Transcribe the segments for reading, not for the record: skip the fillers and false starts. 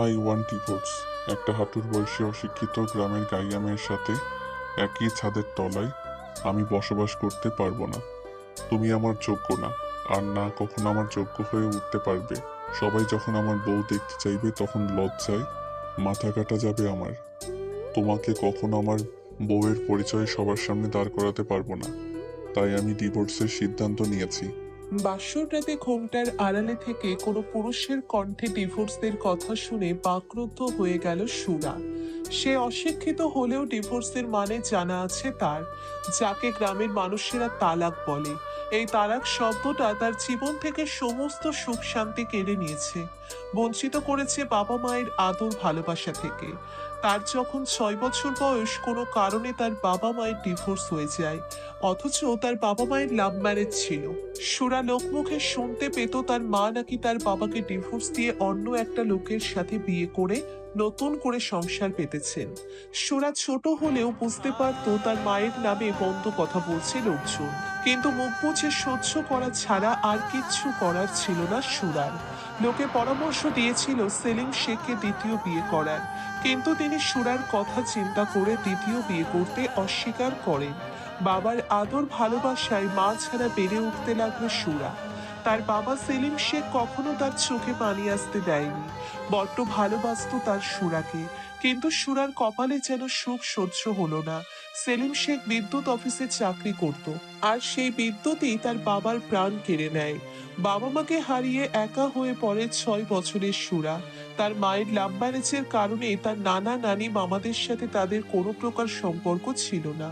I want divorce. একটা হাঁটুর বয়সী অশিক্ষিত গ্রামের গাইয়া মেয়ের সাথে একই ছাদের তলায় আমি বসবাস করতে পারবো না। তুমি আমার যোগ্য না, আর না কখনো আমার যোগ্য হয়ে উঠতে পারবে। সবাই যখন আমার বউ দেখতে চাইবে তখন লজ্জায় মাথা কাটা যাবে আমার। তোমাকে কখনো আমার বউয়ের পরিচয় সবার সামনে দাঁড় করাতে পারবো না। তাই আমি ডিভোর্সের সিদ্ধান্ত নিয়েছি। বাসর রাতে ঘোমটার আড়ালে থেকে কোনো পুরুষের কণ্ঠে ডিভোর্সের কথা শুনে বাকরুদ্ধ হয়ে গেল সুরা। সে অশিক্ষিত হলেও ডিভোর্সের মানে জানা আছে তার, যাকে গ্রামের মানুষেরা তালাক বলে। এই তালাক শব্দটা তার জীবন থেকে সমস্ত সুখ শান্তি কেড়ে নিয়েছে, বঞ্চিত করেছে বাবা মায়ের আদর ভালোবাসা থেকে। তার যখন 6 বছর বয়স কোনো কারণে তার বাবা মায়ের ডিভোর্স হয়ে যায়, অথচ তার বাবা মায়ের লাভ ম্যারেজ ছিল। সুরা লোকমুখে শুনতে পেত তার মা নাকি তার বাবাকে ডিভোর্স দিয়ে অন্য একটা লোকের সাথে বিয়ে করে নতুন করে সংসার পেতেছেন। সুরা ছোট হলেও বুঝতে পারত তার মায়ের নামে বন্ধ কথা বলছে লোকজন, কিন্তু মুখ বুঝে সহ্য করা ছাড়া আর কিচ্ছু করার ছিল না সুরার। লোকে পরামর্শ দিয়েছিল সেলিম শেখকে দ্বিতীয় বিয়ে করার, কিন্তু তিনি সুরার কথা চিন্তা করে দ্বিতীয় বিয়ে করতে অস্বীকার করেন। বাবার আদর ভালোবাসায় মা ছাড়া বেড়ে উঠতে লাগলো সুরা। তার বাবা সেলিম শেখ কখনো তার চোখে পানি আসতে দেয়নি, বড্ড ভালোবাসতো তার সুরাকে। কিন্তু সুরার কপালে যেন সুখ সহ্য হলো না। সেলিম শেখ বিদ্যুৎ অফিসে চাকরি করত, আর সেই বিদ্যুৎই তার বাবার প্রাণ কেড়ে নেয়। বাবা মাকে হারিয়ে একা হয়ে পড়ে 6 বছরের সুরা। তার মায়ের লাভ ম্যারেজের কারণে তার নানা নানি মামাদের সাথে তাদের কোনো প্রকার সম্পর্ক ছিল না।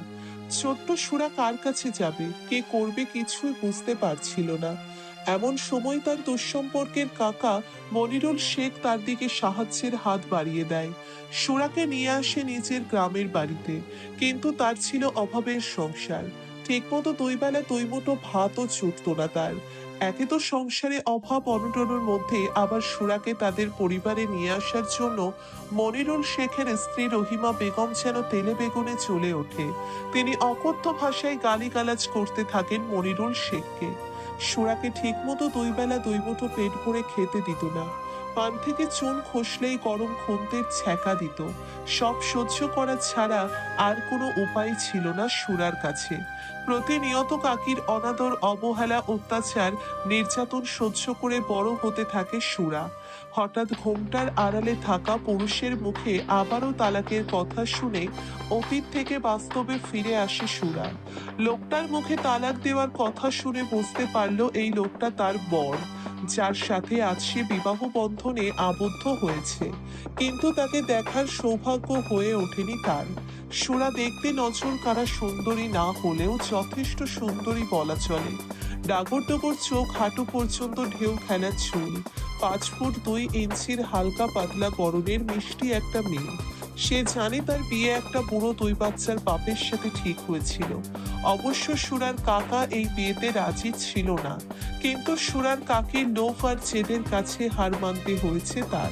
ছোট্ট সুরা কার কাছে যাবে, কে করবে, কিছুই বুঝতে পারছিল না। এমন সময় তার দুঃসম্পর্কের কাকা মনিরুল শেখ তার দিকে সাহায্যের হাত বাড়িয়ে দেয়। সুরাকে নিয়ে আসে নিজের গ্রামের বাড়িতে, কিন্তু তার ছিল অভাবের সংসার। ঠিকমতো 2 বেলা 2 মুঠো ভাতও ছুটত না তার। একে তো সংসারে অভাব অনটনের মধ্যে আবার সুরাকে তাদের পরিবারে নিয়ে আসার জন্য মনিরুল শেখের স্ত্রী রহিমা বেগম যেন তেলে বেগুনে চলে ওঠে। তিনি অকথ্য ভাষায় গালিগালাজ করতে থাকেন মনিরুল শেখকে। সুরাকে ঠিকমতো 2 বেলা 2 মুঠো পেট ভরে খেতে দিত না। পান থেকে চুন খসলেই গরম খুন্তির ছ্যাঁকা দিত। সব সহ্য করা ছাড়া আর কোনো উপায় ছিল না সুরার কাছে। প্রতিনিয়ত কাকির অনাদর, অবহেলা, অত্যাচার, নির্যাতন সহ্য করে বড় হতে থাকে সুরা। হঠাৎ ঘোমটার আড়ালে থাকা পুরুষের মুখে আবারও তালাকের কথা শুনে অতীত থেকে বাস্তবে ফিরে আসে সুরা। লোকটার মুখে তালাক দেওয়ার কথা শুনে বুঝতে পারলো এই লোকটা তার বর, যার সাথে আজ সে বিবাহ বন্ধনে আবদ্ধ হয়েছে। কিন্তু তাকে দেখার সৌভাগ্য হয়ে ওঠেনি তার। সুরা দেখতে নজর কাড়া সুন্দরী না হলেও যথেষ্ট সুন্দরী বলা চলে। ডাগর ডগর চোখ, হাঁটু পর্যন্ত ঢেউ খেলার চুল, 5 ফুট 2 ইঞ্চির হালকা পাতলা গরনের মিষ্টি একটা মেয়ে। সে জানে তার বিয়ে একটা বুড়ো 2 বাচ্চার বাপের সাথে ঠিক হয়েছিল। অবশ্য সুরার কাকা এই বিয়েতে রাজি ছিল না, কিন্তু সুরার কাকির লোভ আর জেদের কাছে হার মানতে হয়েছে তার।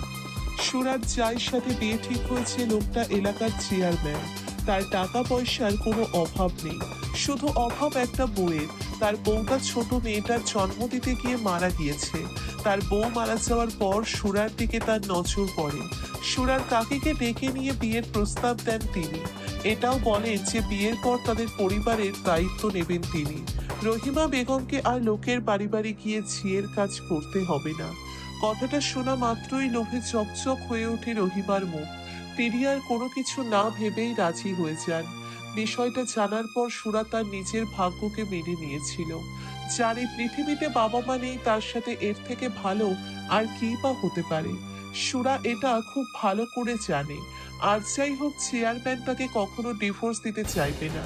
সুরার যার সাথে বিয়ে ঠিক হয়েছে লোকটা এলাকার চেয়ারম্যান। তার টাকা পয়সার কোনো অভাব নেই, শুধু অভাব একটা বউয়ের। তার বউটা ছোট মেয়েটার জন্ম দিতে গিয়ে মারা গিয়েছে। তার বউ মারা যাওয়ার পর সুরার দিকে তার নজর পড়ে। সুরার কাকিকে ডেকে নিয়ে বিয়ের প্রস্তাব দেন তিনি। এটাও বলেন যে বিয়ের পর তাদের পরিবারের দায়িত্ব নেবেন তিনি। রহিমা বেগমকে আর লোকের বাড়ি বাড়ি গিয়ে ঝিয়ের কাজ করতে হবে না। কথাটা শোনা মাত্রই লোভে চকচক হয়ে ওঠে রহিমার মুখ। তিনি আর কোনো কিছু না ভেবেই রাজি হয়ে যান। বিষয়টা জানার পর সুরা তার নিজের ভাগ্যকে মেনে নিয়েছিল। যার এই পৃথিবীতে বাবা মা নেই, তার সাথে এর থেকে ভালো আর কি বা হতে পারে। সুরা এটা খুব ভালো করে জানে। আর যাই হোক, চেয়ারম্যান তাকে কখনো ডিভোর্স দিতে চাইবে না।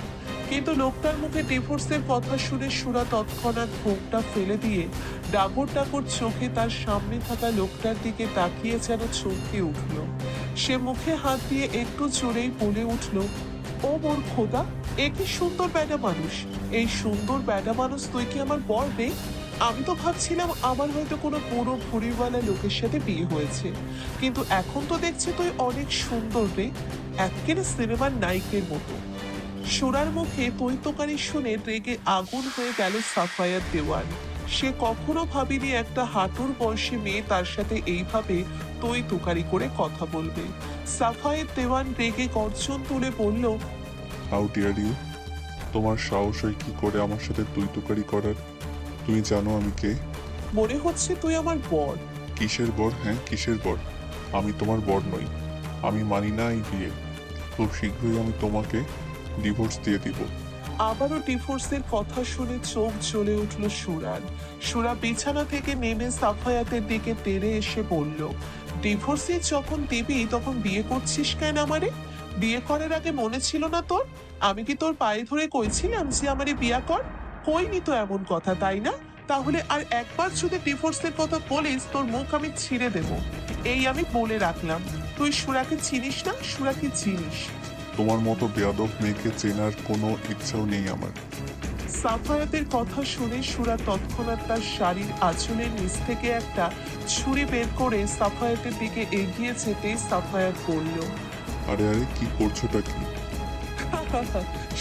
কিন্তু লোকটার মুখে ডিভোর্সের কথা শুনে সুরা তৎক্ষণাৎ ঘোমটা ফেলে দিয়ে ডাগর ডাগর চোখে তার সামনে থাকা লোকটার দিকে তাকিয়ে যেন চমকে উঠল। সে মুখে হাত দিয়ে একটু জোরেই বলে উঠল, ও মোর খোদা, এ কি সুন্দর ব্যাডা মানুষ! এই সুন্দর ব্যাডা মানুষ তুই কি আমার বর রে? আমি তো ভাবছিলাম আমার হয়তো কোনো পুরো ভুড়িওয়ালা লোকের সাথে বিয়ে হয়েছে, কিন্তু এখন তো দেখছি তুই অনেক সুন্দর রে, একেবারে সিনেমার নায়িকের মতো। সুরার মুখে তৈতকারী শুনে রেগে আগুন হয়ে গেল সাফায়াত দেওয়ান। সে কখনো ভাবেনি একটা হাঁটুর বয়সী মেয়ে তার সাথে এইভাবে তুই তুকারি করে কথা বলবে। সাফায়েত দেওয়ান রেগে গর্জন তুলে বলল, হাউ ডিয়ার ইউ? তোমার সাহস হয় কি করে আমার সাথে তুই তুকারি করার? তুমি জানো আমি কে? মনে হচ্ছে তুই আমার বর। কিসের বর? হ্যাঁ, কিসের বর? আমি তোমার বর নই। আমি মানি না এই বিয়ে। খুব শীঘ্রই আমি তোমাকে ডিভোর্স দিয়ে দিব। আবারও ডিভোর্সের কথা শুনে চোখ জ্বলে উঠল সুরার। সুরা বিছানা থেকে নেমে সাফায়াতের দিকে তেড়ে এসে বলল, ডিভোর্সই যখন দিবি তখন বিয়ে করছিস কেন আমারে? বিয়ে করার আগে মনে ছিল না তোর? আমি কি তোর পায়ে ধরে কইছিলাম যে আমারে বিয়া কর? কইনি তো এমন কথা, তাই না? তাহলে আর একবার যদি ডিভোর্সের কথা বলিস তোর মুখ আমি ছিঁড়ে দেব। এই আমি বলে রাখলাম। তুই সুরাকে চিনিস না? সুরাকে চিনিস? তোমার মতো বেয়াদব মেয়েকে চেনার কোনো ইচ্ছাও নেই আমার। সাফায়াতের কথা শুনে সুরা তৎক্ষণাৎ তার শাড়ির আঁচলের নিচ থেকে একটা ছুরি বের করে সাফায়াতের দিকে এগিয়ে যেতে সাফায়াত বলল, আরে আরে, কি করছোটা কি?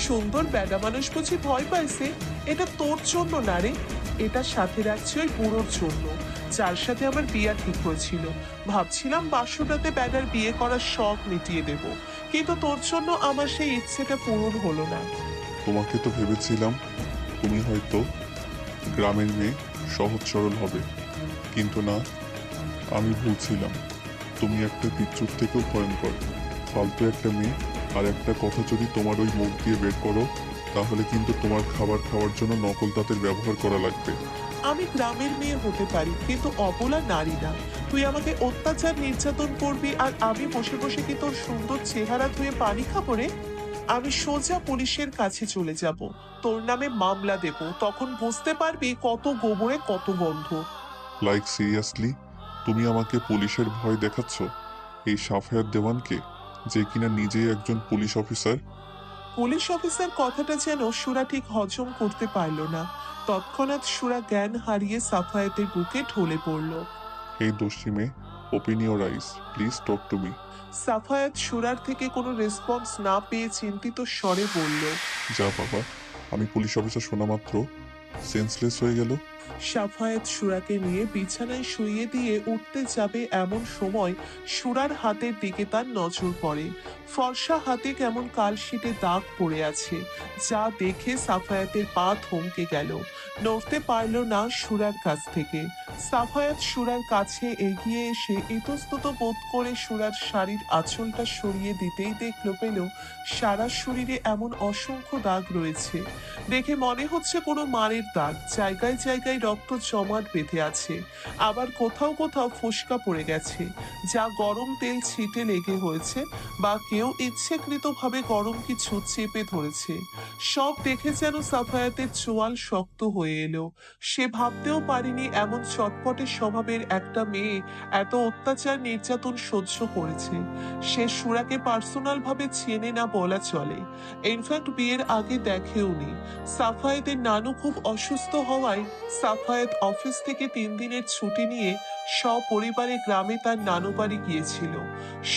সুন্দর বেডা মানুষ বুঝি ভয় পাইছে? এটা তোর জন্য না রে, এটা সাথে রাখছি ওই বুড়োর জন্য, যার সাথে আমার বিয়া ঠিক হয়েছিল। ভাবছিলাম বাসুরাতে বেডার বিয়ে করার শখ মিটিয়ে দেব, কিন্তু তোর জন্য আমার সেই ইচ্ছেটা পূরণ হলো না। তোমাকে তো ভেবেছিলাম তুমি হয়তো গ্রামের মেয়ে, সহজ সরল হবে, কিন্তু না, আমি ভুলছিলাম। তুমি একটা বিচ্যুত থেকেও ভয়ঙ্কর, ফালতু একটা মেয়ে। আর একটা কথা যদি তোমার ওই মুখ দিয়ে বের করো, তাহলে কিন্তু তোমার খাবার খাওয়ার জন্য নকল দাঁতের ব্যবহার করা লাগবে। আমি গ্রামের মেয়ে হতে পারি, কিন্তু অবলা নারী না। তুই আমাকে অত্যাচার নির্যাতন করবি আর আমি বসে বসে কি তোর সুন্দর চেহারা ধুয়ে পানি খাবো রে? আমি সোজা পুলিশের কাছে চলে যাব, তোর নামে মামলা দেব, তখন বুঝতে পারবি কত গোবরে কত গন্ধ। লাইক সিরিয়াসলি, তুমি আমাকে পুলিশের ভয় দেখাচ্ছ? এই সাফায়াত দেওয়ানকে, যে কিনা নিজেই একজন পুলিশ অফিসার। পুলিশ অফিসার কথাটা যেন সুরা ঠিক হজম করতে পারল না। তৎক্ষণাৎ সুরা জ্ঞান হারিয়ে সাফায়াতের বুকে ঢলে পড়ল। এই দোষী মেয়ে, open your ice, please talk to me. Safayat সুরার থেকে কোনো রেসপন্স না পেয়ে চিন্তিত স্বরে বলল, যা বাবা, আমি পুলিশ অফিসার শোনা মাত্র সেন্সলেস হয়ে গেল। সাফায়েত সুরাকে নিয়ে বিছানায় শুইয়ে দিয়ে উঠতে যাবে এমন সময় সুরার হাতের দিকে তার নজর পড়ে। ফর্সা হাতে কেমন কালশিটে দাগ পড়ে আছে, যা দেখে সাফায়াতের পা থমকে গেল। নড়তে পারল না সুরার কাছ থেকে। সাফায়াত সুরার কাছে এগিয়ে এসে ইতস্তত বোধ করে সুরার শাড়ির আঁচলটা সরিয়ে দিতেই দেখল পেল সারা শরীরে এমন অসংখ্য দাগ রয়েছে। দেখে মনে হচ্ছে কোনো মারের দাগ, জায়গায় জায়গায় রক্ত জমাট বেঁধে আছে, আবার কোথাও কোথাও ফোসকা পড়ে গেছে, যা গরম তেল ছিটে লেগে হয়েছে, বা কেউ ইচ্ছেকৃতভাবে গরম কিছু চেপে ধরেছে। সব দেখে যেন সাফায়াতের চোয়াল শক্ত হয়ে এলো। সে ভাবতেও পারেনি এমন চটপটে স্বভাবের একটা মেয়ে এত অত্যাচার নির্যাতন সহ্য করেছে। সে সুরাকে পার্সোনাল ভাবে চেনে না বলা চলে, ইনফ্যাক্ট বিয়ের আগে দেখেওনি। সাফায়েতের নানু খুব অসুস্থ হওয়ায় সাফায়েত অফিস থেকে 3 দিনের ছুটি নিয়ে সপরিবারে গ্রামে তার নানু বাড়ি গিয়েছিল।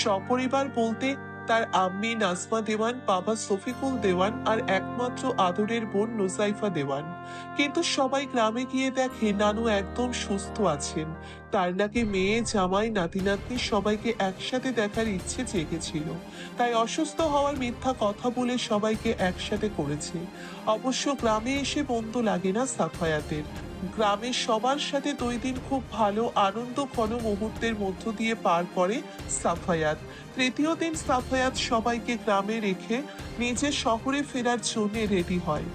সপরিবার বলতে তার আম্মি নাজমা দেওয়ান, বাবা শফিকুল দেওয়ান আর একমাত্র আদরের বোন নুসাইফা দেওয়ান। কিন্তু সবাই গ্রামে গিয়ে দেখে নানু একদম সুস্থ আছেন। তার নাকি মেয়ে, জামাই, নাতি নাতনি সবাইকে একসাথে দেখার ইচ্ছে জেগেছিল, তাই অসুস্থ হওয়ার মিথ্যা কথা বলে সবাইকে একসাথে করেছে। অবশ্য গ্রামে এসে বন্ধ লাগে না সাফায়াতের। গ্রামের সবার সাথে 2 দিন খুব ভালো আনন্দ ঘন মুহূর্তের মধ্য দিয়ে পার করে সাফায়াত। তৃতীয় দিন সাফায়াত সবাইকে গ্রামে রেখে নিজে শহরে ফেরার জন্য রেডি হয়।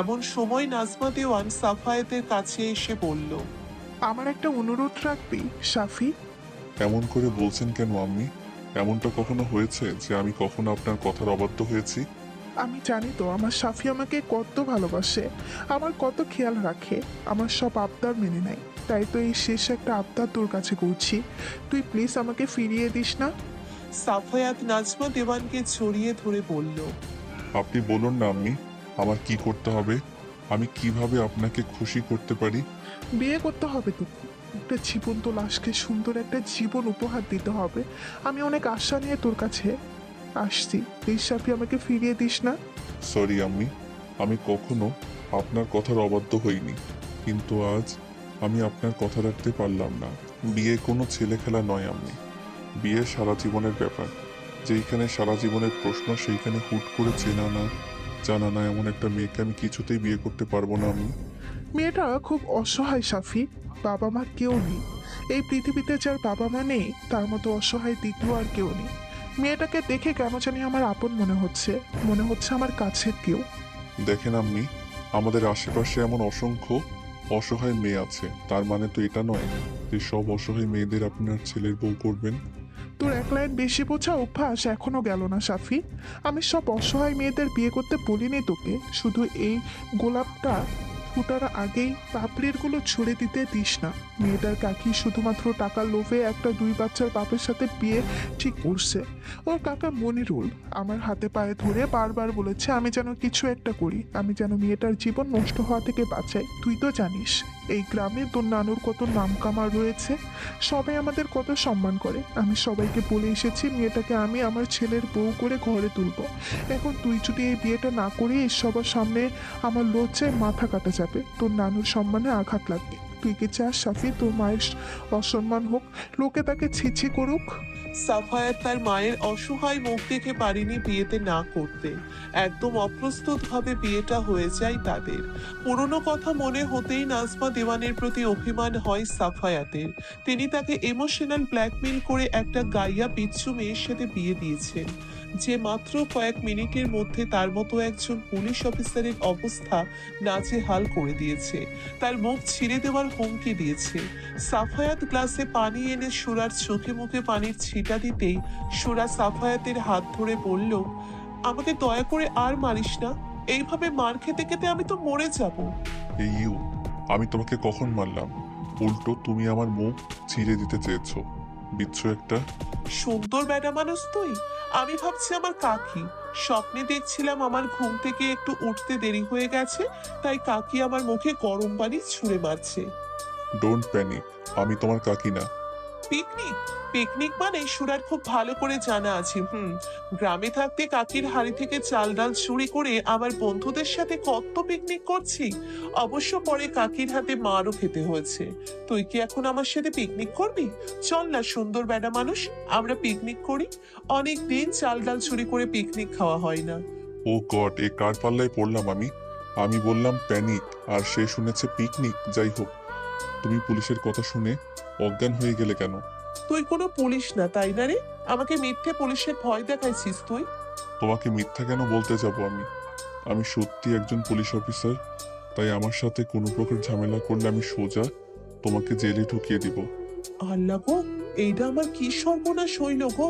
এমন সময় নাজমা দেওয়ান সাফায়াতের কাছে এসে বলল, আমার একটা অনুরোধ রাখবি সাফি? এমন করে বলছেন কেন আম্মি? এমনটা কখনো হয়েছে যে আমি কখনো আপনার কথার অবাধ্য হয়েছি? আমি জানি তো আমার সাফি আমাকে কত ভালোবাসে, আমার কত খেয়াল রাখে, আমার সব আবদার মেনে নেয়। তাই তো এই শেষ একটা আবদার তোর কাছে করছি, তুই প্লিজ আমাকে ফিরিয়ে দিস না। সাফায়াত নাজমা দেওয়ানকে জড়িয়ে ধরে বলল, আপনি বলুন না আম্মি, আমার কি করতে হবে? আমি কিভাবে আপনাকে খুশি করতে পারি? বিয়ে করতে হবে তোকে, একটা জীবন্ত লাশকে সুন্দর একটা জীবন উপহার দিতে হবে। আমি অনেক আশা নিয়ে তোর কাছে আসছি, প্লিজ সাফি আমাকে ফিরিয়ে দিস না। সরি আম্মি, আমি কখনো আপনার কথার অবাধ্য হইনি। কিন্তু আজ আমি আপনার কথা রাখতে পারলাম না। বিয়ে কোনো ছেলে খেলা নয় আম্মি, বিয়ে সারা জীবনের ব্যাপার। যেইখানে সারা জীবনের প্রশ্ন সেইখানে হুট করে চেনা না জানা না এমন একটা মেয়েকে আমি কিছুতেই বিয়ে করতে পারবো না আমি। মেয়েটা খুব অসহায় সাফি, বাবা মা কেউ নেই। এই পৃথিবীতে যার বাবা মা নেই তার মতো অসহায় দ্বিতীয় আর কেউ নেই। মেয়েটাকে দেখে কেন জানি আমার আপন মনে হচ্ছে আমার কাছের কেউ। দেখেন আম্মি, আমাদের আশেপাশে এমন অসংখ্য অসহায় মেয়ে আছে, তার মানে তো এটা নয় যে সব অসহায় মেয়েদের আপনার ছেলের বউ করবেন। তোর এক লাইন বেশি বোঝা অভ্যাস এখনো গেল না সাফি। আমি সব অসহায় মেয়েদের বিয়ে করতে বলিনি তোকে, শুধু এই গোলাপটা ফুটার আগেই পাপড়ির গুলো ছুড়ে দিতে দিস না। মেয়েটার কাকি শুধুমাত্র টাকার লোভে একটা 2 বাচ্চার বাপের সাথে বিয়ে ঠিক করছে। ওর কাকা মনিরুল আমার হাতে পায়ে ধরে বারবার বলেছে আমি যেন কিছু একটা করি, আমি যেন মেয়েটার জীবন নষ্ট হওয়া থেকে বাঁচাই। তুই তো জানিস এই গ্রামে তোর নানুর কত নাম কামার রয়েছে, সবাই আমাদের কত সম্মান করে। আমি সবাইকে বলে এসেছি মেয়েটাকে আমি আমার ছেলের বউ করে ঘরে তুলবো। এখন তুই যদি এই বিয়েটা না করিস সবার সামনে আমার লজ্জায় মাথা কাটা যাবে, তোর নানুর সম্মানে আঘাত লাগবে। তুই কি চাস সাফি তোর মায়ের অসম্মান হোক, লোকে তাকে ছিছি করুক? সাফায়াত তার মায়ের অসহায় মুখ দেখে পারেনি বিয়েতে না করতে। একদম অপ্রস্তুত ভাবে বিয়েটা হয়ে যায় তাদের। পুরনো কথা মনে হতেই নাজমা দেওয়ানের প্রতি অভিমান হয় সাফায়াতের। তিনি তাকে ইমোশনাল ব্ল্যাকমেল করে একটা গাইয়া বিচ্ছু মেয়ের সাথে বিয়ে দিয়েছেন, যে মাত্র কয়েক মিনিটের মধ্যে তার মতো একজন পুলিশ অফিসারের অবস্থা নাজেহাল করে দিয়েছে, তার মুখ ছিঁড়ে দেওয়ার হুমকি দিয়েছে। সাফায়াত গ্লাসে পানি এনে সুরার চোখে মুখে পানির ছিটা দিতেই সুরা সাফায়াতের হাত ধরে বলল, আমাকে দয়া করে আর মারিস না, এইভাবে মার খেতে খেতে আমি তো মরে যাব। এই ইউ, আমি তোমাকে কখন মারলাম? উল্টো তুমি আমার মুখ ছিঁড়ে দিতে চেয়েছো, বিচ্ছু একটা। সুন্দর বেটা মানুষ তুই। আমি ভাবছি আমার কাকি, স্বপ্নে দেখছিলাম আমার ঘুম থেকে একটু উঠতে দেরি হয়ে গেছে, তাই কাকি আমার মুখে গরম পানি ছুঁড়ে মারছে। ডোন্ট প্যানিক, আমি তোমার কাকি না। পিকনিক? পিকনিক মানে সুরার খুব ভালো করে জানা আছে। গ্রামে থাকতে কাকির হাড়ি থেকে চাল ডাল চুরি করে আমার বন্ধুদের সাথে কত পিকনিক করছি, অবশ্য পরে কাকির হাতে মারও খেতে হয়েছে। তুই কি এখন আমার সাথে পিকনিক করবি? চল না সুন্দর বেটা মানুষ, আমরা পিকনিক করি। অনেক দিন চাল ডাল চুরি করে পিকনিক খাওয়া হয় না। ও গড, এ কার পাল্লায় পড়লাম আমি? আমি বললাম প্যানিক আর সে শুনেছে পিকনিক। যাই হোক, তুমি পুলিশের কথা শুনে অজ্ঞান হয়ে গেলে কেন? তুই কোনো পুলিশ না তাই না রে? আমাকে মিথ্যে পুলিশের ভয় দেখাইছিস তুই। তোমাকে মিথ্যা কেন বলতে যাব আমি? আমি সত্যি একজন পুলিশ অফিসার, তাই আমার সাথে কোনো প্রকার ঝামেলা করলে আমি সোজা তোমাকে জেলে ঢুকিয়ে দিব। আল্লাহ গো, এইটা আমার কি সর্বনাশ হইল গো।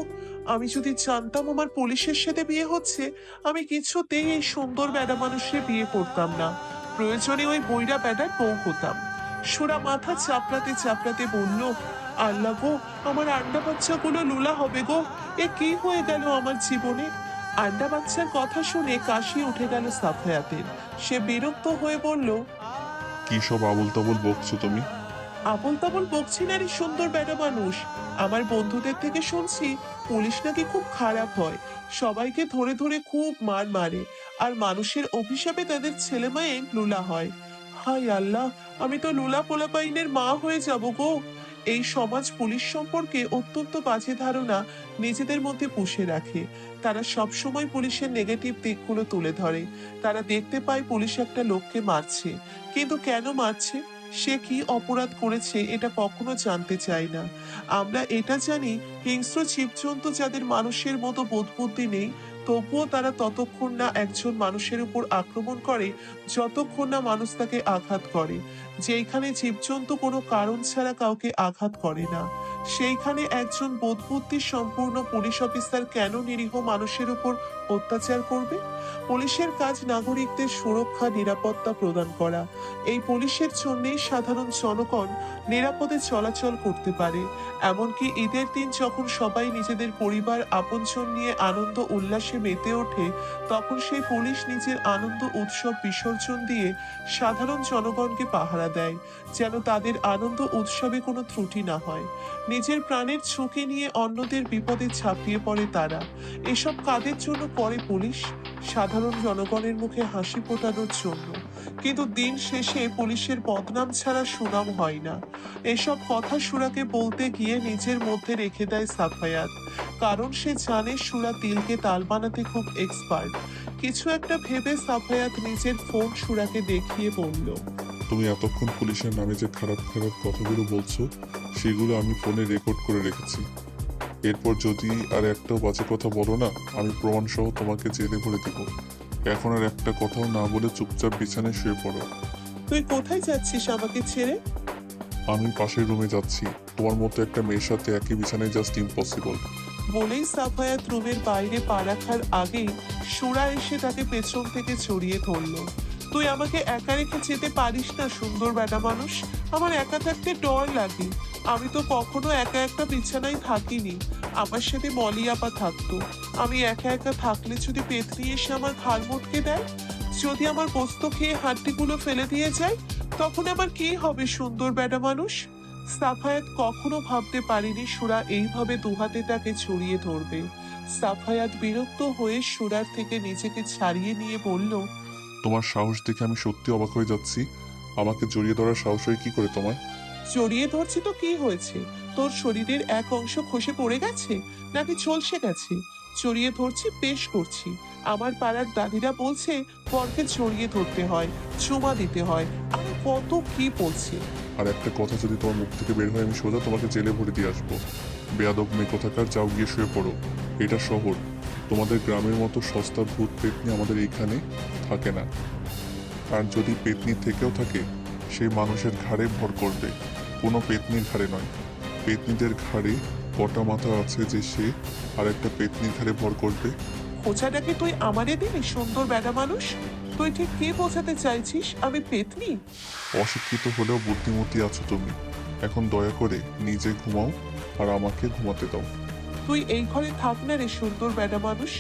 আমি যদি জানতাম আমার পুলিশের সাথে বিয়ে হচ্ছে, আমি কিছুতেই এই সুন্দর বেড়া মানুষের বিয়ে করতাম না। প্রয়োজনে ওই বইরা বেড়ার বউ হতাম। সুরা মাথা চাপড়াতে চাপড়াতে বলল, আল্লাহ গো, আমার আন্ডা বাচ্চাগুলো লুলা হবে গো। এ কি হয়ে গেল আমার জীবনে? আন্ডা বাচ্চার কথা শুনে কাশি উঠে গেল সাফায়াতের। সে বিরক্ত হয়ে বলল, কি সব আবল তাবল বকছো তুমি? আবল তাবল বকছি না রে সুন্দর বেটা মানুষ। আমার বন্ধুদের থেকে শুনছি পুলিশ নাকি খুব খারাপ হয়, সবাইকে ধরে ধরে খুব মার মারে, আর মানুষের অভিশাপে তাদের ছেলে মেয়ে লুলা হয়। হায় আল্লাহ, আমি তো লুলা পোলাপাইনের মা হয়ে যাব গো। এই সমাজ পুলিশ সম্পর্কে অত্যন্ত বাজে ধারণা নিজেদের মধ্যে পুষে রাখে। তারা সব সময় পুলিশের নেগেটিভ দিকগুলো তুলে ধরে। তারা দেখতে পায় পুলিশ একটা লোককে মারছে, কিন্তু কেন মারছে, সে কি অপরাধ করেছে এটা কখনো জানতে চায় না। আমরা এটা জানি, হিংস্র জীবজন্তু যাদের মানুষের মতো বোধবুদ্ধি নেই, তবুও তারা ততক্ষণ না একজন মানুষের উপর আক্রমণ করে যতক্ষণ না মানুষ তাকে আঘাত করে। যেইখানে জীবজন্তু কোনো কারণ ছাড়া কাউকে আঘাত করে না, সেইখানে একজন বোধবুদ্ধি সম্পূর্ণ পুলিশ অফিসার কেন নিরীহ মানুষের উপর অত্যাচার করবে? পুলিশের কাজ নাগরিকদের সুরক্ষা নিরাপত্তা প্রদান করা। এই পুলিশের জন্যই সাধারণ জনগণ নিরাপদে চলাচল করতে পারে। এমনকি ঈদের দিন যখন সবাই নিজেদের পরিবার আপনজন নিয়ে আনন্দ উল্লাসে মেতে ওঠে, তখন সেই পুলিশ নিজের আনন্দ উৎসব বিসর্জন দিয়ে সাধারণ জনগণকে পাহারা দেয়, যেন তাদের আনন্দ উৎসবে কোনো ত্রুটি না হয়। নিজের প্রাণের ঝুঁকি নিয়ে অন্যদের বিপদে ঝাঁপিয়ে পড়ে তারা। এসব কাজের জন্য করে পুলিশ সাধারণ জনগণের মুখে হাসি ফোটানোর জন্য। কিন্তু দিন শেষে পুলিশের বদনাম ছাড়া সুনাম হয় না। এসব কথা সুরাকে বলতে গিয়ে নিজের মধ্যে রেখে দেয় সাফায়াত, কারণ সে জানে সুরা তিলকে তাল বানাতে খুব এক্সপার্ট। কিছু একটা ভেবে সাফায়াত নিজের ফোন সুরাকে দেখিয়ে বলল, তুমি এতক্ষণ পুলিশের নামে যে খারাপ খারাপ কথাগুলো বলছো সেগুলো আমি ফোনে রেকর্ড করে রেখেছি। এরপর যদি আর একটাও বাজে কথা বলো না, আমি প্রমাণ সহ তোমাকে জেলে ভরে দিব। এখন আর একটা কথাও না বলে চুপচাপ বিছানায় শুয়ে পড়ো। তুই কোথায় যাচ্ছিস আমাকে ছেড়ে? আমি পাশের রুমে যাচ্ছি। তোমার মতো একটা মেয়ের সাথে একই বিছানায় জাস্ট ইম্পসিবল। বলেই সাফায়াত রুমের বাইরে পা রাখার আগেই সুরা এসে তাকে পেছন থেকে জড়িয়ে ধরল। তুই আমাকে একা রেখে যেতে পারিস না সুন্দর বেটা মানুষ। আমার একা থাকতে ডর লাগে। আমি তো কখনো একা একটা বিছানায় থাকিনি। আমার সাথে মলি আপা থাকতো। আমি একা একা থাকলে যদি পেতনি এসে আমার ঘাড় মটকে দেয়, যদি আমার পোস্ত খেয়ে হাড্ডিগুলো ফেলে দিয়ে যায়, তখন আমার কি হবে সুন্দর বেটা মানুষ? সাফায়াত কখনো ভাবতে পারেনি সুরা এইভাবে দুহাতে তাকে ছড়িয়ে ধরবে। সাফায়াত বিরক্ত হয়ে সুরার থেকে নিজেকে ছাড়িয়ে নিয়ে বলল, তোমার সাহস দেখে আমি সত্যি অবাক হয়ে যাচ্ছি। আমাকে জড়িয়ে ধরার সাহস হয় কি করে তোমার? জড়িয়ে ধরছি তো কি হয়েছে? তোর শরীরের এক অংশ খসে পড়ে গেছে নাকি চলসে গেছে? জড়িয়ে ধরছি, বেশ করছি। আমার পাড়ার দাদিরা বলছে বরকে জড়িয়ে ধরতে হয়, চুমা দিতে হয়, আমি কত কি বলছি। আর একটা কথা যদি তোমার মুখ থেকে বের হয় আমি সোজা তোমাকে জেলে ভরে দিয়ে আসবো। বেয়াদব মেয়ে কোথাকার, যাও গিয়ে শুয়ে পড়ো। এটা শহর। তোমাদের গ্রামের মতো সস্তা ভূত পেতনি আমাদের এইখানে থাকে না। আর যদি পেতনি থেকেও থাকে, সেই মানুষের ঘাড়ে ভর করবে, কোনো পেতনির ঘাড়ে নয়। পেতনিদের ঘাড়ে কটা মাথা আছে যে সে আর একটা পেতনির ঘাড়ে ভর করবে? খোঁচাটাকে তুই আমারে দিলি সুন্দর বেটা মানুষ? তুই ঠিক কি বোঝাতে চাইছিস আমি পেতনি? অশিক্ষিত হলেও বুদ্ধিমতী আছো তুমি। এখন দয়া করে নিজে ঘুমাও আর আমাকে ঘুমাতে দাও। তুই এই ঘরে থাক না রে সুন্দর বেটা মানুষ।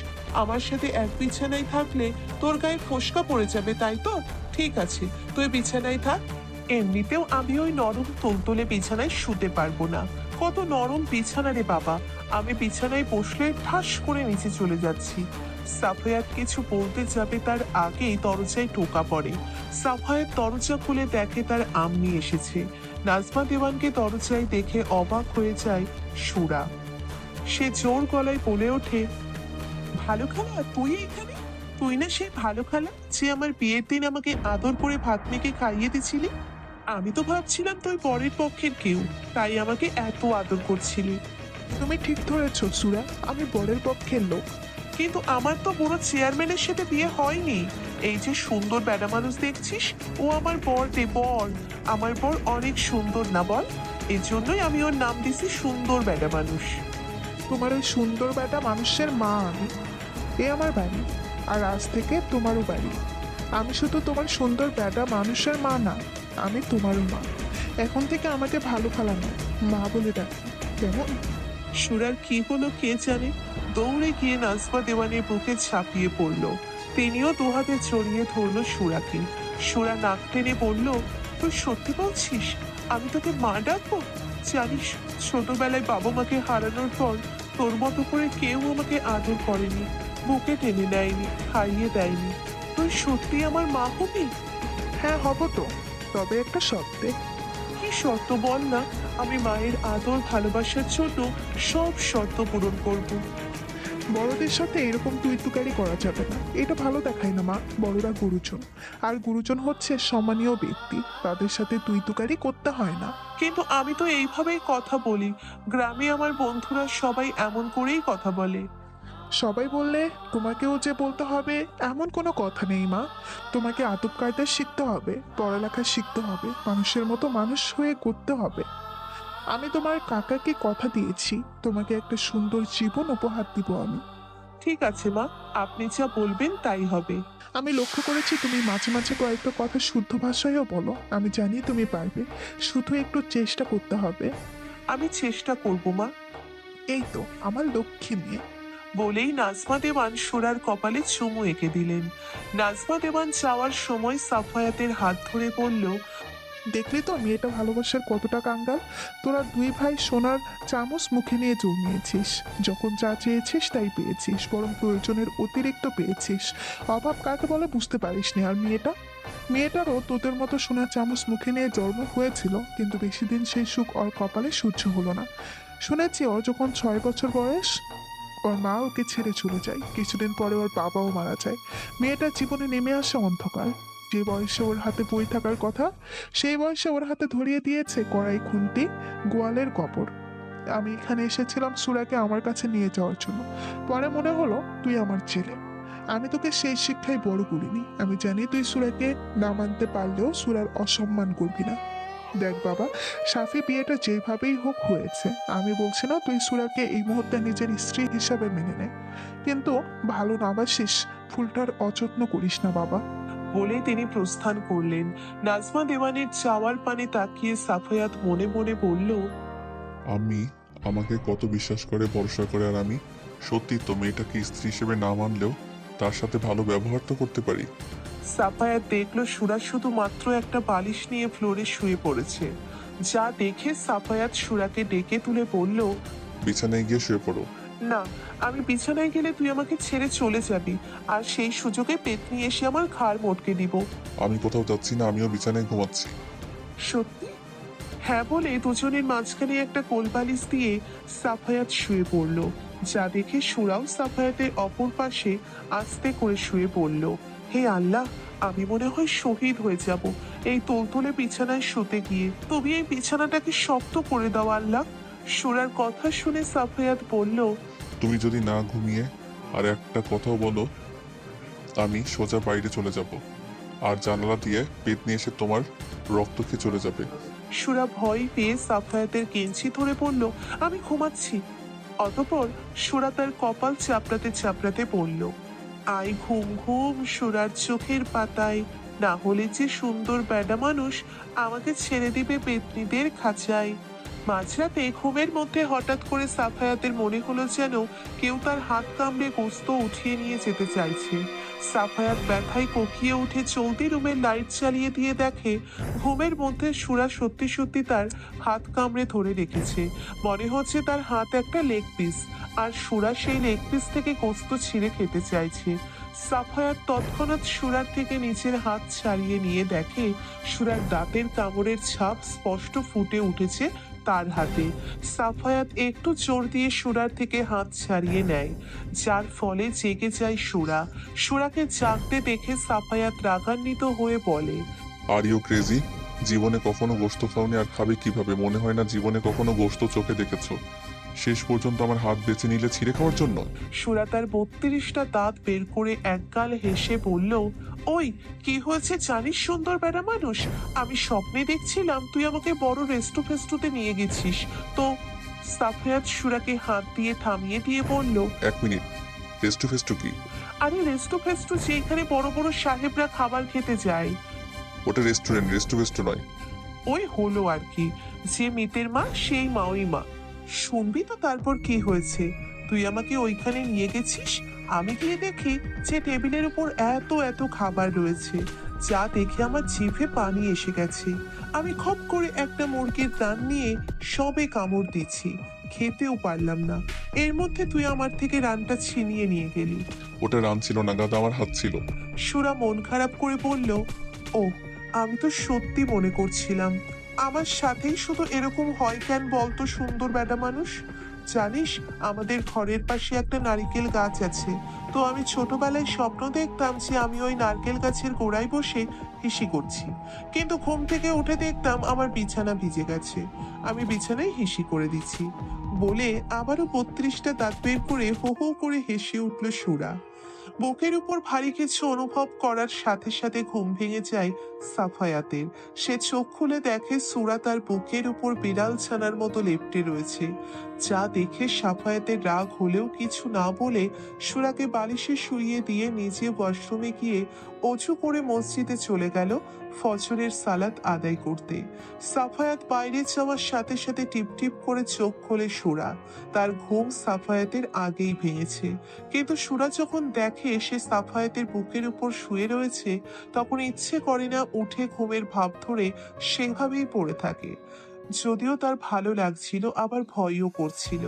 আমার সাথে এক বিছানায় থাকলে তোর গায়ে ফোসকা পড়ে যাবে, তাই তো? ঠিক আছে, তুই বিছানায় থাক। এমনিতেও আমি ওই নরম তুলতুলে বিছানায় শুতে পারবো না। কত নরম বিছানা রে বাবা। আমি বিছানায় বসলে ঠাস করে নিচে চলে যাচ্ছি। সাফায়াত কিছু বলতে যাবে তার আগেই দরজায় টোকা পড়ে। সাফায়াত দরজা খুলে দেখে তার আম্মি এসেছে। নাজমা দেওয়ানকে দরজায় দেখে অবাক হয়ে যায় সুরা। সে জোর গলায় বলে ওঠে, ভালো খালা তুই এখানে? তুই না সেই ভালো খালা যে আমার বিয়ের দিন আমাকে আদর করে ভাত মেখে খাইয়ে দিছিলি? আমি তো ভাবছিলাম তুই পরের পক্ষের কেউ, তাই আমাকে এত আদর করছিলি। তুমি ঠিক ধরেছ সুরা, আমি বরের পক্ষের লোক। কিন্তু আমার তো পুরো চেয়ারম্যানের সাথে বিয়ে হয়নি। এই যে সুন্দর বেড়া মানুষ দেখছিস, ও আমার বর রে বর। আমার বর অনেক সুন্দর না বল? এজন্যই আমি ওর নাম দিছি সুন্দর বেড়া মানুষ। তোমার ওই সুন্দর বেটা মানুষের মা আমি। এ আমার বাড়ি, আর আজ থেকে তোমারও বাড়ি। আমি শুধু তোমার সুন্দর বেটা মানুষের মা না, আমি তোমারও মা। এখন থেকে আমাকে ভালো খালা না, মা বলে ডাকি, কেমন? সুরার কি হলো কে জানে, দৌড়ে গিয়ে নাজমা দেওয়ানের বুকে ঝাঁপিয়ে পড়ল। তিনিও দুহাতে জড়িয়ে ধরলো সুরাকে। সুরা নাক টেনে বলল, তুই সত্যি বলছিস আমি তোকে মা ডাকবো? জানিস, ছোটবেলায় বাবা মাকে হারানোর পর তোর মতো করে কেউ আমাকে আদর করেনি, বুকে টেনে নেয়নি, খাইয়ে দেয়নি। তুই সত্যি আমার মা হবি? হ্যাঁ হব তো, তবে একটা শর্তে। কি শর্ত বল না? আমি মায়ের আদর ভালোবাসার জন্য সব শর্ত পূরণ করব। বড়দের সাথে এরকম তুই তুকারি করা যাবে না, এটা ভালো দেখায় না মা। বড়রা গুরুজন, আর গুরুজন হচ্ছে সম্মানীয় ব্যক্তি, তাদের সাথে তুই তুকারি করতে হয় না। কিন্তু আমি তো এইভাবেই কথা বলি। গ্রামে আমার বন্ধুরা সবাই এমন করেই কথা বলে। সবাই বললে তোমাকেও যে বলতে হবে এমন কোনো কথা নেই মা। তোমাকে আদব কায়দা শিখতে হবে, পড়ালেখা শিখতে হবে, মানুষের মতো মানুষ হয়ে করতে হবে। আমি তোমার কাকাকে কথা দিয়েছি, তোমাকে একটা সুন্দর জীবন উপহার দিব আমি। ঠিক আছে মা, আপনি যা বলবেন তাই হবে। আমি লক্ষ্য করেছি তুমি মাঝে মাঝে কয়েকটা কথা শুদ্ধ ভাষায়ও বলো, আমি জানি তুমি পারবে, শুধু একটু চেষ্টা করতে হবে। আমি চেষ্টা করব মা। এই তো আমার লক্ষ্মী মেয়ে। বলেই নাজমা দেওয়ান সুরার কপালে চুমু এঁকে দিলেন। নাজমা দেওয়ান যাওয়ার সময় সাফায়াতের হাত ধরে বলল, দেখলি তো মেয়েটা ভালোবাসার কতটা কাঙ্গাল। তোরা দুই ভাই সোনার চামচ মুখে নিয়ে জন্মিয়েছিস, যখন যা চেয়েছিস তাই পেয়েছিস, বরং প্রয়োজনের অতিরিক্ত পেয়েছিস। অভাব কাকে বলে বুঝতে পারিস নি। আর মেয়েটা মেয়েটারও তোদের মতো সোনার চামচ মুখে নিয়ে জন্ম হয়েছিল, কিন্তু বেশি দিন সেই সুখ ওর কপালে সহ্য হলো না। শুনেছি ওর যখন 6 বছর বয়স, ওর মা ওকে ছেড়ে চলে যায়। কিছুদিন পরে ওর বাবাও মারা যায়। মেয়েটার জীবনে নেমে আসে অন্ধকার। যে বয়সে ওর হাতে বই থাকার কথা, সেই বয়সে ওর হাতে ধরিয়ে দিয়েছে কড়াই, খুন্তি, গোয়ালের কবর। আমি এখানে এসেছিলাম সুরাকে আমার কাছে নিয়ে যাওয়ার জন্য। পরে মনে হলো তুই আমার ছেলে। আমি তোকে সেই শিক্ষায় বড় করিনি। আমি জানি তুই সুরাকে না মানতে পারলেও সুরার অসম্মান করবি না। দেখ বাবা, সাফি বিয়েটা যেভাবেই হোক হয়েছে। আমি বলছি না তুই সুরাকে এই মুহূর্তে নিজের স্ত্রী হিসাবে মেনে নে, কিন্তু ভালো না বাসিস ফুলটার অযত্ন করিস না বাবা। বলে তিনি প্রস্থান করলেন। নাজমা দেওয়ানের চাওয়ার পানে তাকিয়ে সাফায়াত মনে মনে বলল, আমি আমাকে কত বিশ্বাস করে ভরসা করে, আর আমি সত্যি তো মেয়েটাকে স্ত্রী হিসেবে না মানলেও তার সাথে ভালো ব্যবহার তো করতে পারি। সাফায়াত দেখলো সুরা শুধুমাত্র একটা বালিশ নিয়ে ফ্লোরে শুয়ে পড়েছে। যা দেখে সাফায়াত সুরাকে ডেকে তুলে বলল, বিছানায় গিয়ে শুয়ে পড়ো। না, আমি বিছানায় গেলে তুই আমাকে ছেড়ে চলে যাবি, আর সেই সুযোগে পেতনি এসে আমার ঘাড় মটকে দিব। আমি কোথাও যাচ্ছি না, আমিও বিছানায় ঘুমাচ্ছি। সত্যি? হ্যাঁ বলে দুজনের মাঝখানে একটা কোলবালিশ দিয়ে সাফায়াত শুয়ে পড়ল। যা দেখে সুরাও সাফায়াতের অপর পাশে আস্তে করে শুয়ে পড়ল। হে আল্লাহ, আমি মনে হয় শহীদ হয়ে যাব এই তোলতলে বিছানায় শুতে গিয়ে। তুমি এই বিছানাটাকে শক্ত করে দাও আল্লাহ। সুরার কথা শুনে সাফায়াত বলল, তুমি যদি না ঘুমিয়ে আর একটা কথাও বলো, আমি সোজা বাইরে চলে যাব, আর জানালা দিয়ে পেতনি এসে তোমার রক্ত খেয়ে চলে যাবে। সুরা ভয় পেয়ে সাফায়াতের কেঞ্চি ধরে পড়ল, আমি ঘুমাচ্ছি। অতঃপর সুরা তার কপাল চাপড়াতে চাপড়াতে পড়ল, আই ঘুম ঘুম সুরার চোখের পাতায়, না হলে যে সুন্দর বেডা মানুষ আমাকে ছেড়ে দিবে পেতনিদের খাঁচায়। মাঝরাতে ঘুমের মধ্যে হঠাৎ করে সাফায়াতের মনে হলো যেন কেউ তার হাত কামড়ে গোস্ত উঠিয়ে নিয়ে যেতে চাইছে। সাফায়াত ব্যথায় কোকিয়ে উঠে চলতি রুমের লাইট চালিয়ে দিয়ে দেখে ঘুমের মধ্যে সুরা সত্যি সত্যি তার হাত কামড়ে ধরে রেখেছে। মনে হচ্ছে তার হাত একটা লেগ পিস, আর সুরা সেই লেগ পিস থেকে গোস্ত ছিঁড়ে খেতে চাইছে। সাফায়াত তৎক্ষণাৎ সুরার থেকে নিচের হাত ছাড়িয়ে নিয়ে দেখে সুরার দাঁতের কামড়ের ছাপ স্পষ্ট ফুটে উঠেছে তার হাতে। সাফায়াত একটু জোর দিয়ে সুরার থেকে হাত ছাড়িয়ে নেয়, যার ফলে জেগে যায় সুরা। সুরাকে জাগতে দেখে সাফায়াত রাগান্বিত হয়ে বলে, আর ইউ ক্রেজি? জীবনে কখনো গোশত খাওনি, আর খাবে কিভাবে? মনে হয় না জীবনে কখনো গোশত চোখে দেখেছো। শেষ পর্যন্ত আমার হাত বেছে নিলে ছিঁড়ে খাওয়ার জন্য? সুরা তার 32টা দাঁত বের করে একগাল হেসে বলল, ওই কি হয়েছে জানিস সুন্দর বেড়া মানুষ? আমি স্বপ্নে দেখছিলাম তুই আমাকে বড় রেস্টু ফেস্টুতে নিয়ে গেছিস তো। সাফায়াত সুরাকে হাত দিয়ে থামিয়ে দিয়ে বলল, 1 minute, face to face to কি? আরে রেস্টু ফেস্টু যেখানে বড় বড় সাহেবরা খাবার খেতে যায়। ওটা রেস্টুরেন্ট, রেস্টু ফেস টু নয়। ওই হলো আর কি, যে মিতের মা সেই মাওই মা। শুনবি তো তারপর কি হয়েছে। তুই আমাকে ওইখানে নিয়ে গেছিস, আমি গিয়ে দেখি যে টেবিলের উপর এত এত খাবার রয়েছে, যা দেখে আমার জিভে পানি এসে গেছে। আমি খপ করে একটা মুরগির রান নিয়ে সবে কামড় দিচ্ছি, খেতেও পারলাম না। এর মধ্যে তুই আমার থেকে রানটা ছিনিয়ে নিয়ে গেলি। ওটা রান ছিল না গাদা, আমার হাত ছিল। সুরা মন খারাপ করে বলল, ও, আমি তো সত্যি মনে করছিলাম। আমার সাথেই শুধু এরকম হয় কেন বলতো সুন্দর বেটা মানুষ? জানিস, আমাদের ঘরের পাশে একটা নারকেল গাছ আছে। তো আমি ছোটবেলায় স্বপ্ন দেখতাম যে আমি ওই নারকেল গাছের গোড়ায় বসে হিসি করছি, কিন্তু ঘুম থেকে উঠে দেখতাম আমার বিছানা ভিজে গেছে, আমি বিছানায় হিসি করে দিচ্ছি। বলে আবারও 32টা দাঁত বের করে হো হো করে হেসে উঠল সুরা। বুকের উপর ভারী কিছু অনুভব করার সাথে সাথে ঘুম ভেঙে যায় সাফায়াতের। সে চোখ খুলে দেখে সুরা তার বুকের উপর বিড়াল ছানার মতো লেপ্টে রয়েছে। যা দেখে সাফায়াতের রাগ হলেও কিছু না বলে সুরাকে বালিশে শুইয়ে দিয়ে নিজে ওয়াশরুমে গিয়ে অজু করে মসজিদে চলে গেল ফজরের সালাত আদায় করতে। সাফায়াত বাইরে যাওয়ার সাথে সাথে টিপ টিপ করে চোখ খোলে সুরা। তার ঘুম সাফায়াতের আগেই ভেঙেছে, কিন্তু সুরা যখন দেখে সে সাফায়াতের বুকের উপর শুয়ে রয়েছে, তখন ইচ্ছে করে না উঠে ঘুমের ভাব ধরে সেভাবেই পড়ে থাকে। যদিও তার ভালো লাগছিল, আবার ভয়ও করছিল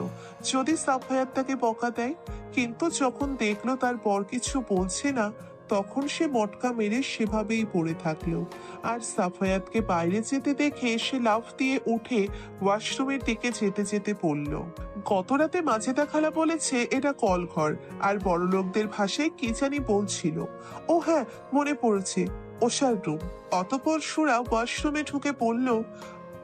যদি সাফায়াত তাকে বকা দেয়। কিন্তু যখন দেখলো তার বর কিছু বলছে না, তখন সে মটকা মেরে সেভাবেই পড়ে থাকলো। আর সাফায়াতকে বাইরে যেতে দেখে সে লাফ দিয়ে উঠে ওয়াশরুমের দিকে যেতে যেতে পড়ল। গত রাতে মাজেদা খালা বলেছে এটা কলঘর, আর বড়লোকদের ভাষায় কি জানি বলছিল। ও হ্যাঁ, মনে পড়েছে, ওষার রুম। অতপর সুরা ওয়াশরুমে ঢুকে পড়ল,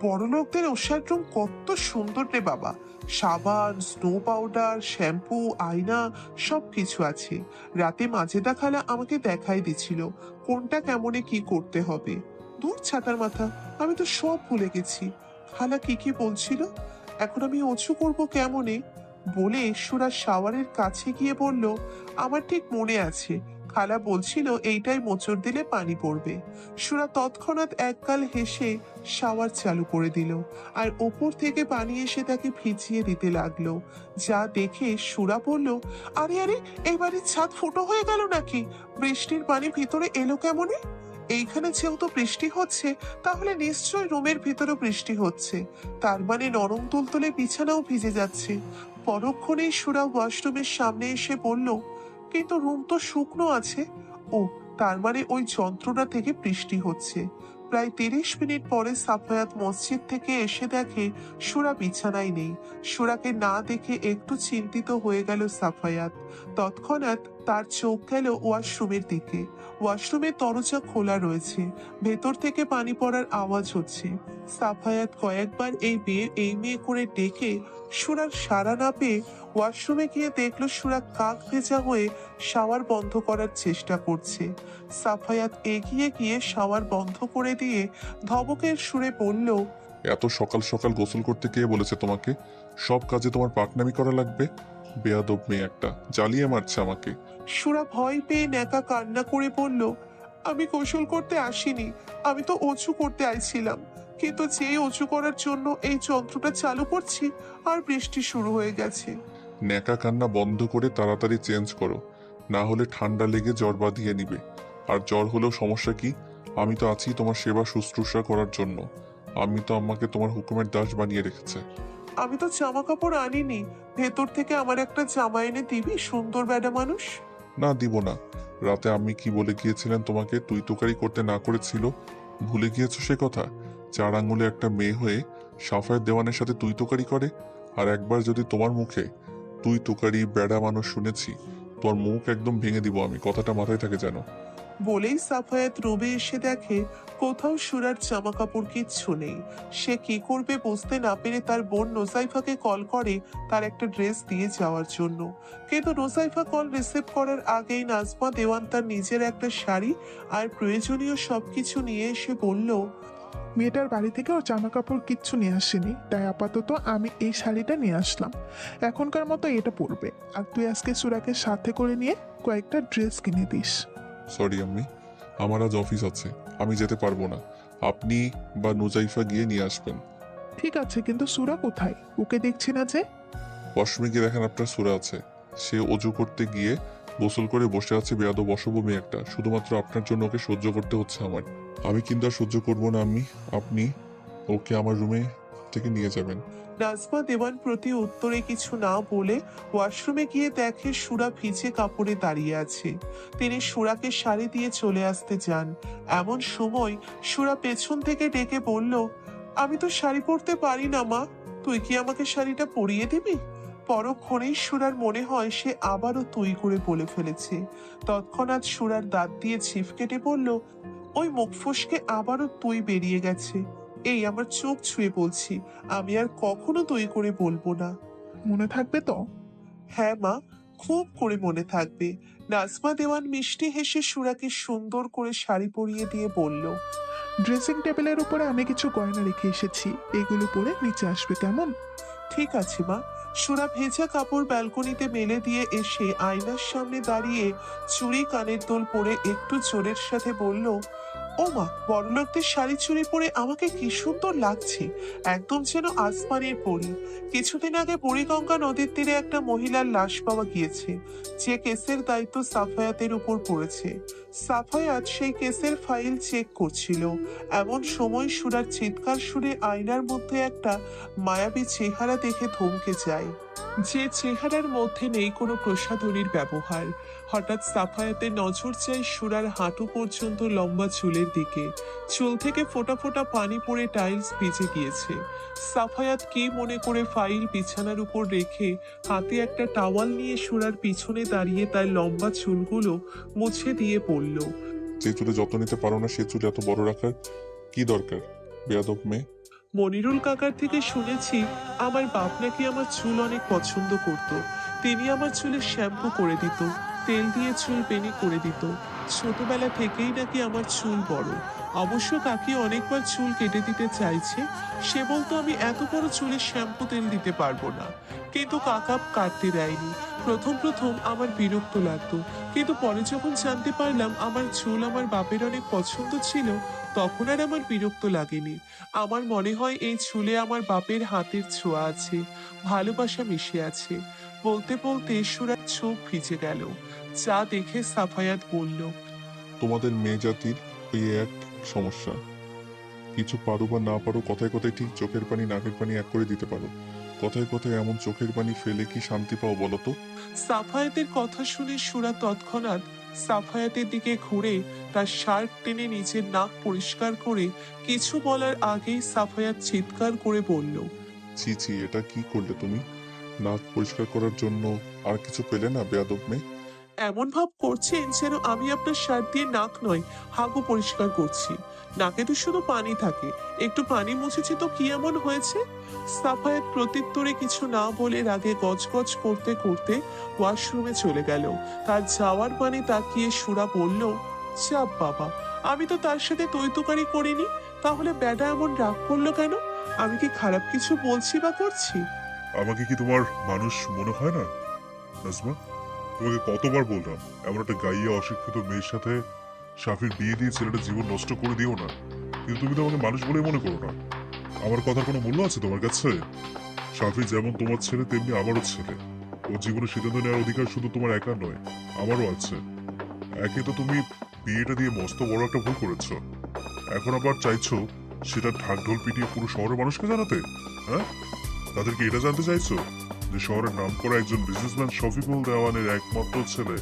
বড়লোকদের ওষার রুম কত সুন্দর রে বাবা, সাবান, স্নো পাউডার, শ্যাম্পু, আয়না সবকিছু আছে। রাতে মাজেদা খালা আমাকে দেখাই দিছিল কোনটা কেমনে কি করতে হবে। দূর ছাতার মাথা, আমি তো সব ভুলে গেছি। খালা কি কি বলছিল? এখন আমি অজু করব কেমনে বলে সুরা শাওয়ারের কাছে গিয়ে বলল, আমার ঠিক মনে আছে, খালা বলছিল এইটাই মোচড় দিলে পানি পড়বে। সুরা তৎক্ষণাৎ একগাল হেসে শাওয়ার চালু করে দিল, আর ওপর থেকে পানি এসে তাকে ভিজিয়ে দিতে লাগলো। যা দেখে সুরা বলল, আরে আরে, এই বাড়ির ছাদ ফুটো হয়ে গেল নাকি? বৃষ্টির পানি ভিতরে এলো কেমনে? এইখানে যেহেতু বৃষ্টি হচ্ছে, তাহলে নিশ্চয়ই রুমের ভিতরে বৃষ্টি হচ্ছে। তার মানে নরম তুলতুলে বিছানাও ভিজে যাচ্ছে। পরক্ষণেই সুরা ওয়াশরুমের সামনে এসে বলল, কিন্তু রুম তো শুকনো আছে। ও, তার মানে ওই যন্ত্রণা থেকে বৃষ্টি হচ্ছে। প্রায় 30 মিনিট পরে সাফায়াত মসজিদ থেকে এসে দেখে সুরা বিছানায় নেই। সুরাকে না দেখে একটু চিন্তিত হয়ে গেল সাফায়াত। তৎক্ষণাৎ তার চোখ গেল ওয়াশরুমের দিকে। ওয়াশরুমের দরজা খোলা রয়েছে, ভেতর থেকে পানি পড়ার আওয়াজ হচ্ছে। সাফায়াত কয়েকবার এই মেয়ে করে ডেকে সুরার সাড়া না পেয়ে ওয়াশরুমে গিয়ে দেখলো সুরা কাক ভেজা হয়ে শাওয়ার বন্ধ করার চেষ্টা করছে। সাফায়াত এগিয়ে গিয়ে শাওয়ার বন্ধ করে দিয়ে ধমকের সুরে বলল, এত সকাল সকাল গোসল করতে কে বলেছে তোমাকে? সব কাজে তোমার পাকনামি করা লাগবে? বেয়াদব মেয়ে একটা, জ্বালিয়ে মারছে আমাকে। সুরা ভয় পেয়ে ন্যাকা কান্না করে বলল, আমি গোসল করতে আসিনি, আমি তো অজু করতে আইছিলাম। কিন্তু যে অজু করার জন্য এই যন্ত্রটা চালু করছি, আর বৃষ্টি শুরু হয়ে গেছে। ন্যাকা কান্না বন্ধ করে তাড়াতাড়ি চেঞ্জ করো, না হলে ঠান্ডা লেগে জ্বর বাঁধিয়ে নিবে। আর জ্বর হলেও সমস্যা কি? আমি তো আছি তোমার সেবা শুশ্রূষা করার জন্য। আমি তো আমাকে তোমার হুকুমের দাস বানিয়ে রেখেছে। আমি তো জামা কাপড় আনিনি, ভেতর থেকে আমার একটা জামা এনে দিবি, সুন্দর বেডা মানুষ? না, দিব না। রাতে আমি কি বলে গিয়েছিলেন তোমাকে তুই তোকারি করতে না করেছিল? ভুলে গিয়েছো সে কথা? 4 আঙ্গুলে একটা মেয়ে হয়ে সাফায়েত দেওয়ানের সাথে তুই তোকারি করে? আর একবার যদি তোমার মুখে তুই তোকারি বেড়া মানুষ শুনেছি, তোর মুখ একদম ভেঙে দিব আমি, কথাটা মাথায় থাকে যেন। বলেই সাফায়াত রুমে এসে দেখে কোথাও সুরার জামা কাপড় কিচ্ছু নেই। সে কি করবে বুঝতে না পেরে তার বোন নোজাইফাকে কল করে তার একটা ড্রেস দিয়ে যাওয়ার জন্য। কিন্তু নোজাইফা কল রিসিভ করার আগেই নাজমা দেওয়ান তার নিজের একটা শাড়ি আর প্রয়োজনীয় সবকিছু নিয়ে এসে বলল, মেয়েটার বাড়ি থেকে ওর জামা কাপড় কিচ্ছু নিয়ে আসেনি, তাই আপাতত আমি এই শাড়িটা নিয়ে আসলাম। এখনকার মতো এটা পরবে, আর তুই আজকে সুরাকে সাথে করে নিয়ে কয়েকটা ড্রেস কিনে দিস। সরি আম্মি, আমার আজ অফিস আছে, আমি যেতে পারবো না। আপনি বা নুজাইফা গিয়ে নিয়ে আসবেন। ঠিক আছে, কিন্তু সুরা কোথায়? ওকে দেখছি না যে। ওয়াশরুমে গিয়ে দেখেন আপনার সুরা আছে, সে অজু করতে গিয়ে গোসল করে বসে আছে। বেয়াদব অশুভ মেয়ে একটা, শুধুমাত্র আপনার জন্য ওকে সহ্য করতে হচ্ছে আমার। আমি কিন্তু আর সহ্য করবো না আম্মি, আপনি ওকে আমার রুমে থেকে নিয়ে যাবেন। নাজমা দেওয়ান প্রতি উত্তরে কিছু না বলে ওয়াশরুমে গিয়ে দেখে সুরা ভিজে কাপড়ে দাঁড়িয়ে আছে। তিনি সুরাকে শাড়ি দিয়ে চলে আসতে যান। এমন সময় সুরা পেছন থেকে ডেকে বলল, আমি তো শাড়ি পরতে পারি না মা, তুই কি আমাকে শাড়িটা পরিয়ে দিবি? পরক্ষণেই সুরার মনে হয় সে আবারও তুই করে বলে ফেলেছে। তৎক্ষণাৎ সুরার দাঁত দিয়ে ছিপ কেটে বলল, ওই মুখ ফসকে আবারও তুই বেরিয়ে গেছে। এই আমার চোখ ছুঁয়ে বলছি, আমি আর কখনো তুই করে বলবো না। মনে থাকবে তো? হ্যাঁ মা, খুব করে মনে থাকবে। নাজমা দেওয়ান মিষ্টি হেসে সুরাকে সুন্দর করে শাড়ি পরিয়ে দিয়ে বলল, ড্রেসিং টেবিলের উপরে আমি কিছু গয়না রেখে এসেছি, এগুলো পরে নিচে আসবে, কেমন? ঠিক আছে মা। সুরা ভেজা কাপড় ব্যালকনিতে মেলে দিয়ে এসে আয়নার সামনে দাঁড়িয়ে চুড়ি কানের দোল পরে একটু জোরের সাথে বলল, ওমা, বড়লোকদের শাড়ি চুড়ি পরে আমাকে কি সুন্দর লাগছে, একদম যেন আসমানের পরী। কিছুদিন আগে বুড়িগঙ্গা নদীর তীরে একটা মহিলার লাশ পাওয়া গিয়েছে, যে কেসের দায়িত্ব সাফায়াতের উপর পড়েছে। সাফায়াত সেই কেসের ফাইল চেক করছিল, এমন সময় সুরার চিৎকার শুনে আয়নার মধ্যে একটা মায়াবী চেহারা দেখে থমকে যায়, যে চেহারার মধ্যে নেই কোনো প্রসাধনীর ব্যবহার। হঠাৎ সাফায়াতের নজর যায় সুরার হাঁটু পর্যন্ত লম্বা চুলের দিকে। চুল থেকে ফোঁটা ফোঁটা পানি পড়ে টাইলস ভিজে গিয়েছে। সাফায়াত কি মনে করে ফাইল বিছানার উপর রেখে হাতে একটা টাওয়াল নিয়ে সুরার পিছনে দাঁড়িয়ে তার লম্বা চুলগুলো মুছে দিয়ে পড়ল। যে চুলে যত্ন নিতে পারো না সে চুল এত বড় রাখার কি দরকার, বেয়াদব মেয়ে। মনিরুল কাকার থেকে শুনেছি আমার বাপ নাকি আমার চুল অনেক পছন্দ করত। তিনি আমার চুলে শ্যাম্পু করে দিত, তেল দিয়ে চুল বেনি করে দিত। ছোটবেলা থেকেই নাকি আমার চুল বড়। অবশ্য কাকি অনেকবার চুল কেটে দিতে চাইছে, সে বলতো আমি এত বড় চুলে শ্যাম্পু তেল দিতে পারবো না, কিন্তু কাকা কাটতে দেয়নি। প্রথম প্রথম আমার বিরক্ত লাগতো, কিন্তু পরে যখন জানতে পারলাম আমার চুল আমার বাপের অনেক পছন্দ ছিল, তখন আর আমার বিরক্ত লাগেনি। আমার মনে হয় এই চুলে আমার বাপের হাতের ছোঁয়া আছে, ভালোবাসা মিশে আছে। বলতে বলতে সুরার চোখ ভিজে গেল। যা দেখে সাফায়াত বলল, তোমাদের মেয়ে জাতির ওই এক সমস্যা, কিছু পারো বা না পারো কথায় কথায় ঠিক চোখের পানি নাকের পানি এক করে দিতে পারো। কথায় কথায় এমন চোখের পানি ফেলে কি শান্তি পাও বলো তো? সাফায়াতের কথা শুনে সুরা তৎক্ষণাৎ সাফায়াতের দিকে ঘুরে তার শার্ট টেনে নিজের নাক পরিষ্কার করে কিছু বলার আগেই সাফায়াত চিৎকার করে বলল, ছি ছি, এটা কি করলে তুমি? নাক পরিষ্কার করার জন্য আর কিছু পেলে না, বেয়াদব মেয়ে? এমন ভাব করছেন যেন আমি আপনার শার্ট দিয়ে নাক নয় হাগু পরিষ্কার করছি। নাকে তো শুধু পানি থাকে, একটু পানি মুছেছি তো কি এমন হয়েছে? সাফায়াত প্রত্যুত্তরে কিছু না বলে রাগে গজগজ করতে করতে ওয়াশরুমে চলে গেল। তার যাওয়ার পানি তাকিয়ে সুরা বলল, চাপ বাবা, আমি তো তার সাথে তৈতুকারি করিনি, তাহলে ব্যাটা এমন রাগ করলো কেন? আমি কি খারাপ কিছু বলছি বা করছি? আমাকে কি তোমার মানুষ মনে হয় না নাজমা? তোমাকে কতবার বললাম এমন একটা গাইয়া অশিক্ষিত মেয়ের সাথে শাফির বিয়ে দিয়ে ছেলেটা জীবন নষ্ট করে দিও না, কিন্তু তুমি তো আমাকে মানুষ বলেই মনে করো না। আমার কথার কোনো মূল্য আছে তোমার কাছে? শাফি যেমন তোমার ছেলে তেমনি আমারও ছেলে। ওর জীবনে সিদ্ধান্ত নেওয়ার অধিকার শুধু তোমার একা নয়, আমারও আছে। একে তো তুমি বিয়েটা দিয়ে মস্ত বড় একটা ভুল করেছো, এখন আবার চাইছো সেটা ঢাকঢোল পিটিয়ে পুরো শহরের মানুষকে জানাতে। হ্যাঁ, তাদেরকে এটা জানতে চাইছো যে শহরের নাম করা একজন বিজনেসম্যান শফিকুল দেওয়ানের একমাত্র ছেলে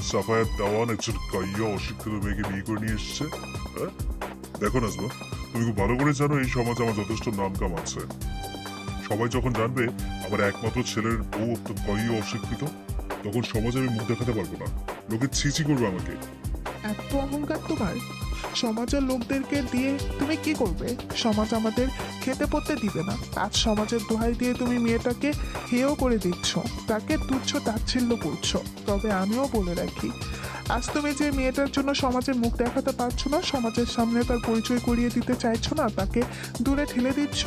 সাফায়াত দেওয়ান একজন গাইয়া অশিক্ষিত মেয়েকে বিয়ে করে নিয়ে এসেছে? হ্যাঁ, দেখো নাজমা, তুমি খুব ভালো করে জানো এই সমাজে আমার যথেষ্ট নাম কাম আছে। সবাই যখন জানবে আমার একমাত্র ছেলের বউ গাইয়া অশিক্ষিত, তখন সমাজে আমি মুখ দেখাতে পারবো না, লোকে ছিছি করবে আমাকে। এত অহংকার তোমার? সমাজের লোকদেরকে দিয়ে তুমি কি করবে? সমাজ আমাদের খেতে পড়তে দিবে না। আজ সমাজের দোহাই দিয়ে তুমি মেয়েটাকে হেয় করে দিচ্ছ, তাকে তুচ্ছ তাচ্ছিল্য করছো। তবে আমিও বলে রাখি, আজ তুমি যে মেয়েটার জন্য সমাজে মুখ দেখাতে পারছো না, সমাজের সামনে তার পরিচয় করিয়ে দিতে চাইছো না, তাকে দূরে ঠেলে দিচ্ছ,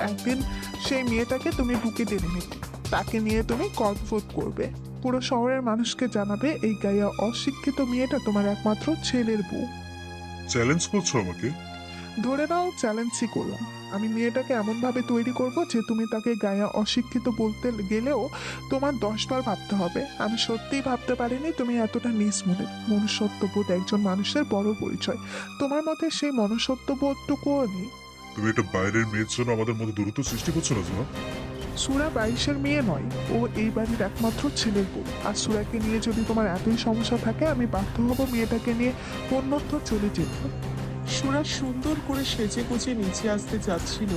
একদিন সেই মেয়েটাকে তুমি বুকে টেনে নেবে, তাকে নিয়ে তুমি গর্ববোধ করবে, পুরো শহরের মানুষকে জানাবে এই গাইয়া অশিক্ষিত মেয়েটা তোমার একমাত্র ছেলের বউ। চ্যালেঞ্জ করছো আমাকে? ধরে নাও চ্যালেঞ্জই করলাম। আমি মেয়েটাকে এমনভাবে তৈরি করব যে তুমি তাকে গায়া অশিক্ষিত বলতে গেলেও তোমার 10 বার ভাবতে হবে। আমি সত্যিই ভাবতে পারিনি তুমি এতটা নিজ মনের। মনুষ্যত্ববোধ একজন মানুষের বড় পরিচয়, তোমার মধ্যে সেই মনুষ্যত্ববোধটুকুও নেই। তুমি একটা বাইরের মেয়ের জন্য আমাদের মধ্যে দূরত্ব সৃষ্টি করছো নাজমা। সুরা 22-এর মেয়ে নয়, ও এই বাড়ির একমাত্র ছেলের বউ। আর সুরাকে নিয়ে যদি তোমার এতই সমস্যা থাকে, আমি বাধ্য হব মেয়েটাকে নিয়ে অন্যত্র চলে যেতে। সুরা সুন্দর করে সেজে গুজে নিচে আসতে যাচ্ছিল,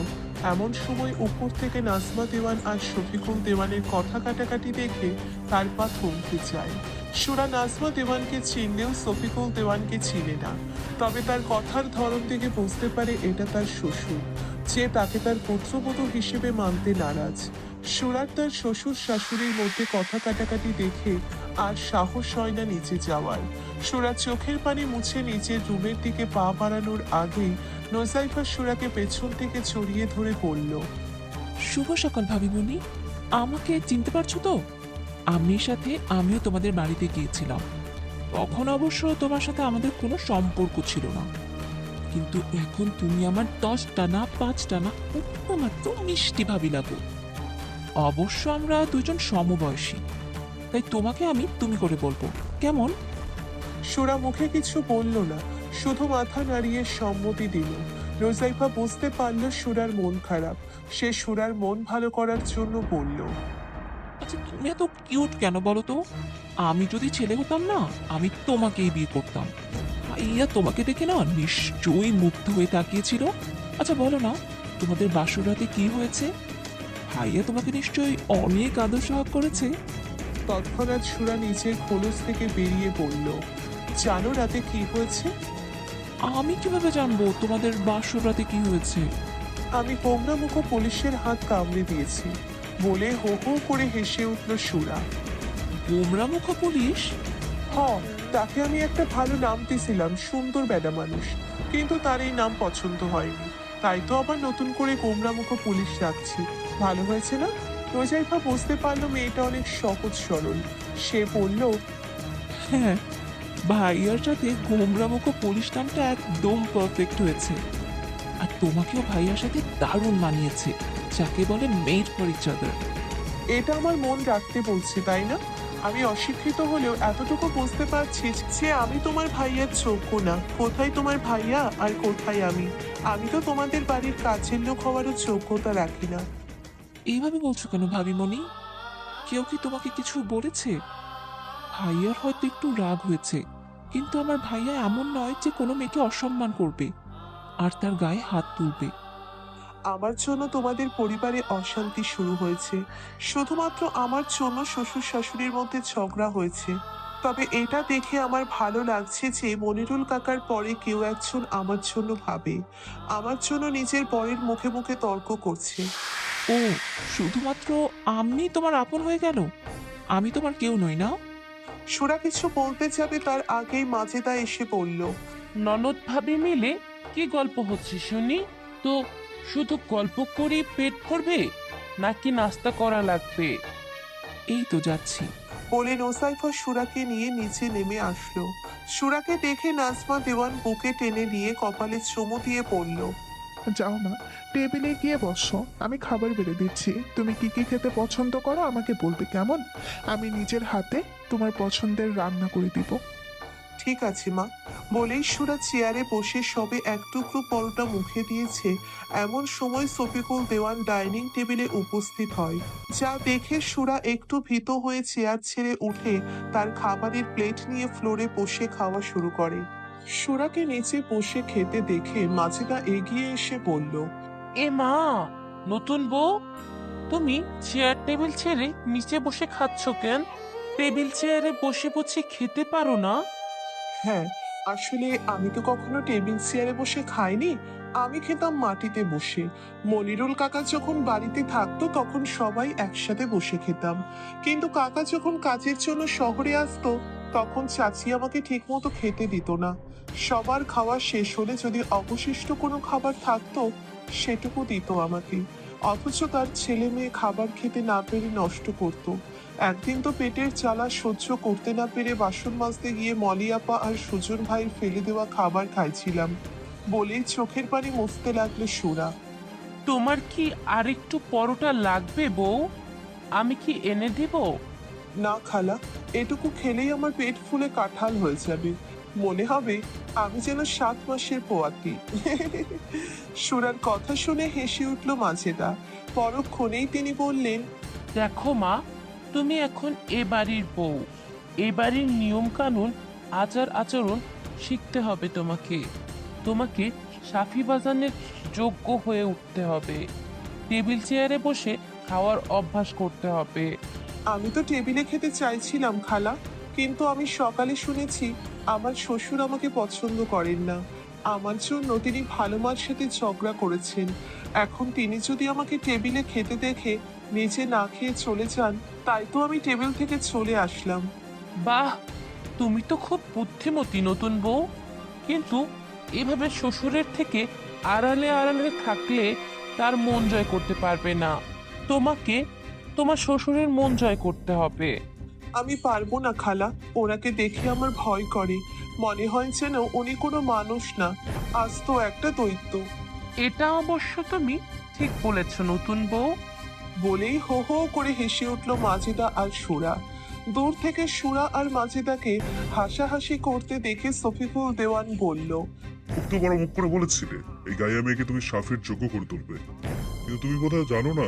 এমন সময় উপর থেকে নাজমা দেওয়ান আর শফিকুল দেওয়ানের কথা কাটাকাটি দেখে তার পা থমকে যায়। সুরা নাজমা দেওয়ানকে চিনলেও শফিকুল দেওয়ানকে চিনে না, তবে তার কথার ধরন থেকে বুঝতে পারে এটা তার শ্বশুর, যে তাকে তার পুত্রবধূ হিসেবে মানতে নারাজ। সুরার তার শ্বশুর শাশুড়ির মধ্যে কথা কাটাকাটি দেখে আর সাহস হয় না নিচে যাওয়ার। সুরা চোখের পানি মুছে নিচের রুমের দিকে পা বাড়ানোর আগেই নোজাইফা সুরাকে পেছন থেকে জড়িয়ে ধরে বলল, শুভ সকাল ভাবিমণি, আমাকে চিনতে পারছো তো? আম্মির সাথে আমিও তোমাদের বাড়িতে গিয়েছিলাম, তখন অবশ্য তোমার সাথে আমাদের কোনো সম্পর্ক ছিল না। কিন্তু এখন তুমি আমার 10টা না 5টা না উপমাত্র মিষ্টি ভাবি লাগো। অবশ্য আমরা দুজন সমবয়সী, তাই তোমাকে আমি তুমি করে বলবো, কেমন? সুরা মুখে কিছু বলল না, শুধু মাথা নাড়িয়ে সম্মতি দিল। রোজাইফা বুঝতে পারল সুরার মন খারাপ। সে সুরার মন ভালো করার জন্য বলল, আচ্ছা তুমি এত কিউট কেন বলো তো? আমি যদি ছেলে হতাম না, আমি তোমাকেই বিয়ে করতাম। ভাইয়া তোমাকে দেখে না নিশ্চয়ই মুগ্ধ হয়ে তাকিয়েছিল। আচ্ছা বলো না, তোমাদের বাসর রাতে কি হয়েছে? ভাইয়া তোমাকে নিশ্চয়ই অনেক আদর সোহাগ করেছে। তৎক্ষণাৎ সুরা নিচের খোলস থেকে বেরিয়ে বলল, জানো রাতে কি হয়েছে? আমি কিভাবে জানবো তোমাদের বাসর রাতে কি হয়েছে? আমি গোমরামুখ পুলিশের হাত কামড়ে দিয়েছি, বলে হো হো করে হেসে উঠল সুরা। গোমরামুখ পুলিশ? হ, তাকে আমি একটা ভালো নাম দিয়েছিলাম, সুন্দর বেডা মানুষ, কিন্তু তার এই নাম পছন্দ হয়নি, তাই তো আবার নতুন করে গোমরামুখ পুলিশ রাখছি। ভালো হয়েছে না? রোজাইফা বুঝতে পারলো মেয়েটা অনেক সহজ সরল। সে বলল, হ্যাঁ, ভাইয়ার সাথে গোমরামুখ পুলিশ নামটা একদম পারফেক্ট হয়েছে। আর তোমাকেও ভাইয়ার সাথে দারুণ মানিয়েছে, যাকে বলে মেড ফর ইচ আদার। এটা আমার মন রাখতে বলছে, তাই না? আমি অশিক্ষিত হলেও এতটুকু বুঝতে পারছি যে আমি তোমার ভাইয়ার যোগ্য না। কোথায় তোমার ভাইয়া আর কোথায় আমি? আমি তো তোমাদের বাড়ির কাছের লোক হওয়ারও যোগ্যতা রাখি না। এইভাবে বলছো কেন ভাবিমণি? কেউ কি তোমাকে কিছু বলেছে? ভাইয়ার হয়তো একটু রাগ হয়েছে, কিন্তু আমার ভাইয়া এমন নয় যে কোনো মেয়েকে অসম্মান করবে আর তার গায়ে হাত তুলবে। আমার জন্য তোমাদের পরিবারে অশান্তি শুরু হয়েছে, শুধুমাত্র আমার জন্য শ্বশুর শাশুড়ির মধ্যে ঝগড়া হয়েছে। তবে এটা দেখে আমার ভালো লাগছে যে মনিরুল কাকার পরে কেউ একজন আমার জন্য ভাবে, আমার জন্য নিজের বরের মুখে মুখে তর্ক করছে। ও, শুধুমাত্র আমি তোমার আপন হয়ে গেল? আমি তোমার কেউ নই না? সুরা কিছু বলতে যাবে তার আগেই মাজেদা এসে বলল, ননদ ভাবি মিলে কি গল্প হচ্ছে শুনি তো? শুধু গল্প করে পেট ভরবে নাকি নাস্তা করা লাগবে? এই তো যাচ্ছি। বলে নোসাইফা সুরাকে নিয়ে নিচে নেমে আসলো। সুরাকে দেখে নাজমা দেওয়ান বুকে টেনে নিয়ে কপালে চুমু দিয়ে পড়ল, যাও না, টেবিলে গিয়ে বসো, আমি খাবার বেড়ে দিচ্ছি। তুমি কি কি খেতে পছন্দ করো আমাকে বলবে, কেমন? আমি নিজের হাতে তোমার পছন্দের রান্না করে দিব। ঠিক আছে মা। বলেই সুরা চেয়ারে বসে সবে এক টুকরো পরোটা মুখে দিয়েছে এমন সময় শফিকুল দেওয়ান ডাইনিং টেবিলে উপস্থিত হয়। যা দেখে সুরা একটু ভীত হয়ে চেয়ার ছেড়ে উঠে তার খাবারের প্লেট নিয়ে ফ্লোরে বসে খাওয়া শুরু করে। সুরাকে নিচে বসে খেতে দেখে মাজেদা এগিয়ে এসে বলল, এ মা, নতুন বউ, তুমি চেয়ার টেবিল ছেড়ে নিচে বসে খাচ্ছ কেন? টেবিল চেয়ারে বসে বসে খেতে পারো না? হ্যাঁ, আসলে আমি তো কখনো টেবিল চেয়ারে বসে খাইনি। আমি খেতাম মাটিতে বসে। মনিরুল কাকা যখন বাড়িতে থাকতো তখন সবাই একসাথে বসে খেতাম, কিন্তু কাকা যখন কাজের জন্য শহরে আসতো তখন চাচি আমাকে ঠিক মতো খেতে দিত না। সবার খাওয়া শেষ হলে যদি অবশিষ্ট কোনো খাবার থাকতো সেটুকু দিত আমাকে, অথচ তার ছেলে মেয়ে খাবার খেতে না পেরে নষ্ট করতো। একদিন তো পেটের জ্বালা সহ্য করতে না পেরে বাসন মাজতে গিয়ে মলি আপা আর সুজন ভাইয়ের ফেলে দেওয়া খাবার খাইছিলাম। বলেই চোখের পানি মুছতে লাগলো সুরা। তোমার কি আরেকটু পরোটা লাগবে বউ? আমি কি এনে দিব? না খালা, এটুকু খেলেই আমার পেট ফুলে কাঁঠাল হয়ে যাবে। মনে হবে আমি যেন 7 মাসের পোয়াতি। সুরার কথা শুনে হেসে উঠল মাজেদা। পরক্ষণেই তিনি বললেন, দেখো মা, তুমি এখন এ বাড়ির বউ। এ বাড়ির নিয়ম কানুন, আচার আচরণ শিখতে হবে তোমাকে। তোমাকে সাফি বাজানের যোগ্য হয়ে উঠতে হবে। টেবিল চেয়ারে বসে খাওয়ার অভ্যাস করতে হবে। আমি তো টেবিলে খেতে চাইছিলাম খালা, কিন্তু আমি সকালে শুনেছি আমার শ্বশুর আমাকে পছন্দ করেন না। আমার জন্য তিনি ভালো মার সাথে ঝগড়া করেছেন। এখন তিনি যদি আমাকে টেবিলে খেতে দেখে নিজে না খেয়ে চলে যান, তাই তো আমি টেবিল থেকে চলে আসলাম। বাহ, তুমি তো খুব বুদ্ধিমতী নতুন বউ। কিন্তু এভাবে শ্বশুরের থেকে আড়ালে আড়ালে থাকলে তার মন জয় করতে পারবে না। তোমাকে তোমার শ্বশুরের মন জয় করতে হবে। আমি পারবো না খালা, ওনাকে দেখে আমার ভয় করে। মনে হয় যেন উনি কোনো মানুষ না, আজ তো একটা দৈত্য। এটা অবশ্য তুমি ঠিক বলেছ নতুন বউ। বলেই হো হো করে হেসে উঠল মাজেদা আর সুরা। দূর থেকে সুরা আর মাজেদাকে হাসাহাসি করতে দেখে শফিকুল দেওয়ান বলল, খুব তো বড় মুখ করে বলেছিলে এই গাইয়া মেয়েকে তুমি সাফের যোগ্য করে তুলবে, কিন্তু তুমি বোধহয় জানো না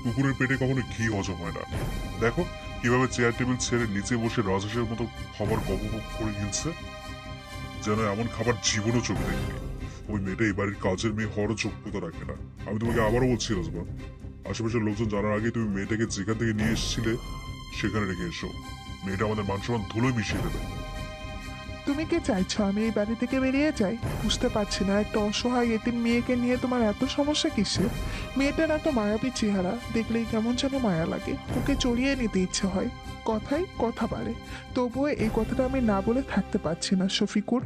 কুকুরের পেটে কখনো ঘি হজম হয় না। দেখো কিভাবে চেয়ার টেবিল ছেড়ে নিচে বসে রাজহাঁসের মতো খাবার গপগপ করে গিলছে, যেন এমন খাবার জীবনও চোখে দেখেনি। ওই মেয়েটা এই বাড়ির কাজের মেয়ে হওয়ারও যোগ্যতা রাখে না। আমি তোমাকে আবারও বলছি রাজমা, আশেপাশের লোকজন জানার আগে তুমি মেয়েটাকে যেখান থেকে নিয়ে এসেছিলে সেখানে রেখে এসো। মেয়েটা আমাদের মান সম্মান ধুলোয় মিশিয়ে দেবে। তুমি কি চাইছো আমি এই বাড়ি থেকে বেরিয়ে যাই? বুঝতে পারছি না, একটা অসহায় এতিম মেয়েকে নিয়ে তোমার এত সমস্যা কিসে? মেয়েটার এত মায়াবী চেহারা দেখলেই কেমন যেন মায়া লাগে, ওকে চড়িয়ে নিতে ইচ্ছে হয়। কথাই কথা বাড়ে, তবুও এই কথাটা আমি না বলে থাকতে পারছি না। শফিকুর,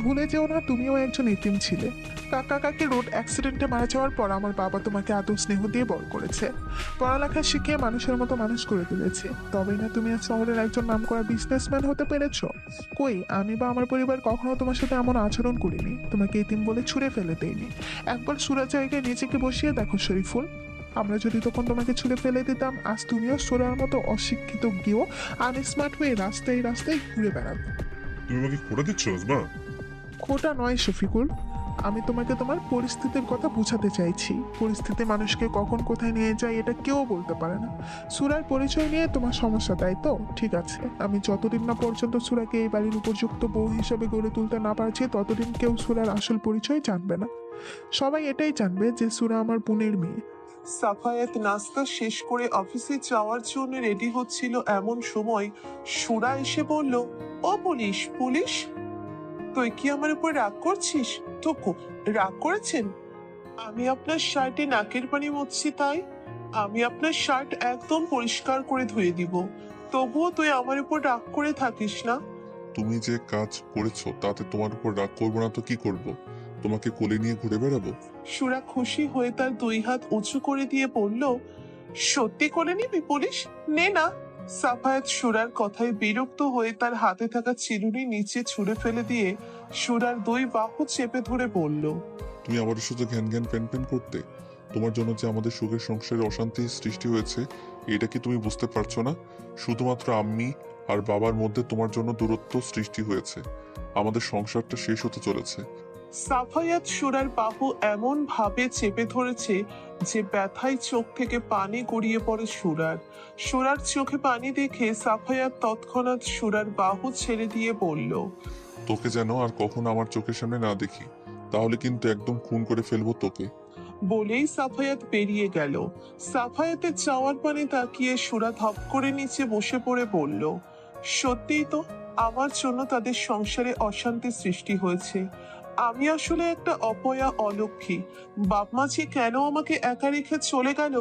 ভুলে যেও না তুমিও একজন এতিম ছিলে। কাকা কাকি রোড অ্যাক্সিডেন্টে মারা যাওয়ার পর আমার বাবা তোমাকে আদর স্নেহ দিয়ে বড় করেছে, পড়ালেখা শিখিয়ে মানুষের মতো মানুষ করে তুলেছে। তবেই না তুমি আজ শহরের একজন নামকরা বিজনেসম্যান হতে পেরেছো। কই আমি বা আমার পরিবার কখনো তোমার সাথে এমন আচরণ করিনি, তোমাকে এতিম বলে ছুঁড়ে ফেলে দেয়নি। একবার সুরা জায়গায় নিজেকে বসিয়ে দেখো শরীফুল, আমরা যদি তখন তোমাকে ছুঁড়ে ফেলে দিতাম, আজ তুমিও সোরার মতো অশিক্ষিত গিয়েও আনস্মার্ট হয়ে রাস্তায় রাস্তায় ঘুরে বেড়াতো। তুমি আমাকে খোটা দিচ্ছ রাজমা? খোটা নয় শফিকুল, আমি তোমাকে তোমার পরিস্থিতির কথা বোঝাতে চাইছি। পরিস্থিতি মানুষকে কখন কোথায় নিয়ে যায় এটা কেউ বলতে পারে না। সুরার পরিচয় নিয়ে তোমার সমস্যা, তাই তো? ঠিক আছে, আমি যতদিন না পর্যন্ত সুরাকে এই বাড়ির উপযুক্ত বউ হিসেবে গড়ে তুলতে না পারছি ততদিন কেউ সুরার আসল পরিচয় জানবে না। সবাই এটাই জানবে যে সুরা আমার বোনের মেয়ে। সাফায়াত নাস্তা শেষ করে অফিসে যাওয়ার জন্য রেডি হচ্ছিল, এমন সময় সুরা এসে বলল, ও পুলিশ পুলিশ, তুই কি আমার উপর রাগ করছিস? তোকো রাগ করেছেন? আমি আপনার শার্টে নাকের পানি মুছছি তাই? আমি আপনার শার্ট একদম পরিষ্কার করে ধুয়ে দিব, তবুও তুই আমার উপর রাগ করে থাকিস না। তুমি যে কাজ করেছো তাতে তোমার উপর রাগ করবো না তো কি করব? তোমাকে কোলে নিয়ে ঘুরে বেড়াবো? সুরা খুশি হয়ে তার দুই হাত উঁচু করে দিয়ে বলল, সত্যি করে নিবি পুলিশ? নে না। সাফায়াত সুরার কথায় বিরক্ত হয়ে তার হাতে থাকা চিরুনি নিচে ছুঁড়ে ফেলে দিয়ে সুরার দুই বাহু চেপে ধরে বলল, তুমি আমাদের শুধু ঘ্যান ঘ্যান প্যান প্যান করতে? তোমার জন্য যে আমাদের সুখের সংসারে অশান্তি সৃষ্টি হয়েছে এটা কি তুমি বুঝতে পারছো না? শুধুমাত্র আমি আর বাবার মধ্যে তোমার জন্য দূরত্ব সৃষ্টি হয়েছে। আমাদের সংসারটা শেষ হতে চলেছে। সাফায়াত সুরার বাহু এমন ভাবে চেপে ধরেছে যে ব্যথায় চোখ থেকে পানি গড়িয়ে পড়ে সুরার। সুরার চোখে পানি দেখে সাফায়াত তৎক্ষণাৎ সুরার বাহু ছেড়ে দিয়ে বলল, তোকে যেন আর কখনো আমার চোখের সামনে না দেখি, তাহলে কিন্তু একদম খুন করে ফেলবো তোকে। বলেই সাফায়াত বেরিয়ে গেল। সাফায়াতের চাওয়ার পানে তাকিয়ে সুরা ধপ করে নিচে বসে পড়ে বলল, সত্যিই তো আমার জন্য তাদের সংসারে অশান্তি সৃষ্টি হয়েছে। আমি আসলে একটা অপয়া অলক্ষী। বাপমা যে কেন আমাকে একা রেখে চলে গেল,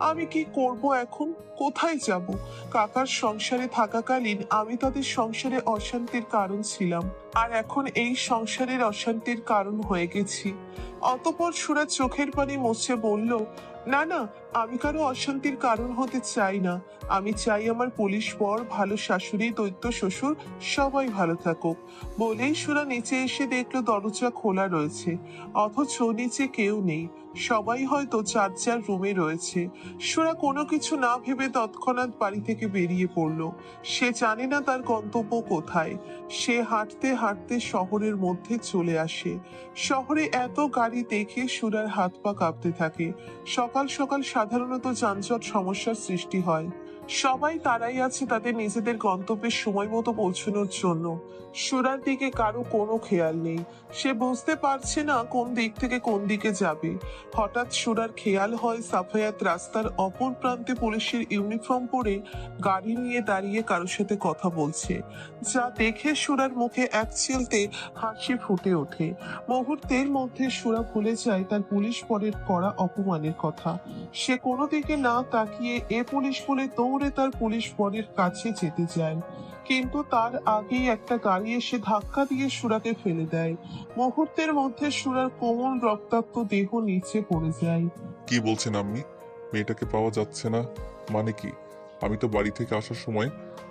আমি কি করব এখন? কোথায় যাব? কাকার সংসারে থাকাকালীন আমি তাদের সংসারে অশান্তির কারণ ছিলাম, আর এখন এই সংসারের অশান্তির কারণ হয়ে গেছি। অতঃপর সুরা চোখের পানি মুছে বলল, না না, আমি কারো অশান্তির কারণ হতে চাই না। আমি চাই আমার পুলিশ বর, ভালো শাশুড়ি, দৈত্য শ্বশুর সবাই ভালো থাকুক। বলেই সুরা নিচে এসে দেখলো দরজা খোলা রয়েছে, অথচ নিচে কেউ নেই। সবাই হয়তো যার যার রুমে রয়েছে। সুরা কোনো কিছু না ভেবে তৎক্ষণাৎ বাড়ি থেকে বেরিয়ে পড়লো। সে জানে না তার গন্তব্য কোথায়। সে হাঁটতে হাঁটতে শহরের মধ্যে চলে আসে। শহরে এত গাড়ি দেখে সুরার হাত পা কাঁপতে থাকে। সকাল সকাল সাধারণত যানজট সমস্যার সৃষ্টি হয়। সবাই তারাই আছে তাদের নিজেদের গন্তব্যের সময় মতো পৌঁছানোর জন্য। সুরার দিকে কারো কোনো খেয়াল নেই। সে বুঝতে পারছে না কোন দিক থেকে কোন দিকে যাবে। হঠাৎ সুরার খেয়াল হয় সাফায়াত রাস্তার অপর প্রান্তে পুলিশের ইউনিফর্ম পরে গাড়ি নিয়ে দাঁড়িয়ে কারোর সাথে কথা বলছে, যা দেখে সুরার মুখে এক চিলতে হাসি ফুটে ওঠে। মুহূর্তের মধ্যে সুরা ভুলে যায় তার পুলিশ পরের করা অপমানের কথা। সে কোনো দিকে না তাকিয়ে এ পুলিশ বলে দৌড়ে তার পুলিশ পরের কাছে যেতে যায়, কিন্তু তার আগেই একটা গাড়ি এসে ধাক্কা দিয়ে সুরাকে ফেলে দেয়। মুহূর্তের মধ্যে সুরার কোমল রক্তাক্ত দেহ নিচে পড়ে যায়। কি বলছেন আম্মি? মেয়েটাকে পাওয়া যাচ্ছে না মানে কি? আমি তো বাড়ি থেকে আসার সময়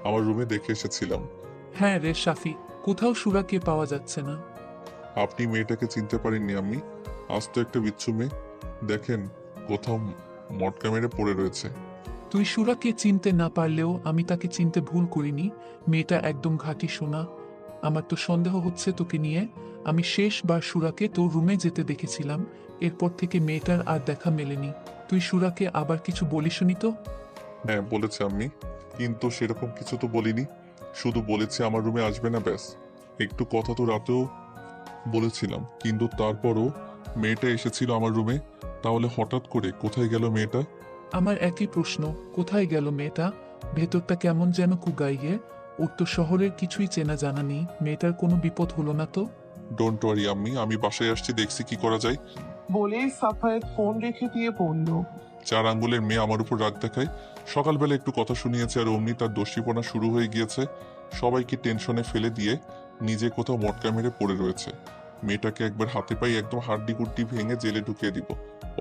আমার রুমে দেখে এসেছিলাম। হ্যাঁ রে সাফি, কোথাও সুরাকে পাওয়া যাচ্ছে না। আপনি মেয়েটাকে চিনতে পারেননি আম্মি? আজ তো একটা বিচ্ছু মেয়ে, দেখেন কোথাও মটকা মেরে পড়ে রয়েছে। তুই সুরাকে চিনতে না পারলেও আমি তাকে চিনতে ভুল করিনি। মেয়েটা একদম ঘাঁটি সোনা। আমার তো সন্দেহ হচ্ছে তোকে নিয়ে। আমি শেষবার সুরাকে তোর রুমে যেতে দেখেছিলাম, এরপর থেকে মেয়েটার আর দেখা মেলেনি। তুই সুরাকে আবার কিছু বলিসনি তো? হ্যাঁ বলেছে আম্মি, কিন্তু সেরকম কিছু তো বলিনি। শুধু বলেছে আমার রুমে আসবে না, ব্যাস। একটু কথা তো রাতেও বলেছিলাম, কিন্তু তারপরও মেয়েটা এসেছিল আমার রুমে। তাহলে হঠাৎ করে কোথায় গেল মেয়েটা? আমার একই প্রশ্ন, কোথায় গেল মেয়েটা? ভেতরটা কেমন যেন কুগাইয়ে। ওর তো শহরের কিছুই চেনা জানা নেই। মেয়েটার কোনো বিপদ হলো না তো? ডোন্ট ওয়ারি আম্মি, আমি বাসায় আসছি, দেখছি কি করা যায়। বলেই সাফায়েত ফোন রেখে দিয়ে বলল, 4 আঙ্গুলের মেয়ে আমার উপর রাগ দেখায়। সকালবেলা একটু কথা শুনিয়েছে আর অমনি তার দোষীপনা শুরু হয়ে গিয়েছে। সবাইকে টেনশনে ফেলে দিয়ে নিজে কোথাও মটকা মেরে পড়ে রয়েছে। মেয়েটাকে একবার হাতে পাই একদম হাড্ডি গুড্ডি ভেঙে জেলে ঢুকিয়ে দিব।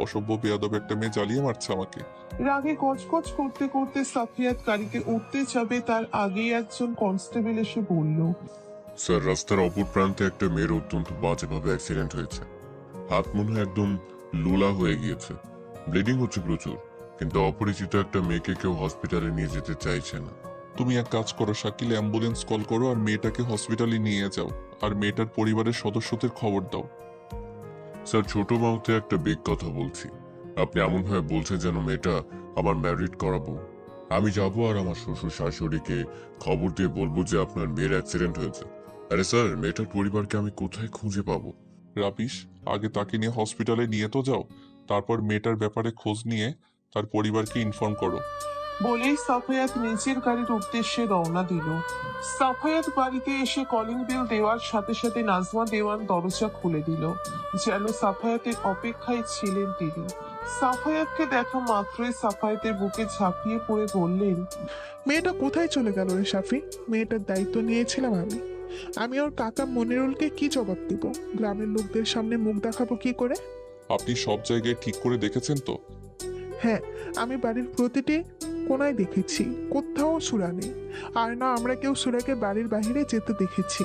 অসভ্য বেয়াদব একটা মেয়ে জ্বালিয়ে মারছে আমাকে। রাগে গজগজ করতে করতে সাফিয়াত গাড়িতে উঠতে যাবে, তার আগেই একজন কনস্টেবল এসে বলল, স্যার, রাস্তার অপর প্রান্তে একটা মেয়ের অত্যন্ত বাজেভাবে অ্যাক্সিডেন্ট হয়েছে। হাত মনে হয় একদম লোলা হয়ে গিয়েছে, ব্লিডিং হচ্ছে প্রচুর, কিন্তু অপরিচিত একটা মেয়েকে কেউ হসপিটালে নিয়ে যেতে চাইছে না। তুমি এক কাজ করো শাকিল, অ্যাম্বুলেন্স কল করো আর মেয়েটাকে হসপিটালে নিয়ে যাও। আর মেয়েটার পরিবারের সদস্যদের খবর দাও। স্যার, ছোট মাউথে একটা বিগ কথা বলছি। আপনি এমনভাবে বলছেন যেন মেয়েটা আমার ম্যারিড করাবো। আমি যাব আর আমার শ্বশুর শাশুড়িকে খবর দিয়ে বলবো যে আপনার মেয়ের অ্যাক্সিডেন্ট হয়েছে। আরে স্যার, মেয়েটার পরিবারকে আমি কোথায় খুঁজে পাবো? রাবিশ, আগে তাকে নিয়ে হসপিটালে নিয়ে তো যাও, তারপর মেয়েটার ব্যাপারে খোঁজ নিয়ে তার পরিবারকে ইনফর্ম করো। বলেই সাফায়াত নিজের গাড়ির উদ্দেশ্যে রওনা দিল। সাফায়াত বাড়িতে এসে কলিং বেল দেওয়ার সাথে সাথে নাজমা দেওয়ান দরজা খুলে দিল, যেন সাফায়াতের অপেক্ষায় ছিলেন তিনি। সাফায়াতকে দেখা মাত্রই সাফায়াতের বুকে ঝাঁপিয়ে পড়ে বললেন, মেয়েটা কোথায় চলে গেল রে সাফি? মেয়েটার দায়িত্ব নিয়েছিলাম আমি। আমি ওর কাকা মনিরুলকে কি জবাব দিব? গ্রামের লোকদের সামনে মুখ দেখাবো কি করে? আপনি সব জায়গায় ঠিক করে দেখেছেন তো? হ্যাঁ, আমি বাড়ির প্রতিটি কোনায় দেখেছি, কোথাও সুরা নেই। আর না আমরা কেউ সুরাকে বাড়ির বাইরে যেতে দেখেছি।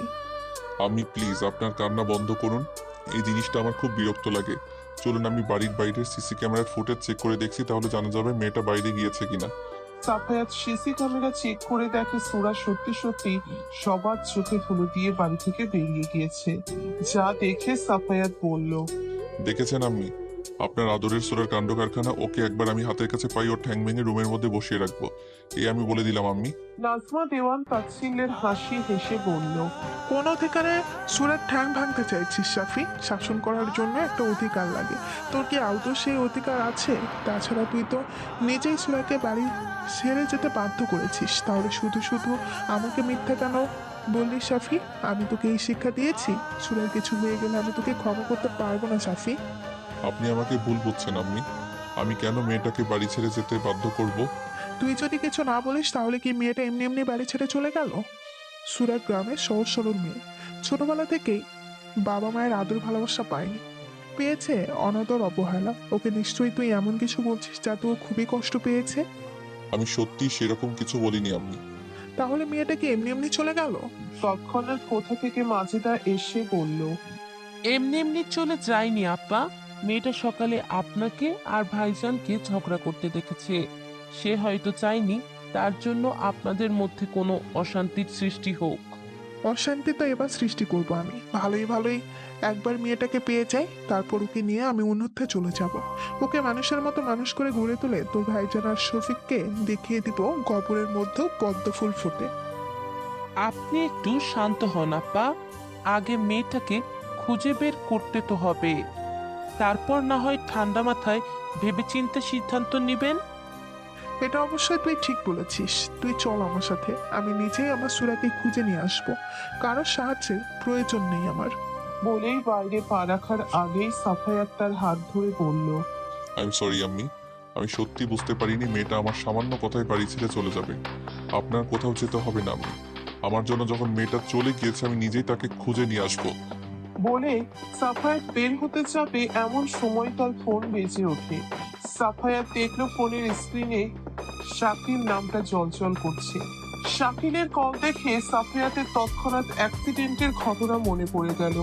আমি প্লিজ আপনার কান্না বন্ধ করুন। এই জিনিসটা আমার খুব বিরক্ত লাগে। চলুন আমি বাড়ির বাইরের সিসি ক্যামেরার ফুটেজ চেক করে দেখছি, তাহলে জানা যাবে মেয়েটা বাইরে গিয়েছে কিনা। সাফায়াত সিসি ক্যামেরা চেক করে দেখে সুরা সত্যি সত্যি সবার চোখে ধুলো দিয়ে বাড়ি থেকে বেরিয়ে গিয়েছে। যা দেখে সাফায়াত বলল, দেখেছেন আম্মি, আপনার আদরের সোরার কাণ্ড কারখানা। ওকে একবার আমি হাতের কাছে পাই, ওর ঠ্যাং ভেঙে রুমের মধ্যে বসিয়ে রাখবো, এই আমি বলে দিলাম আম্মি। নাজমা দেওয়ান তাচ্ছিল্যের হাসি হেসে বলল, কোন অধিকারে সুরার ঠ্যাং ভাঙতে চাইছিস সাফি? শাসন করার জন্য একটা অধিকার লাগে। তোর কি আদৌ সেই অধিকার আছে? তাছাড়া তুই তো নিজেই সুরাকে বাড়ি ছেড়ে যেতে বাধ্য করেছিস, তাহলে শুধু শুধু আমাকে মিথ্যা কেন বললি সাফি? আমি তোকে এই শিক্ষা দিয়েছি? সুরার কিছু হয়ে গেলে আমি তোকে ক্ষমা করতে পারবো না সাফি। আপনি আমাকে ভুল বুঝছেন আম্মি। আমি কেন মেয়েটাকে বাড়ি ছেড়ে যেতে বাধ্য করব? তুই যদি কিছু না বলিস তাহলে কি মেয়েটা এমনি এমনি বাড়ি ছেড়ে চলে গেল? সুরা গ্রামের সহজ সরল মেয়ে, ছোটবেলা থেকেই বাবা মায়ের আদর ভালোবাসা পায়নি, পেয়েছে অনাদর অবহেলা। ওকে নিশ্চয়ই তুই এমন কিছু বলছিস যাতে ও খুবই কষ্ট পেয়েছে। আমি সত্যি সেরকম কিছু বলিনি আম্মি। তাহলে মেয়েটা কি এমনি এমনি চলে গেল? তৎক্ষণাৎ কোথা থেকে মাজেদা এসে বলল, এমনি এমনি চলে যায়নি আপ্পা। মেয়েটা সকালে আপনাকে আর ভাইজানকে ঝগড়া করতে দেখেছে। সে হয়তো চায়নি তার জন্য আপনাদের মধ্যে কোনো অশান্তির সৃষ্টি হোক। অশান্তি তো এবার সৃষ্টি করব আমি। ভালোই ভালোই একবার মেয়েটাকে পেয়ে যাই, তারপর ওকে নিয়ে আমি অন্যত্রে চলে যাব। ওকে মানুষের মতো মানুষ করে গড়ে তুলে তোর ভাইজান আর শফিককে দেখিয়ে দিব কবরের মধ্যেও পদ্ম ফুল ফোটে। আপনি একটু শান্ত হন আপ্পা। আগে মেয়েটাকে খুঁজে বের করতে তো হবে, তারপর না হয় ঠান্ডা মাথায় ভেবেচিন্তে সিদ্ধান্ত নেবেন। এটা অবশ্যই তুই ঠিক বলেছিস। তুই চল আমার সাথে, আমি নিজেই আমার সুরাকে খুঁজে নিয়ে আসবো। কারোর সাহায্যের প্রয়োজন নেই আমার। বলেই বাইরে পা রাখার আগেই সাফায়াত তার হাত ধরে বলল, আই এম সরি আম্মি, আমি সত্যি বুঝতে পারিনি মেয়েটা আমার সামান্য কথায় বাড়ি ছেড়ে চলে যাবে। আপনার কোথাও যেতে হবে না আম্মি। আমার জন্য যখন মেয়েটা চলে গিয়েছে আমি নিজেই তাকে খুঁজে নিয়ে আসবো। বলে সাফায়াত বের হতে যাবে এমন সময় তার ফোন বেজে ওঠে। সাফায়াত দেখলো ফোনের স্ক্রিনে শাকির নামটা জ্বলজ্বল করছে। শাকিলের কল দেখে সাফিয়াতের তৎক্ষণাৎ অ্যাক্সিডেন্টের ঘটনা মনে পড়ে গেল।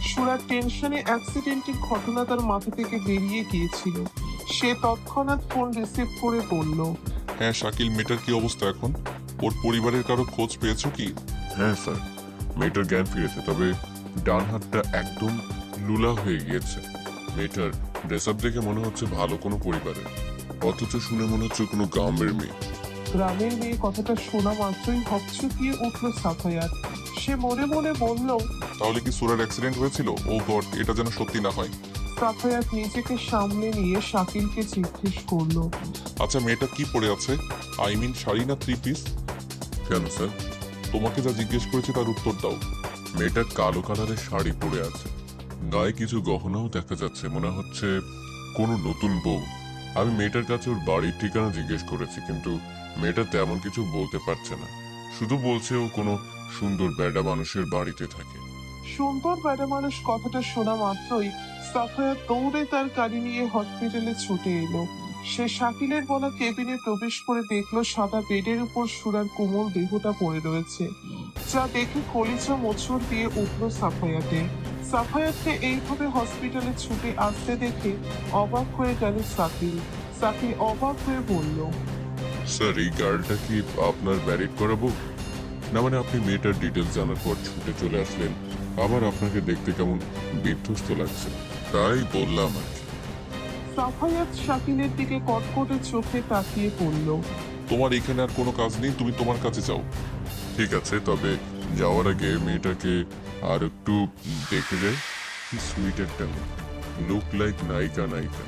সুরার টেনশনে অ্যাক্সিডেন্টের ঘটনা তার মাথা থেকে বেরিয়ে গিয়েছিল। সে তৎক্ষণাৎ ফোন রিসিভ করে বলল, হ্যাঁ শাকিল, মেয়েটার কি অবস্থা এখন? ওর পরিবারের কারো খোঁজ পেয়েছো কি? হ্যাঁ স্যার, মেয়েটার জ্ঞান ফিরেছে, তবে ডান হাতটা একদম লুলা হয়ে গিয়েছে। মেয়েটার ড্রেস আপ দেখে মনে হচ্ছে ভালো কোনো পরিবারের, অথচ শুনে মনে হচ্ছে কোনো গ্রামের মেয়ে। গ্রামের মেয়ে কথাটা শোনা মাত্রই হকচকিয়ে উঠল সাফায়াত। সে মনে মনে বলল, তাহলে কি সুরার অ্যাক্সিডেন্ট হয়েছিল? ও গড, এটা যেন সত্যি না হয়। সাফায়াত নিজেকে সামলে নিয়ে শাকিলকে জিজ্ঞেস করলো, আচ্ছা মেয়েটা কি পরে আছে? আই মিন শাড়ি না থ্রি পিস? কেন স্যার? তোমাকে যা জিজ্ঞেস করেছি তার উত্তর দাও। মেয়েটা কালো কালারের শাড়ি পরে আছে, গায়ে কিছু গহনাও দেখা যাচ্ছে, মনে হচ্ছে কোনো নতুন বউ। আমি মেয়েটার কাছে ওর বাড়ির ঠিকানা জিজ্ঞেস করেছি, কিন্তু মেয়েটা তেমন কিছু বলতে পারছে না, শুধু বলছে ও কোনো সুন্দর বেডা মানুষের বাড়িতে থাকে। সুন্দর বেড়া মানুষ কথাটা শোনা মাত্রই সাফায়াত দৌড়ে তার গাড়ি নিয়ে হসপিটালে ছুটে এলো। সে শাকিলের বলা কেবিনে প্রবেশ করে দেখলো সাদা বেডের উপর সুরার কোমল দেহটা পড়ে রয়েছে, যা দেখে কলিজা মোচড় দিয়ে উঠল সাফায়াতে। সাফায়াতকে এইভাবে হসপিটালে ছুটে আসতে দেখে অবাক হয়ে গেল সাকিল। সাকিল অবাক হয়ে বলল, স্যার, এই গার্লটা কি আপনার ম্যারিড করাবো? না মানে আপনি মেয়েটার ডিটেলস জানার পর ছুটে চলে আসলেন, আবার আপনাকে দেখতে কেমন বিধ্বস্ত লাগছে, তাই বললাম আর কি। সাফায়াত শাকিলের দিকে কটকটে চোখে তাকিয়ে পড়ল। তোমার এখানে আর কোনো কাজ নেই, তুমি তোমার কাছে যাও। ঠিক আছে, তবে যাওয়ার আগে মেয়েটাকে আর একটু দেখে যাই। কি সুইট একটা মেয়ে, লুক লাইক নায়িকা নায়িকা।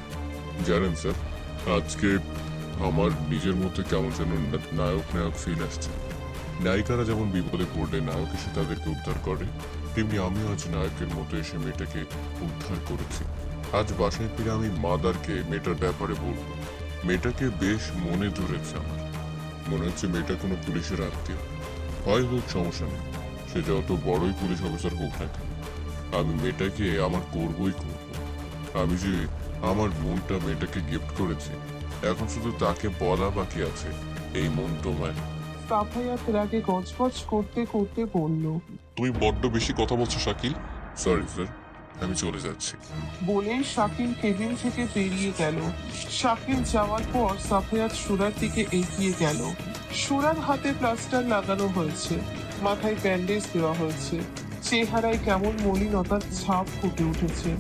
জানেন স্যার, আজকে আমার নিজের মধ্যে কেমন যেন নায়ক নায়ক ফিল আসছে। নায়িকারা যেমন বিপদে পড়লে নায়ক এসে তাদেরকে উদ্ধার করে, তেমনি আমি আজ নায়কের মতো এসে মেয়েটাকে উদ্ধার করেছি। আজ বাসায় ফিরে আমি মাদারকে মেয়েটার ব্যাপারে বলবো। মেয়েটাকে বেশ মনে ধরেছে আমার, মনে হচ্ছে মেয়েটা কোনো পুলিশের আত্মীয়। হয় হোক, সমস্যা নেই, সে যত বড়ই পুলিশ অফিসার হোক না কেন, আমি মেয়েটাকে আমার করবই করব। আমি যে আমার মনটা মেয়েটাকে গিফট করেছি, এখন শুধু তাকে বলা বাকি আছে এই মন তোমার। সাফায়াত রাগে গজগজ করতে করতে বলল, তুমি বড্ড বেশি কথা বলছো শাকিল। সরি স্যার, আমি চলে যাচ্ছি। বলেই শাকিল কেবিন থেকে বেরিয়ে গেল। শাকিল যাওয়ার পর সাফায়াত সুরার দিকে এগিয়ে গেল। সুরার হাতে প্লাস্টার লাগানো হয়েছে, মাথায় ব্যান্ডেজ দেওয়া হয়েছে, চেহারায় কেমন মলিনতার ছাপ ফুটে উঠেছে।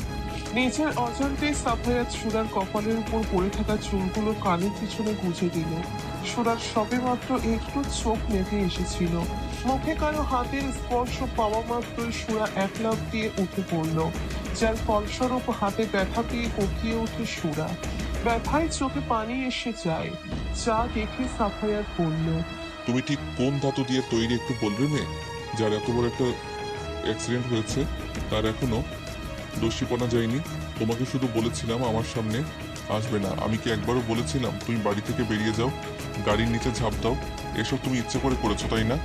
নিজের অজান্তে সাফায়াত সুরার কপালের উপর পড়ে থাকা চুলগুলো কানের পিছনে গুঁজে দিল। সুরার সবেমাত্র একটু চোখ মেঘে এসেছিল। মুখে কারো হাতের স্পর্শ পাওয়া মাত্রই সুরা এক লাফ দিয়ে উঠে পড়ল, যার ফলস্বরূপ হাতে ব্যথা পেয়ে কোকিয়ে ওঠে সুরা। ব্যথায় চোখে পানি এসে যায়, যা দেখে সাফায়াত বলল, তুমি ঠিক কোন ধাতু দিয়ে তৈরি একটু বলবে মেয়ে? যার এত বড় একটা অ্যাক্সিডেন্ট হয়েছে তার এখনো দোষীপনা যায়নি। তোমাকে শুধু বলেছিলাম আমার সামনে আসবে না। আমি কি একবারও বলেছিলাম তুমি বাড়ি থেকে বেরিয়ে যাও, গাড়ির নিচে ঝাঁপ দাও? এসব তুমি ইচ্ছে করে করেছো তাই না,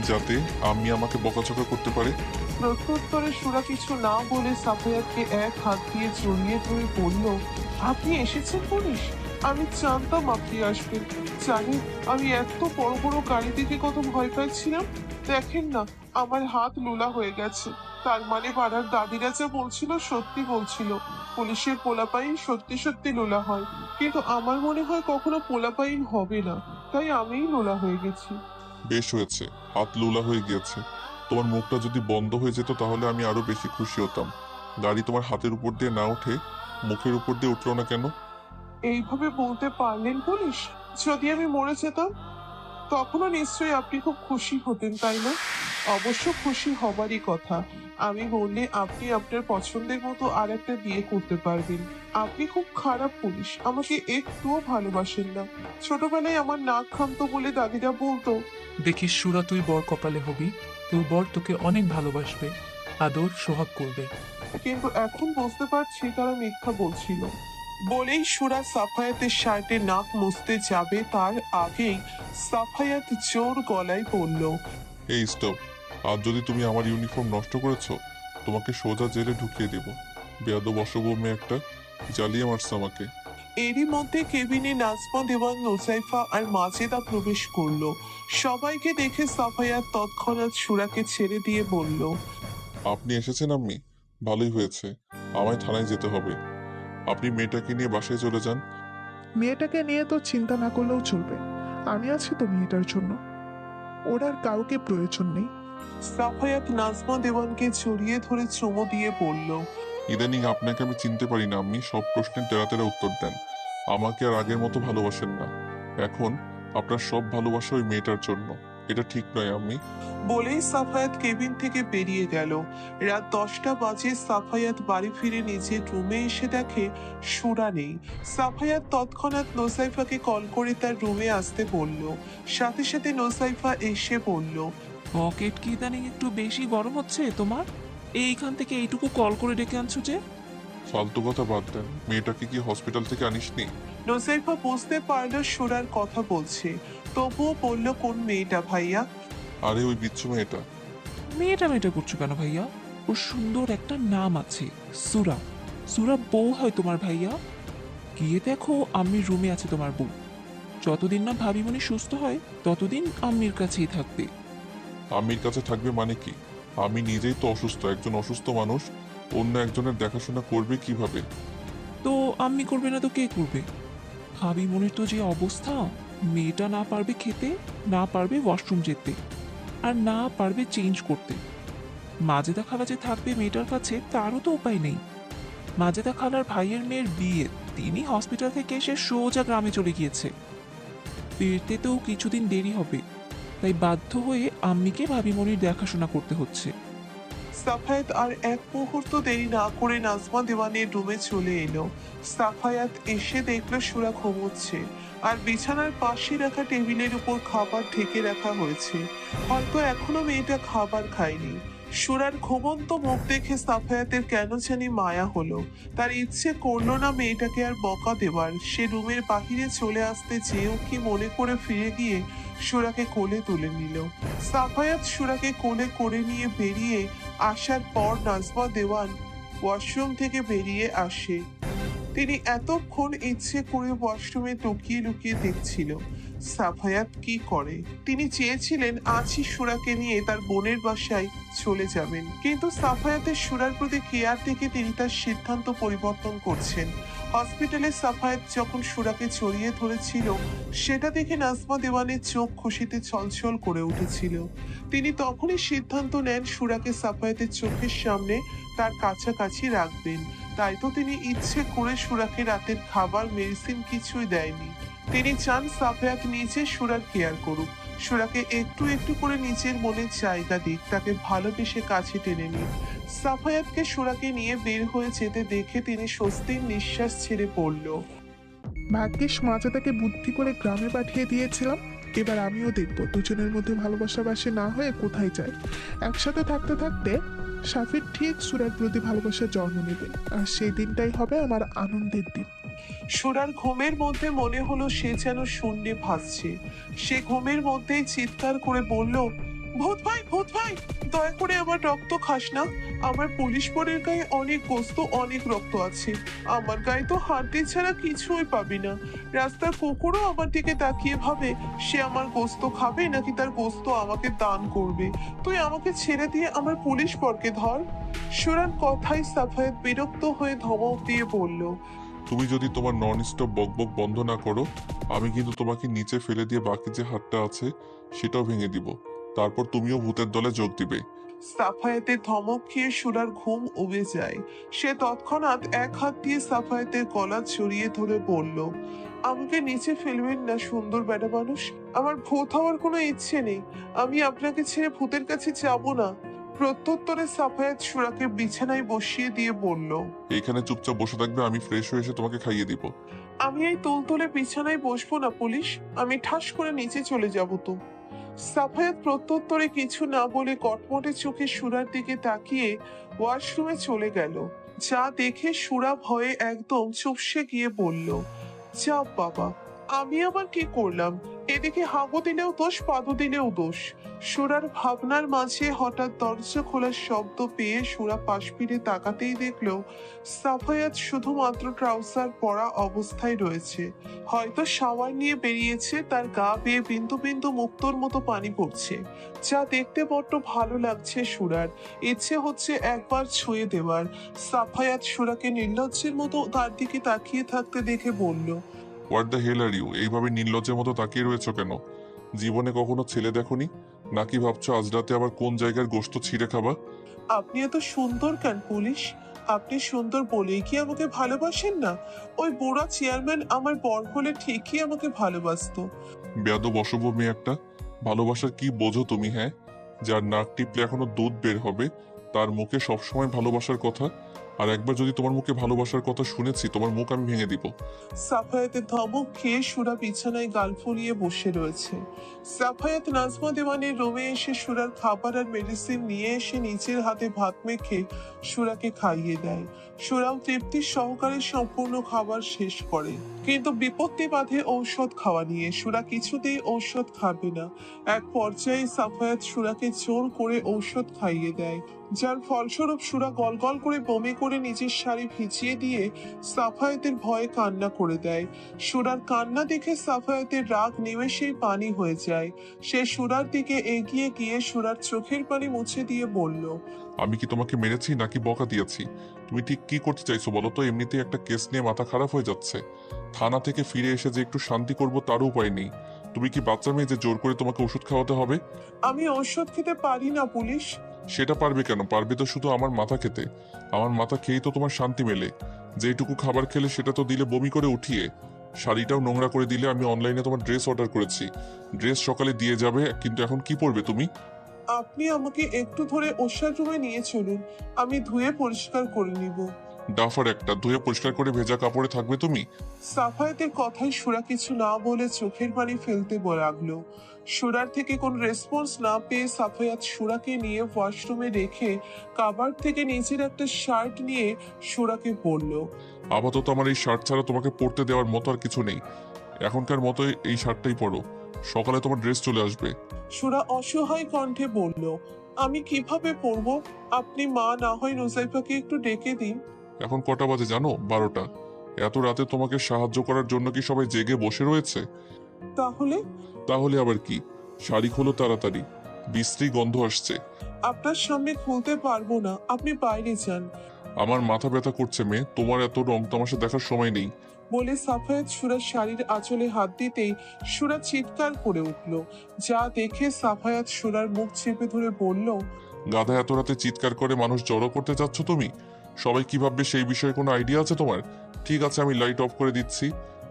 যাতে আমি আমাকে বকাঝকা করতে পারে? প্রত্যুত্তরে সুরা কিছু না বলে সাফায়াতকে এক হাত দিয়ে জড়িয়ে ধরে বলল, আপনি এসেছেন পুলিশ? আমি জানতাম আপনি আসবেন। জানেন আমি এত বড় বড় গাড়ি দেখে কত ভয় পাচ্ছিলাম। দেখেন না, আমার হাত লোলা হয়ে গেছে। তার মানে পাড়ার দাদিরা যা বলছিল সত্যি বলছিল, পুলিশের পোলাপাইন সত্যি সত্যি লোলা হয়। কিন্তু আমার মনে হয় কখনো পোলাপাইন হবে না, তাই আমিই লোলা হয়ে গেছি। বেশ হয়েছে, হাত লুলা হয়ে গিয়েছে। তোমার মুখটা যদি বন্ধ হয়ে যেত তাহলে আমি আরো বেশি খুশি হতাম। গাড়ি তোমার হাতের উপর দিয়ে না উঠে মুখের উপর দিয়ে উঠলো না কেন? এইভাবে বলতে পারলেন পুলিশ? যদি আমি মরে যেতাম তখনও নিশ্চয়ই আপনি খুব খুশি হতেন, তাই না? অবশ্য খুশি হবারই কথা। আমি বললে আপনি আপনার পছন্দের মতো আর একটা বিয়ে করতে পারবেন। আপনি খুব খারাপ পুলিশ, আমাকে একটুও ভালোবাসেন না। ছোটবেলায় আমার নাক ঘামতো বলে দাদিরা বলতো, দেখিস সুরা, তুই বর কপালে হবি, তোর বর তোকে অনেক ভালোবাসবে, আদর সোহাগ করবে। কিন্তু এখন বুঝতে পারছি তারা মিথ্যা বলছিল। বলেই সুরা সাফায়াতের শার্টে নাক মুছতে যাবে, তার আগেই সাফায়াত জোর গলায় বলল, এই স্টপ। আর যদি তুমি আমার ইউনিফর্ম নষ্ট করেছো তোমাকে সোজা জেলে ঢুকিয়ে দেব। বেয়াদব অসভ্য মেয়ে একটা, জ্বালিয়ে মারছে আমাকে। এরই মধ্যে কেবিনে নাজমা দেওয়ান, নোসাইফা আর মাজেদা প্রবেশ করলো। সবাইকে দেখে সাফায়াত তৎক্ষণাৎ সুরাকে ছেড়ে দিয়ে বলল, আপনি এসেছেন আম্মি, ভালোই হয়েছে। আমায় থানায় যেতে হবে। আপনি মেয়েটাকে নিয়ে বাসায় চলে যান। মেয়েটাকে নিয়ে তো চিন্তা না করলেও চলবে, আমি আছি তো মেয়েটার জন্য, ওর আর কাউকে প্রয়োজন নেই। সাফায়াত নাজমা দেওয়ানকে জড়িয়ে ধরে চুমো দিয়ে বলল, ইদানিং আপনাকে আমি চিনতে পারি না আম্মি, সব প্রশ্নের তেরা তেরা উত্তর দেন। আমাকে আর আগের মতো ভালোবাসেন না। এখন আপনার সব ভালোবাসা ওই মেয়েটার জন্য। এটা ঠিক নয় আম্মি। বলেই সাফায়াত কেবিন থেকে বেরিয়ে গেল। রাত 10টা বাজে সাফায়াত বাড়ি ফিরে নিজের রুমে এসে দেখে সুরা নেই। সাফায়াত তৎক্ষণাৎ নোসাইফাকে কল করে তার রুমে আসতে বলল। সাথে সাথে নোসাইফা এসে বলল, পকেট কি ইদানিং একটু বেশি গরম হচ্ছে তোমার? এইখান থেকে এইটুকু কল করে ডেকে আনছো যে? ফালতু কথা বাদ দেন। মেয়েটাকে কি হসপিটাল থেকে আনিসনি? নোসাইফা বুঝতে পারলো সুরার কথা বলছে, তবুও বলল, কোন মেয়েটা ভাইয়া? আরে ওই বিচ্ছু মেয়েটা। মেয়েটা মেয়েটা করছো কেন ভাইয়া? ওর সুন্দর একটা নাম আছে, সুরা। সুরা বউ হয় তোমার ভাইয়া। গিয়ে দেখো আম্মির রুমে আছে তোমার বউ। যতদিন না ভাবিমণি সুস্থ হয় ততদিন আম্মির কাছেই থাকবে। আম্মির কাছে থাকবে মানে কি? আমি নিজেই তো অসুস্থ। একজন অসুস্থ মানুষ অন্য একজনের দেখাশোনা করবে কিভাবে? তো আম্মি করবে না তো কে করবে? ভাবিমণির তো যে অবস্থা, মেয়েটা না পারবে খেতে, না পারবে ওয়াশরুম যেতে, আর না পারবে চেঞ্জ করতে। মাজেদা খালা যে থাকবে মেয়েটার কাছে তারও তো উপায় নেই। মাজেদা খালার ভাইয়ের মেয়ের বিয়ে, তিনি হসপিটাল থেকে এসে সোজা গ্রামে চলে গিয়েছে। ফিরতে তো কিছুদিন দেরি হবে, তাই বাধ্য হয়ে আম্মিকে ভাবিমণির দেখাশোনা করতে হচ্ছে। সাফায়াত আর এক মুহূর্ত দেরি না করে নাজমা দেওয়ানের রুমে চলে এলো। সাফায়াত এসে দেখলো সুরা ঘুমোচ্ছে, আর বিছানার পাশে রাখা টেবিলের উপর খাবার ঢেকে রাখা হয়েছে। হয়তো এখনো মেয়েটা খাবার খায়নি। সুরার ঘুমন্ত মুখ দেখে সাফায়াতের কেন জানি মায়া হলো। তার ইচ্ছে করলো না মেয়েটাকে আর বকা দেবার। সে রুমের বাহিরে চলে আসতে চেয়েও কি মনে করে ফিরে গিয়ে সুরাকে কোলে তুলে নিল। সাফায়াত সুরাকে কোলে করে নিয়ে বেরিয়ে আসার পর নাজমা দেওয়ান ওয়াশরুম থেকে বেরিয়ে আসে। তিনি এতক্ষণ ইচ্ছে করে ওয়াশরুমে লুকিয়ে লুকিয়ে দেখছিল সাফায়াত কি করে। তিনি চেয়েছিলেন আজই সুরাকে নিয়ে তার বোনের বাসায় চলে যাবেন, কিন্তু সাফায়াতের সুরার প্রতি কেয়ার থেকে তিনি তার সিদ্ধান্ত পরিবর্তন করছেন। হসপিটালে সাফায়াত যখন সুরাকে জড়িয়ে ধরেছিল, সেটা দেখে নাজমা দেওয়ানের চোখ খুশিতে ছলছল করে উঠেছিল। তিনি তখনই সিদ্ধান্ত নেন সুরাকে সাফায়াতের চোখের সামনে তার কাছাকাছি রাখবেন। তাই তো তিনি ইচ্ছে করে সুরাকে রাতের খাবার, মেডিসিন কিছুই দেয়নি। তিনি চান সাফায়াত নিজে সুরার কেয়ার করুক, সুরাকে একটু একটু করে নিজের মনের জায়গা দিক, তাকে ভালোবেসে কাছে টেনে নিক। সাফায়াতকে সুরাকে নিয়ে বের হয়ে যেতে দেখে তিনি স্বস্তির নিঃশ্বাস ছেড়ে পড়ল। ভাগ্যিস মাজেদাকে বুদ্ধি করে গ্রামে পাঠিয়ে দিয়েছিলাম। এবার আমিও দেখব দুজনের মধ্যে ভালোবাসাবাসি না হয়ে কোথায় যায়। একসাথে থাকতে থাকতে সাফির ঠিক সুরার প্রতি ভালোবাসার জন্ম নেবে, আর সেই দিনটাই হবে আমার আনন্দের দিন। সুরার ঘুমের মধ্যে মনে হলো সে যেন শূন্যে ভাসছে। সে ঘুমের মধ্যেই চিৎকার করে বলল, ভূত ভাই, ভূত ভাই, দয়া করে আমার রক্ত খাস না। আমার পুলিশ বোনের গায়ে অনেক গোস্ত, অনেক রক্ত আছে। আমার গায়ে তো হাড্ডি ছাড়া কিছুই পাবি না। রাস্তার কুকুরও আমার দিকে তাকিয়ে ভাবে সে আমার গোস্ত খাবে নাকি তার গোস্ত আমাকে দান করবে। তুই আমাকে ছেড়ে দিয়ে আমার পুলিশ বরকে ধর। সুরার কথাই সাফায়াত বিরক্ত হয়ে ধমক দিয়ে বলল, তুমি যদি তোমার নন স্টপ বকবক বন্ধ না করো, আমি কিন্তু তোমাকে নিচে ফেলে দিয়ে বাকি যে হাতটা আছে সেটাও ভেঙে দিব। তারপর তুমিও ভূতের দলে যোগ দিবে। সাফায়াতের ধমক খেয়ে সুরার ঘুম উবে যায়। সে তৎক্ষণাৎ এক হাত দিয়ে সাফায়াতের গলা জড়িয়ে ধরে বলল, আমাকে নিচে ফেলবেন না সুন্দর বেটা মানুষ। আমার ভূত হওয়ার কোনো ইচ্ছে নেই। আমি আপনাকে ছেড়ে ভূতের কাছে যাব না। প্রত্যুত্তরে সাফায়াত সুরাকে বিছানায় বসিয়ে দিয়ে বলল, এইখানে চুপচাপ বসে থাকবে, আমি ফ্রেশ হয়ে এসে তোমাকে খাইয়ে দিব। আমি এই তুলতুলে বিছানায় বসবো না পুলিশ, আমি ঠাস করে নিচে চলে যাব তো। সাফায়াত প্রত্যুত্তরে কিছু না বলে কটমটে চোখে সুরার দিকে তাকিয়ে ওয়াশরুমে চলে গেল। যা দেখে সুরা ভয়ে একদম চুপসে গিয়ে বলল, যা বাবা, আমি আবার কি করলাম? এদিকে হাগু দিলেও দোষ, পাদু দিলেও দোষ। সুরার ভাবনার মাঝে হঠাৎ দরজা খোলার শব্দ পেয়ে সুরা পাশ ফিরে তাকাতেই দেখলো সাফায়াত শুধুমাত্র ট্রাউজার পরা অবস্থায় রয়েছে। হয়তো শাওয়ার নিয়ে বেরিয়েছে, তার গা বেয়ে বিন্দু বিন্দু মুক্তোর মতো পানি পড়ছে, যা দেখতে বড্ড ভালো লাগছে সুরার। ইচ্ছে হচ্ছে একবার ছুঁয়ে দেওয়ার। সাফায়াত সুরাকে নির্লজ্জের মতো তার দিকে তাকিয়ে থাকতে দেখে বলল, what the hell are you? এইভাবে নির্লজ্জের মতো তাকিয়ে রয়েছো কেন? জীবনে কখনো ছেলে দেখোনি? নাকি ভাবছো আজ রাতে আবার কোন জায়গার গোশত ছিঁড়ে খাবা? আপনি এত সুন্দর কেন পুলিশ? আপনি সুন্দর বলেই কি আমাকে ভালোবাসেন না? ওই বুড়া চেয়ারম্যান আমার বর হলে ঠিকই আমাকে ভালোবাসতো। বেয়াদব অশুভ মেয়ে একটা। ভালোবাসার কি বোঝো তুমি? হ্যাঁ, যার নাক টিপলে এখনো দুধ বের হবে, তার মুখে সবসময় ভালোবাসার কথা। আর একবার যদি তোমার মুখে ভালোবাসার কথা শুনেছি, তোমার মুখ আমি ভেঙে দিব। সাফায়াতের ধমক খেয়ে সুরা বিছানায় গাল ফুলিয়ে বসে রয়েছে। সাফায়াত নাজমা দেওয়ানের রুমে এসে সুরার খাবার আর মেডিসিন নিয়ে এসে নিজের হাতে ভাত মেখে সুরাকে খাইয়ে দেয়। সুরাও তৃপ্তির সহকারে সম্পূর্ণ খাবার শেষ করে, কিন্তু বিপত্তি বাধে ঔষধ খাওয়া নিয়ে। সুরা কিছুতেই ঔষধ খাবে না। এক পর্যায়ে সাফায়াত সুরাকে জোর করে ঔষধ খাইয়ে দেয়, যার ফলস্বরূপ সুরা গলগল করে বমি করে নিজের শাড়ি ভিজিয়ে দিয়ে সাফায়াতের ভয়ে কান্না করে দেয়। সুরার কান্না দেখে সাফায়াতের রাগ নিমেষেই পানি হয়ে যায়। সে সুরার দিকে এগিয়ে গিয়ে সুরার চোখের পানি মুছে দিয়ে বলল, আমি কি তোমাকে মেরেছি নাকি বকা দিয়েছি? তুমি ঠিক কি করতে চাইছো বলো তো? এমনিতেই একটা কেস নিয়ে মাথা খারাপ হয়ে যাচ্ছে। থানা থেকে ফিরে এসে যে একটু শান্তি করবো তারও উপায় নেই। তুমি কি বাচ্চা মেয়ে যে জোর করে তোমাকে ওষুধ খাওয়াতে হবে? আমি ঔষধ খেতে পারি না পুলিশ। সেটা পারবে কেন? পারবে তো শুধু আমার মাথা খেতে। আমার মাথা খেয়েই তো তোমার শান্তি মেলে। যেটুকু খাবার খেলে সেটা তো দিলে বমি করে উঠিয়ে। শাড়িটাও নোংরা করে দিলে। আমি অনলাইনে তোমার ড্রেস অর্ডার করেছি, ড্রেস সকালে দিয়ে যাবে, কিন্তু এখন কি পরবে তুমি? আপনি আমাকে একটু ধরে ওষার রুমে নিয়ে চলুন, আমি ধুয়ে পরিষ্কার করে নিব। ডাফার একটা, ধুয়ে পরিষ্কার করে ভেজা কাপড়ে থাকবে তুমি? সাফায়াতের কথায় সুরা কিছু না বলে চোখের পানি ফেলতে লাগলো। সুরার থেকে কোনো রেসপন্স না পেয়ে সাফায়াত সুরাকে নিয়ে ওয়াশরুমে রেখে কাবার থেকে নিজের একটা শার্ট নিয়ে সুরাকে বলল, আপাতত আমার এই শার্ট ছাড়া তোমাকে পরতে দেওয়ার মতো আর কিছু নেই। এখনকার মতো এই শার্টটাই পরো, সকালে তোমার ড্রেস চলে আসবে। সুরা অসহায় কণ্ঠে বলল, আমি কিভাবে পরবো? আপনি মা না হয় নুজাইফাকে একটু ডেকে দিন। এখন কটা বাজে জানো? 12টা। এত রাতে তোমাকে সাহায্য করার জন্য কি সবাই জেগে বসে রয়েছে? তাহলে? তাহলে আবার কি? শাড়ি খোলো তাড়াতাড়ি, বিশ্রী গন্ধ আসছে। আপনার সামনে খুলতে পারবো না, আপনি বাইরে যান। আমার মাথা ব্যথা করছে মেয়ে, তোমার এত রং তামাশা দেখার সময় নেই। বলে সাফায়াত সুরার শাড়ির আঁচলে হাত দিতেই সুরা চিৎকার করে উঠল, যা দেখে সাফায়াত সুরার মুখ চেপে ধরে বলল, গাধা, এত রাতে চিৎকার করে মানুষ জড়ো করতে যাচ্ছ তুমি? সবাই কি ভাববে সেই বিষয়ে কোনো আইডিয়া আছে তোমার? ঠিক আছে, আমি লাইট অফ করে দিচ্ছি,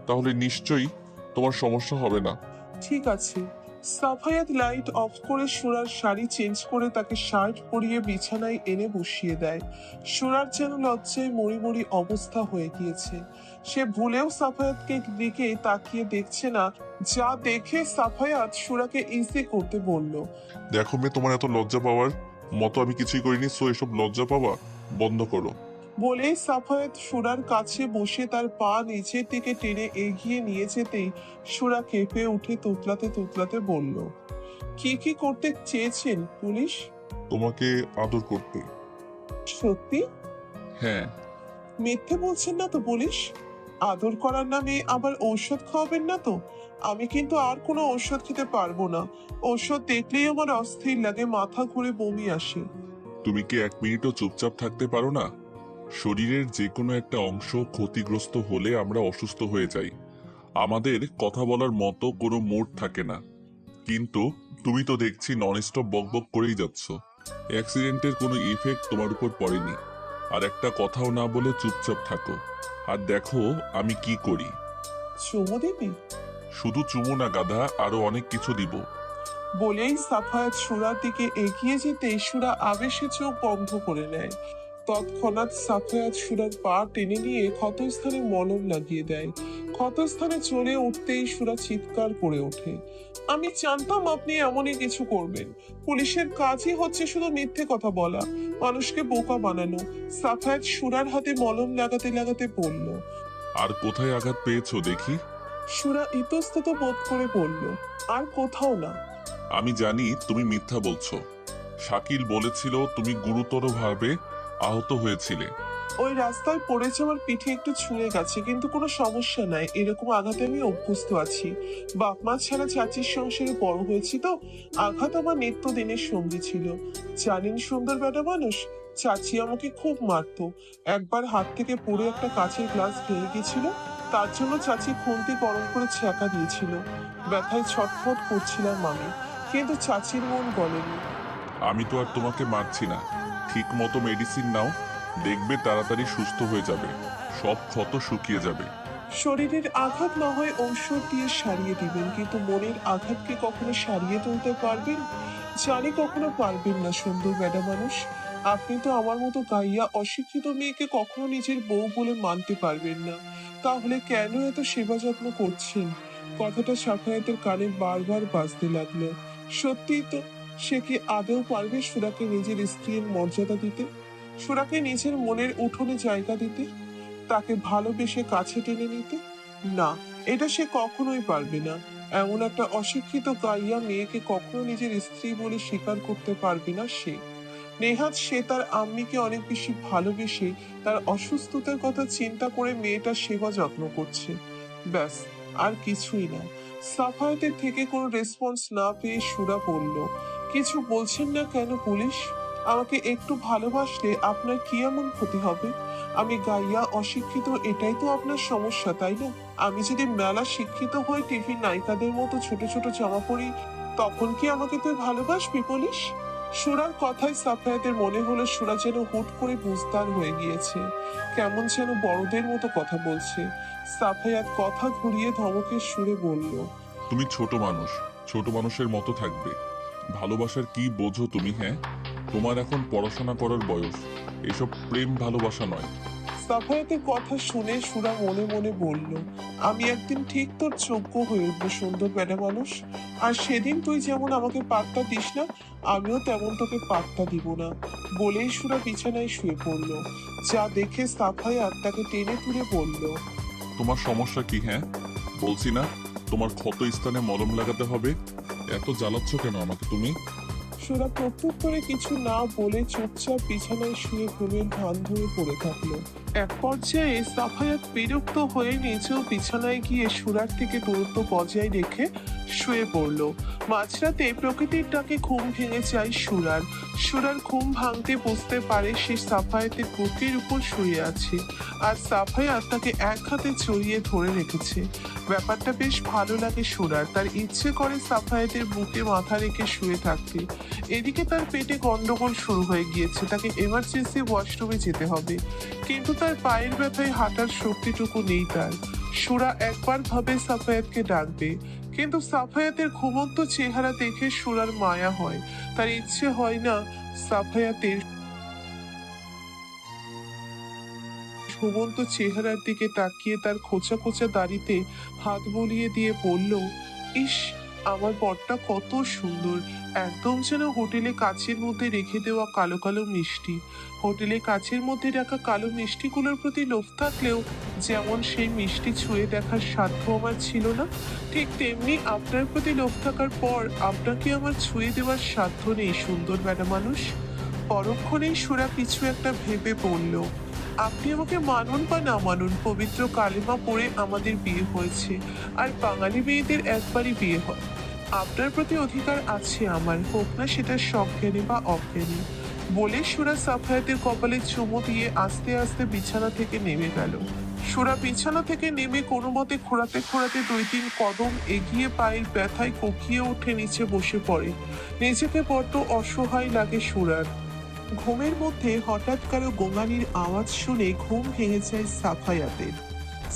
তাহলে নিশ্চয়ই তোমার সমস্যা হবে না। ঠিক আছে। সাফায়াত লাইট অফ করে সুরার শাড়ি চেঞ্জ করে তাকে শার্ট পরিয়ে বিছানায় এনে বসিয়ে দেয়। সুরার যেন লজ্জায় মরি মরি অবস্থা হয়ে গিয়েছে। সে ভুলেও সাফায়াতকে দিকে তাকিয়ে দেখছে না, যা দেখে সাফায়াত সুরাকে ইজি করতে বলল, দেখো মেয়ে, তোমার এত লজ্জা পাওয়ার মতো আমি কিছুই করিনি, সো এসব লজ্জা পাওয়া বন্ধ করো। বলেই সাফায়াত সুরার কাছে বসে তার পা নিচের দিকে টেনে এগিয়ে নিয়ে যেতেই সুরা কেঁপে উঠে তুতলাতে তুতলাতে বলল, কি কি করতে চেয়েছেন পুলিশ? তোমাকে আদর করতে। সত্যি? হ্যাঁ। মিথ্যে বলছেন না তো পুলিশ? আদর করার নামে আবার ঔষধ খাওয়াবেন না তো? আমি কিন্তু আর কোনো ঔষধ খেতে পারবো না। ঔষধ দেখলেই আমার অস্থির লাগে, মাথা ঘুরে বমি আসে। তুমি কি 1 মিনিটও চুপচাপ থাকতে পারো না? শরীরের যে কোনো একটা অংশ ক্ষতিগ্রস্ত হলে আমরা অসুস্থ হয়ে যাই। আমাদের কথা বলার মতো কোনো মুড থাকে না। কিন্তু তুমি তো দেখছি ননস্টপ বকবক করেই যাচ্ছ। অ্যাক্সিডেন্টের কোনো ইফেক্ট তোমার উপর পড়েনি, আর একটা কথাও না বলে চুপচাপ থাকো। আর দেখো আমি কি করি। চুমু দিবি? শুধু চুমু না গাধা, আরো অনেক কিছু দিব। বলেই সাফায়াত সুরার দিকে এগিয়ে যেতেই সুরা আবেশে চোখ বন্ধ করে নেয়। তৎক্ষণাৎ সাফায়াত সুরার পা টেনে নিয়ে ক্ষতস্থানে মলম লাগিয়ে দেয়। ক্ষতস্থানে চলে উঠতেই সুরা চিৎকার করে ওঠে, আমি জানতাম আপনি এমনই কিছু করবেন। পুলিশের কাজই হচ্ছে শুধু মিথ্যে কথা বলা, মানুষকে বোকা বানানো। সাফায়াত সুরার হাতে মলম লাগাতে লাগাতে বলল, আর কোথায় আঘাত পেয়েছো দেখি? সুরা ইতস্তত বোধ করে বলল, আর কোথাও না। আমি জানি তুমি মিথ্যা বলছো। শাকিল বলেছিল তুমি গুরুতরভাবে আহত হয়েছিলে। ওই রাস্তায় পড়েছে, আমার পিঠে একটু ছুঁয়ে গেছে, কিন্তু কোনো সমস্যা নাই। এরকম আঘাতে আমি অভ্যস্ত আছি। বাপ মা ছাড়া চাচির সংসারে বড় হয়েছি তো আঘাত আমার নিত্যদিনের সঙ্গী ছিল। জানেন সুন্দর বেটা মানুষ, চাচি আমাকে খুব মারতো। একবার হাত থেকে পড়ে একটা কাঁচের গ্লাস ভেঙে গেছিল, তার জন্য চাচি খুন্তি গরম করে ছ্যাঁকা দিয়েছিল। ব্যথায় ছটফট করছিলাম আমি, কিন্তু চাচির মন গলেনি। আমি তো আর তোমাকে মারছি না। ঠিক মতো মেডিসিন নাও, দেখবে তাড়াতাড়ি সুস্থ হয়ে যাবে, সব ক্ষত শুকিয়ে যাবে। শরীরের আঘাত না হয় ঔষধ দিয়ে সারিয়ে দিবেন, কিন্তু মনের আঘাতকে কখনো সারিয়ে তুলতে পারবেন? জানি কখনো পারবেন না সুন্দর বেটা মানুষ। আপনি তো আমার মতো গাইয়া অশিক্ষিত মেয়েকে কখনো নিজের বউ বলে মানতে পারবেন না। তাহলে কেন এত সেবা যত্ন করছেন? কথাটা সাফায়াতের কানে বারবার বাজতে লাগলো। সত্যিই তো, সে কি আদৌ পারবে সুরাকে নিজের স্ত্রীর মর্যাদা দিতে, সুরাকে নিজের মনের উঠোনে জায়গা দিতে, তাকে ভালোবেসে কাছে টেনে নিতে? না, এটা সে কখনোই পারবে না। এমন একটা অশিক্ষিত গাইয়া মেয়েকে কখনো নিজের স্ত্রী বলে স্বীকার করতে পারবে না সে। নেহাত সে তার আম্মিকে অনেক বেশি ভালোবেসে তার অসুস্থতার কথা চিন্তা করে মেয়েটার সেবা যত্ন করছে, ব্যাস, আর কিছুই না। সাফায়াতের থেকে কোনো রেসপন্স না পেয়ে সুরা বলল, কিছু বলছেন না কেন পুলিশ? আমাকে একটু ভালোবাসলে আপনার কি এমন ক্ষতি হবে? আমি গাইয়া অশিক্ষিত, এটাই তো আপনার সমস্যা, তাই না? আমি যদি মেলা শিক্ষিত হয়ে টিভির নায়িকাদের মতো ছোট ছোট জামা পরি, তখন কি আমাকে তুই ভালোবাসবি পুলিশ? সুরার কথায় সাফায়াতের মনে হলো সুরা যেন হুট করে বুঝদার হয়ে গিয়েছে, কেমন যেন বড়দের মতো কথা বলছে। সাফায়াত কথা ঘুরিয়ে ধমকের সুরে বলল, তুমি ছোট মানুষ, ছোট মানুষের মতো থাকবে। ভালোবাসার কি বোঝো তুমি? হ্যাঁ, তোমার এখন পড়াশোনা করার বয়স, এসব প্রেম ভালোবাসা নয়। সাফায়াতের কথা শুনে সুরা মনে মনে বলল, আমি একদিন ঠিক তোর যোগ্য হয়ে উঠবো সুন্দর বেটা মানুষ। আর সেদিন তুই যেমন আমাকে পাত্তা দিস না, আমিও তেমন তোকে পাত্তা দিব না। বলেই সুরা বিছানায় শুয়ে পড়ল। যা দেখে সাফায়াত তাকে টেনে তুলে বলল, তোমার সমস্যা কি? হ্যাঁ, বলছি না তোমার ক্ষত স্থানে মলম লাগাতে হবে। এত জ্বালাচ্ছ কেন আমাকে তুমি? সুরা প্রত্যুত্তরে কিছু না বলে চুপচাপ বিছানায় শুয়ে ঘুমের ভান ধরে পড়ে থাকলো। এক পর্যায়ে সাফায়াত বিরক্ত হয়ে নিজেও বিছানায় গিয়ে সুরার থেকে দূরত্ব বজায় রেখে শুয়ে পড়ল। মাঝরাতে প্রকৃতির ডাকে ঘুম ভেঙে যায় সুরার। সুরার ঘুম ভাঙতে বুঝতে পারে সে সাফায়াতের বুকের উপর শুয়ে আছে, আর সাফায়াত তাকে এক হাতে জড়িয়ে ধরে রেখেছে। ব্যাপারটা বেশ ভালো লাগে সুরার, তার ইচ্ছে করে সাফায়াতের বুকে মাথা রেখে শুয়ে থাকতে। এদিকে তার পেটে গন্ডগোল শুরু হয়ে গিয়েছে, তাকে এমার্জেন্সি ওয়াশরুমে যেতে হবে, কিন্তু তার পায়ের ব্যথায় হাঁটার শক্তিটুকু নেই তার। সুরা একবার ভাবে সাফায়াতকে ডাকবে, কিন্তু সাফায়াতের ঘুমন্ত চেহারা দেখে সুরার মায়া হয়। তার ইচ্ছে হয় না সাফায়াতের ঘুমন্ত চেহারার দিকে তাকিয়ে তার খোঁচা খোঁচা দাড়িতে হাত বুলিয়ে দিয়ে বলল, ইস, আমার বরটা কত সুন্দর, একদম যেন হোটেলে কাচের মধ্যে রেখে দেওয়া কালো কালো মিষ্টি। হোটেলে কাচের মধ্যে রাখা কালো মিষ্টিগুলোর প্রতি লোভ থাকলেও যেমন সেই মিষ্টি ছুঁয়ে দেখার সাধ্য আমার ছিল না, ঠিক তেমনি আপনার প্রতি লোভ থাকার পর আপনাকে আমার ছুঁয়ে দেওয়ার সাধ্য নেই সুন্দর বেটা মানুষ। পরক্ষণেই সুরা কিছু একটা ভেবে বলল, আপনি আমাকে মানুন বা না মানুন, পবিত্র কালেমা পড়ে আমাদের বিয়ে হয়েছে, আর বাঙালি মেয়েদের একবারই বিয়ে হয়। আপনার প্রতি অধিকার আছে আমার, হোক না সেটা সজ্ঞানী বা অজ্ঞানী। বলে সুরা সাফায়াতের কপালে চুমু দিয়ে আস্তে আস্তে বিছানা থেকে নেমে গেল। সুরা বিছানা থেকে নেমে কোনো মতে খোঁড়াতে খোঁড়াতে 2-3 কদম এগিয়ে পায়ের ব্যথায় কোকিয়ে উঠে নিচে বসে পড়ে। নিজেকে বড্ড অসহায় লাগে সুরার। ঘুমের মধ্যে হঠাৎ কারো গোঙানির আওয়াজ শুনে ঘুম ভেঙে যায় সাফায়াতের।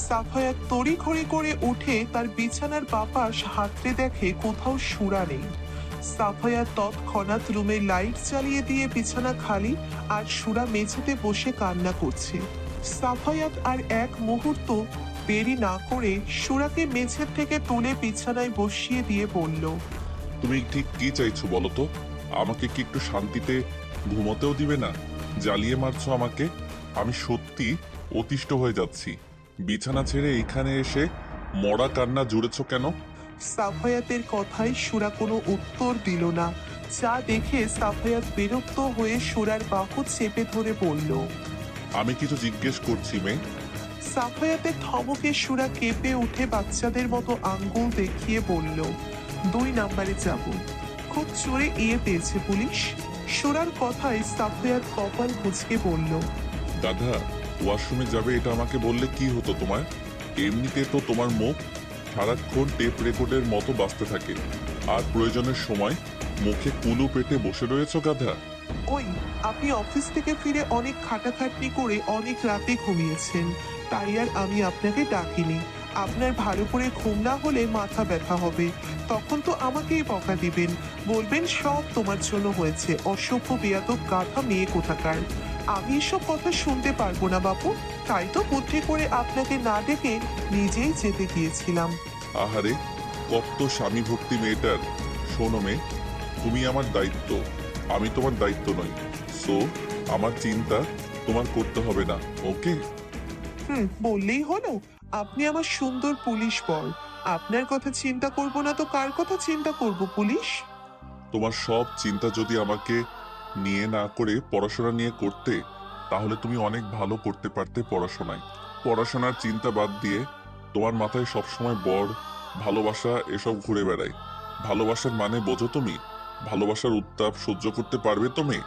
সাফায়াত তড়িঘড়ি করে উঠে তার বিছানার বাপাস হাতড়ে দেখে কোথাও সুরা নেই। সাফায়াত তৎক্ষণাৎ রুমে লাইট জ্বালিয়ে দিয়ে বিছানা খালি, আর সুরা মেঝেতে বসে কান্না করছে। সাফায়াত আর এক মুহূর্ত দেরি না করে সুরাকে মেঝের থেকে তুলে বিছানায় বসিয়ে দিয়ে বলল, তুমি ঠিক কি চাইছো বলো তো? আমাকে কি একটু শান্তিতে ঘুমোতেও দিবে না? জ্বালিয়ে মারছো আমাকে। আমি সত্যি অতিষ্ঠ হয়ে যাচ্ছি। বিছানা ছেড়ে এইখানে এসে মরা কান্না জুড়েছ কেন? সাফায়াতের কথায় সুরা কোনো উত্তর দিল না। যা দেখে সাফায়াত বিরক্ত হয়ে সুরার বাহু চেপে ধরে বলল। আমি কিছু জিজ্ঞেস করছি মেয়ে। সাফায়াতের ধমকে সুরা কেঁপে উঠে বাচ্চাদের মতো আঙ্গুল দেখিয়ে বলল, 2 নাম্বারে যাব। খুব জোরে পেয়েছে পুলিশ। সুরার কথায় সাফায়াত কপাল কুঁচকে বলল, গাধা, ওয়াশরুমে যাবে এটা আমাকে বললে কি হতো তোমার? এমনিতে তো তোমার মুখ সারাক্ষণ টেপ রেকর্ডের মতো বাজতে থাকে, আর প্রয়োজনের সময় মুখে কুলু পেটে বসে রয়েছো গাধা। ওই, আপনি অফিস থেকে ফিরে অনেক খাটাখাটনি করে অনেক রাতে ঘুমিয়েছেন, তাই আর আমি আপনাকে ডাকিনি। আপনার ভালো করে ঘুম না হলে মাথা ব্যথা হবে, তখন তো আমাকেই বকা দিবেন, বলবেন সব তোমার জন্য হয়েছে, অসভ্য বেয়াদব গাধা মেয়ে কোথাকার। আমি এসব কথা শুনতে পারবো না বাপু, তাই তো বুদ্ধি করে আপনাকে না ডেকে নিজেই যেতে গিয়েছিলাম। আহারে, কত স্বামী ভক্তি মেয়েটার। শোনো মেয়ে, তুমি আমার দায়িত্ব, আমি তোমার দায়িত্ব নই। সো আমার চিন্তা তোমার করতে হবে না, ওকে? বললেই হলো? আপনি আমার সুন্দর পুলিশ বর, আপনার কথা চিন্তা করব না তো কার কথা চিন্তা করব পুলিশ? তোমার সব চিন্তা যদি আমাকে নিয়ে না করে পড়াশোনা নিয়ে করতে, তাহলে তুমি অনেক ভালো করতে পারতে পড়াশোনায়। পড়াশোনার চিন্তা বাদ দিয়ে তোমার মাথায় সবসময় বর, ভালোবাসা এসব ঘুরে বেড়ায়। ভালোবাসার মানে বোঝো তুমি? ভালোবাসার উত্তাপ সহ্য করতে পারবে তুমি?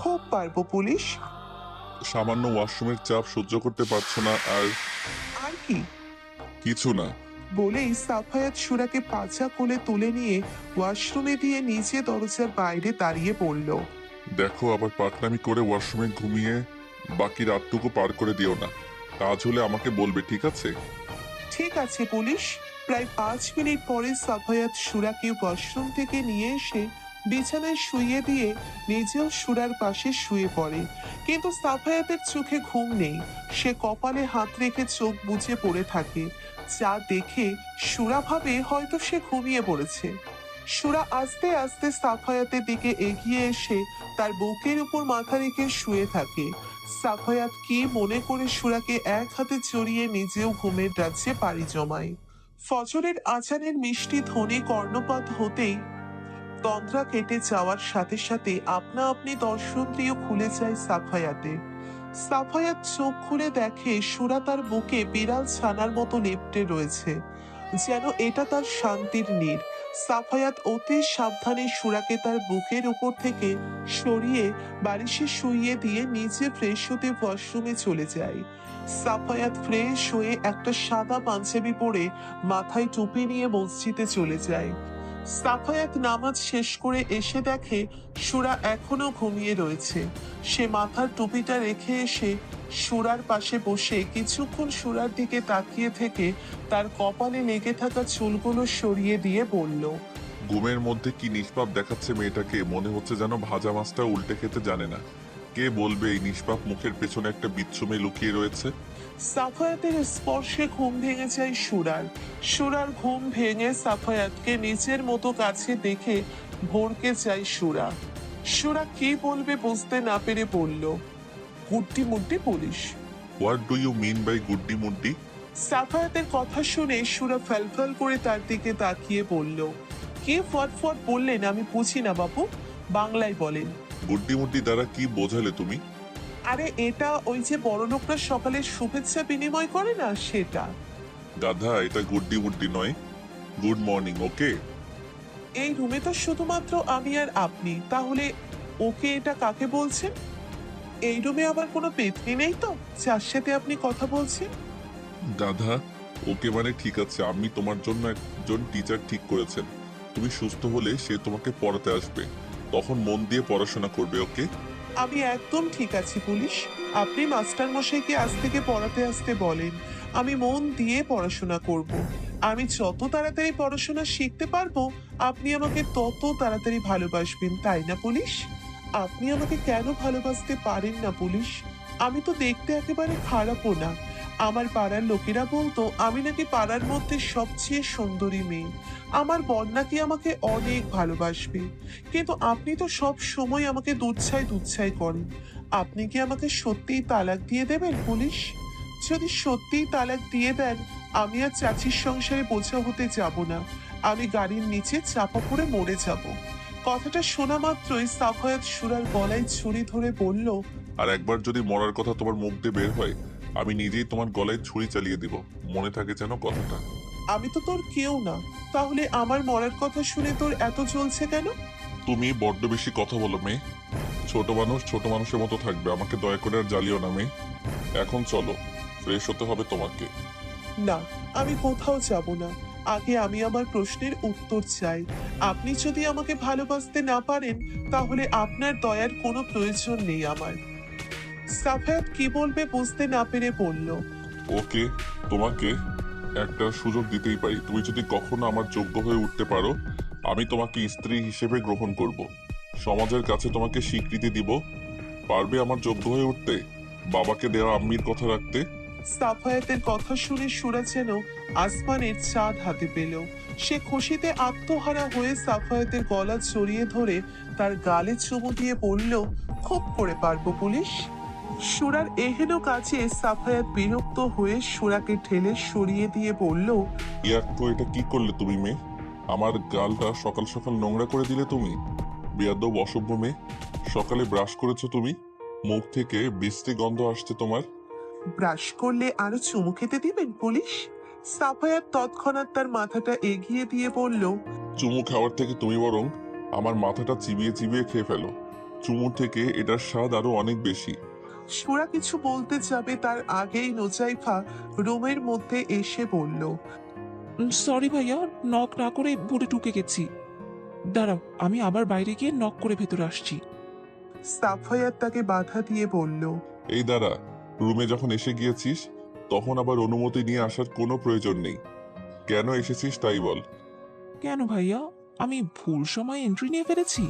খুব পারবো পুলিশ। সামান্য ওয়াশরুমের চাপ সহ্য করতে পারছো না, আর আর কি? কিছু না। বলেই সাফায়াত সুরাকে পাছা কোলে তুলে নিয়ে ওয়াশরুমে দিয়ে নিচে দরজার বাইরে দাঁড়িয়ে পড়ল। দেখো, আবার পাকনামি করে ওয়াশরুমে ঘুমিয়ে বাকি রাতটুকু পার করে দিও না। কাজ হলে আমাকে বলবে, ঠিক আছে? ঠিক আছে পুলিশ। প্রায় 5 মিনিট পরে সাফায়াত সুরাকে ওয়াশরুম থেকে নিয়ে এসে বিছানায় শুইয়ে দিয়ে নিজেও সুরার পাশে শুয়ে পড়ে, কিন্তু সাফায়াতের চোখে ঘুম নেই। সে কপালে হাত রেখে চোখ বুজে পড়ে থাকে, যা দেখে সুরা ভাবে হয়তো সে ঘুমিয়ে পড়েছে। সুরা আস্তে আস্তে সাফায়াতের দিকে এগিয়ে এসে তার বুকের উপর মাথা রেখে শুয়ে থাকে। সাফায়াত কি মনে করে সুরাকে এক হাতে জড়িয়ে নিজেও ঘুমের রাজ্যে পাড়ি জমায়। ফজরের আজানের মিষ্টি ধ্বনি কর্ণপাত হতেই তন্দ্রা কেটে যাওয়ার সাথে সাথে আপনা আপনি দর্শনটিও খুলে যায় সাফায়াতে। সাফায়াত চোখ খুলে দেখে সুরা তার বুকে বিড়াল ছানার মতো লেপ্টে রয়েছে, যেন এটা তার শান্তির নীড়। সাফায়াত অতি সাবধানে সুরাকে তার বুকের উপর থেকে সরিয়ে বালিশে শুইয়ে দিয়ে নিচে ফ্রেশ হতে ওয়াশরুমে চলে যায়। সাফায়াত ফ্রেশ হয়ে একটা সাদা পাঞ্জাবি পরে মাথায় টুপি নিয়ে মসজিদে চলে যায়। সাফায়াত নামাজ শেষ করে এসে দেখে সুরা এখনো ঘুমিয়ে রয়েছে। সে মাথার টুপিটা রেখে এসে সুরার পাশে বসে কিছুক্ষণ সুরার দিকে তাকিয়ে থেকে তার কপালে লেগে থাকা চুলগুলো সরিয়ে দিয়ে বলল, ঘুমের মধ্যে কি নিষ্পাপ দেখাচ্ছে মেয়েটাকে, মনে হচ্ছে যেন ভাজা মাছটা উল্টে খেতে জানে না। কে বলবে এই নিষ্পাপ মুখের পেছনে একটা বিচ্ছু মেয়ে লুকিয়ে রয়েছে? সাফায়াতের স্পর্শে ঘুম ভেঙে যায় সুরার। সুরার ঘুম ভেঙে সাফায়াতকে নিজের মতো কাছে দেখে ভরকে যায় সুরা। সুরা কি বলবে বুঝতে না পেরে বলল, গুড্ডি মুড্ডি police. What do you mean by গুড্ডি মুড্ডি? সাফায়াতের কথা শুনে সুরা ফ্যালফ্যাল করে তার দিকে তাকিয়ে বলল, কি ফটফট বললেন আমি বুঝি না বাবু, বাংলায় বলেন। গুড্ডি মুড্ডি দ্বারা কি বোঝালে তুমি? আরে এটা ওই যে বড় লোকরা সকালে শুভেচ্ছা বিনিময় করে না, সেটা। গাধা, এটা গুড্ডি মুড্ডি নয়, গুড মর্নিং, ওকে? এই রুমে তো শুধুমাত্র আমি আর আপনি, তাহলে ওকে এটা কাকে বলছেন? এই রুমে আবার কোনো পেতনি নেই তো যার সাথে আপনি কথা বলছেন? গাধা, ওকে মানে ঠিক আছে, আমি তোমার জন্য একজন টিচার ঠিক করেছেন। তুমি সুস্থ হলে সে তোমাকে পড়াতে আসবে, তখন মন দিয়ে পড়াশোনা করবে, ওকে? আমি একদম ঠিক আছি পুলিশ। আপনি মাস্টার মশাইকে আজ থেকে পড়াতে আসতে বলেন, আমি মন দিয়ে পড়াশোনা করব। আমি যত তাড়াতাড়ি পড়াশোনা শিখতে পারবো আপনি আমাকে তত তাড়াতাড়ি ভালোবাসবেন, তাই না পুলিশ? আপনি আমাকে কেন ভালোবাসতে পারেন না পুলিশ? আমি তো দেখতে একেবারে খারাপও না। আমার পাড়ার লোকেরা বলতো আমি নাকি পাড়ার মধ্যে সবচেয়ে সুন্দরী মেয়ে, আমার বর নাকি আমাকে অনেক ভালোবাসবে। কিন্তু আপনি তো সব সময় আমাকে দুচ্ছাই দুচ্ছাই করেন। আপনি কি আমাকে সত্যিই তালাক দিয়ে দেবেন পুলিশ? যদি সত্যিই তালাক দিয়ে দেন, আমি আর চাচির সংসারে বোঝা হতে যাব না। আমি গাড়ির নিচে চাপা পড়ে মরে যাব। কথাটা শোনা মাত্রই সাফায়াত সুরার গলায় ছুরি ধরে বলল, আর একবার যদি মরার কথা তোমার মুখ দিয়ে বের হয়, আমি নিজেই তোমার গলায় ছুরি চালিয়ে দিব। মনে থাকে যেন কথাটা। আমি তো তোর কেউ না, তাহলে আমার মরার কথা শুনে তোর এত জ্বলছে কেন? তুমি বড্ড বেশি কথা বলো মেয়ে। ছোট মানুষ ছোট মানুষের মতো থাকবে, আমাকে দয়া করে আর জ্বালিও না মেয়ে। এখন চলো, ফ্রেশ হতে হবে তোমাকে। না, আমি কোথাও যাব না। আগে আমি আমার প্রশ্নের উত্তর চাই। আপনি যদি আমাকে ভালোবাসতে না পারেন, তাহলে আপনার দয়ার কোনো প্রয়োজন নেই আমার। সাফায়াত কি বলবে বুঝতে না পেরে বলল, ওকে, তোমাকে একটা সুযোগ দিতেই পারি। তুমি যদি কখনো আমার যোগ্য হয়ে উঠতে পারো, আমি তোমাকে স্ত্রী হিসেবে গ্রহণ করব। সমাজের কাছে তোমাকে স্বীকৃতি দিব। পারবে আমার যোগ্য হয়ে উঠতে, বাবাকে দেওয়া আম্মির কথা রাখতে? সাফায়াতের কথা শুনে সুরা যেন আসমানের চাঁদ হাতে পেল। সে খুশিতে আত্মহারা হয়ে সাফায়াতের গলা জড়িয়ে ধরে তার গালে চুমু দিয়ে বলল, খুব করে পারবো পুলিশ। সুরার এহেন কাজে সাফায়াত বিরক্ত হয়ে সুরাকে ঠেলে সরিয়ে দিয়ে বলল, ইয়াক্কু, এটা কি করলে তুমি মেয়ে? আমার গালটা সকাল সকাল নোংরা করে দিলে তুমি। বেয়াদব অসভ্য মেয়ে। সকালে ব্রাশ করেছো তুমি? মুখ থেকে বিশ্রী গন্ধ আসছে তোমার। ব্রাশ করলে আরো চুমু খেতে দিবেন পুলিশ? সাফায়াত তৎক্ষণাৎ তার মাথাটা এগিয়ে দিয়ে বলল, চুমু খাওয়ার থেকে তুমি বরং আমার মাথাটা চিবিয়ে চিবিয়ে খেয়ে ফেলো। চুমু থেকে এটার স্বাদ আরো অনেক বেশি। সুরা কিছু বলতে যাবে তার আগেই নোজাইফা রুমের মধ্যে এসে বলল, সরি ভাইয়া, নক না করে ভুলে ঢুকে গেছি। দাঁড়াও, আমি আবার বাইরে গিয়ে নক করে ভেতরে আসছি। সাফায়াত তাকে বাধা দিয়ে বলল, এই দাঁড়া, রুমে যখন এসে গিয়েছিস তখন আবার অনুমতি নিয়ে আসার কোনো প্রয়োজন নেই। কেন এসেছিস তাই বল। কেন ভাইয়া, আমি ভুল সময় এন্ট্রি নিয়ে ফেলেছি?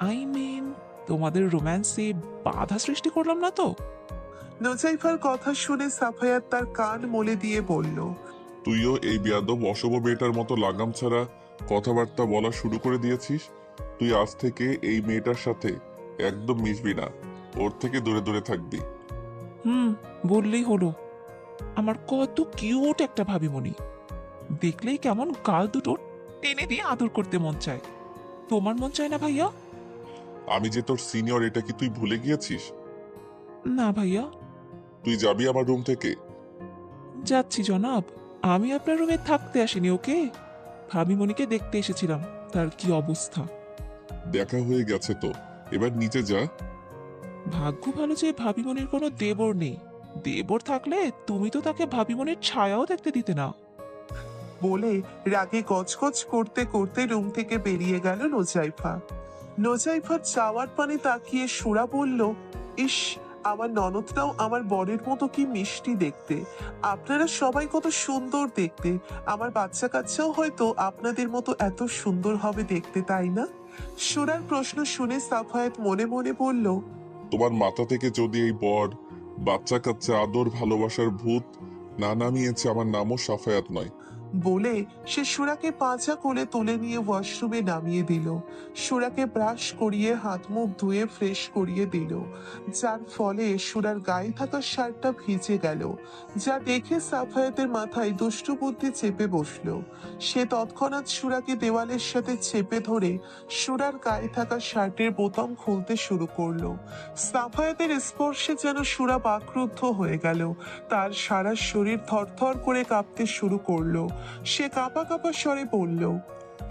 আই মিন, তোমাদের রোম্যান্সে বাধা সৃষ্টি করলাম না তো? নোজাইফার কথা শুনে সাফায়াত তার কান মলে দিয়ে বলল, তুইও এই বেয়াদব অশুভ মেয়েটার মতো লাগাম ছাড়া কথাবার্তা বলা শুরু করে দিয়েছিস। তুই আজ থেকে এই মেয়েটার সাথে একদম মিশবি না, ওর থেকে দূরে দূরে থাকবি। বললেই হলো। আমার কত কিউট একটা ভাবিমণি, দেখলেই কেমন গাল দুটো টেনে দিয়ে আদর করতে মন চায়। তোমার মন চায় না ভাইয়া? আমি যে তোর সিনিয়র, এটা কি তুই ভুলে গিয়েছিস? না ভাইয়া। তুই যাবি আমার রুম থেকে? যাচ্ছি জনাব, আমি আপনার রুমে থাকতে আসিনি, ওকে? ভাবিমণিকে দেখতে এসেছিলাম, তার কি অবস্থা। দেখা হয়ে গেছে তো, এবার নিচে যা। ভাগ্য ভালো যে ভাবিমণির কোনো দেবর নেই। দেবর থাকলে তুমি তো তাকে ভাবিমণির ছায়াও দেখতে দিতে না। বলে রাগে গজগজ করতে করতে রুম থেকে বেরিয়ে গেল নোজাইফা। নোজাইফার চাওয়ার পানে তাকিয়ে সুরা বলল, ইস, আমার ননদটাও আমার বরের মতো কি মিষ্টি দেখতে। আপনারা সবাই কত সুন্দর দেখতে। আমার বাচ্চা কাচ্চাও হয়তো আপনাদের মতো এত সুন্দর হবে দেখতে, তাই না? সুরার প্রশ্ন শুনে সাফায়াত মনে মনে বলল, তোমার মাথা থেকে যদি এই বর, বাচ্চা কাচ্চা, আদর, ভালোবাসার ভূত না নামিয়েছে, আমার নামও সাফায়াত নয়। বলে সে সুরাকে পাঁচা কোলে তুলে নিয়ে ওয়াশরুমে নামিয়ে দিল। সুরাকে ব্রাশ করিয়ে হাত মুখ ধুয়ে ফ্রেশ করিয়ে দিল, যার ফলে সুরার গায়ে থাকা শার্টটা ভিজে গেল। যা দেখে সাফায়াতের মাথায় দুষ্টু বুদ্ধি চেপে বসলো। সে তৎক্ষণাৎ সুরাকে দেওয়ালের সাথে চেপে ধরে সুরার গায়ে থাকা শার্টের বোতাম খুলতে শুরু করলো। সাফায়াতের স্পর্শে যেন সুরা বাকরুদ্ধ হয়ে গেল। তার সারা শরীর থরথর করে কাঁপতে শুরু করলো। সে কাঁপা কাঁপা স্বরে বলল,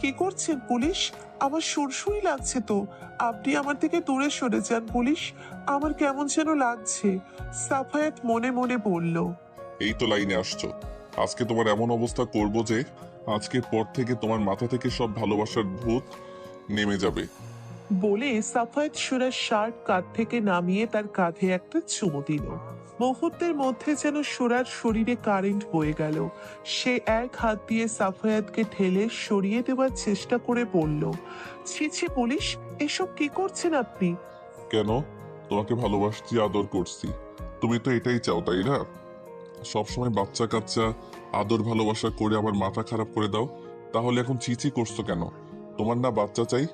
কি করছেন পুলিশ? আমার সুরসুরি লাগছে তো। আপনি আমার থেকে দূরে সরে যান পুলিশ, আমার কেমন যেন লাগছে। সাফায়াত মনে মনে বলল, এই তো লাইনে আসছো। আজকে তোমার এমন অবস্থা করব যে আজকের পর থেকে তোমার মাথা থেকে সব ভালোবাসার ভূত নেমে যাবে। বলে সাফায়াত সুরার শার্ট কাঁধ থেকে নামিয়ে তার কাঁধে একটা চুমু দিল। মুহূর্তের মধ্যে যেন সুরার শরীরে কারেন্ট বয়ে গেল। সে এক হাত দিয়ে সাফায়াতকে ঠেলে সরিয়ে দেওয়ার চেষ্টা করে বলল, ছি ছি পুলিশ, এসব কি করছেন আপনি? কেন? তোমাকে ভালোবাসছি, আদর করছি। তুমি তো এটাই চাও, তাই না? সবসময় বাচ্চা কাচ্চা, আদর ভালোবাসা করে আবার মাথা খারাপ করে দাও। তাহলে এখন চিচি করছো কেন? তোমার না বাচ্চা চাই?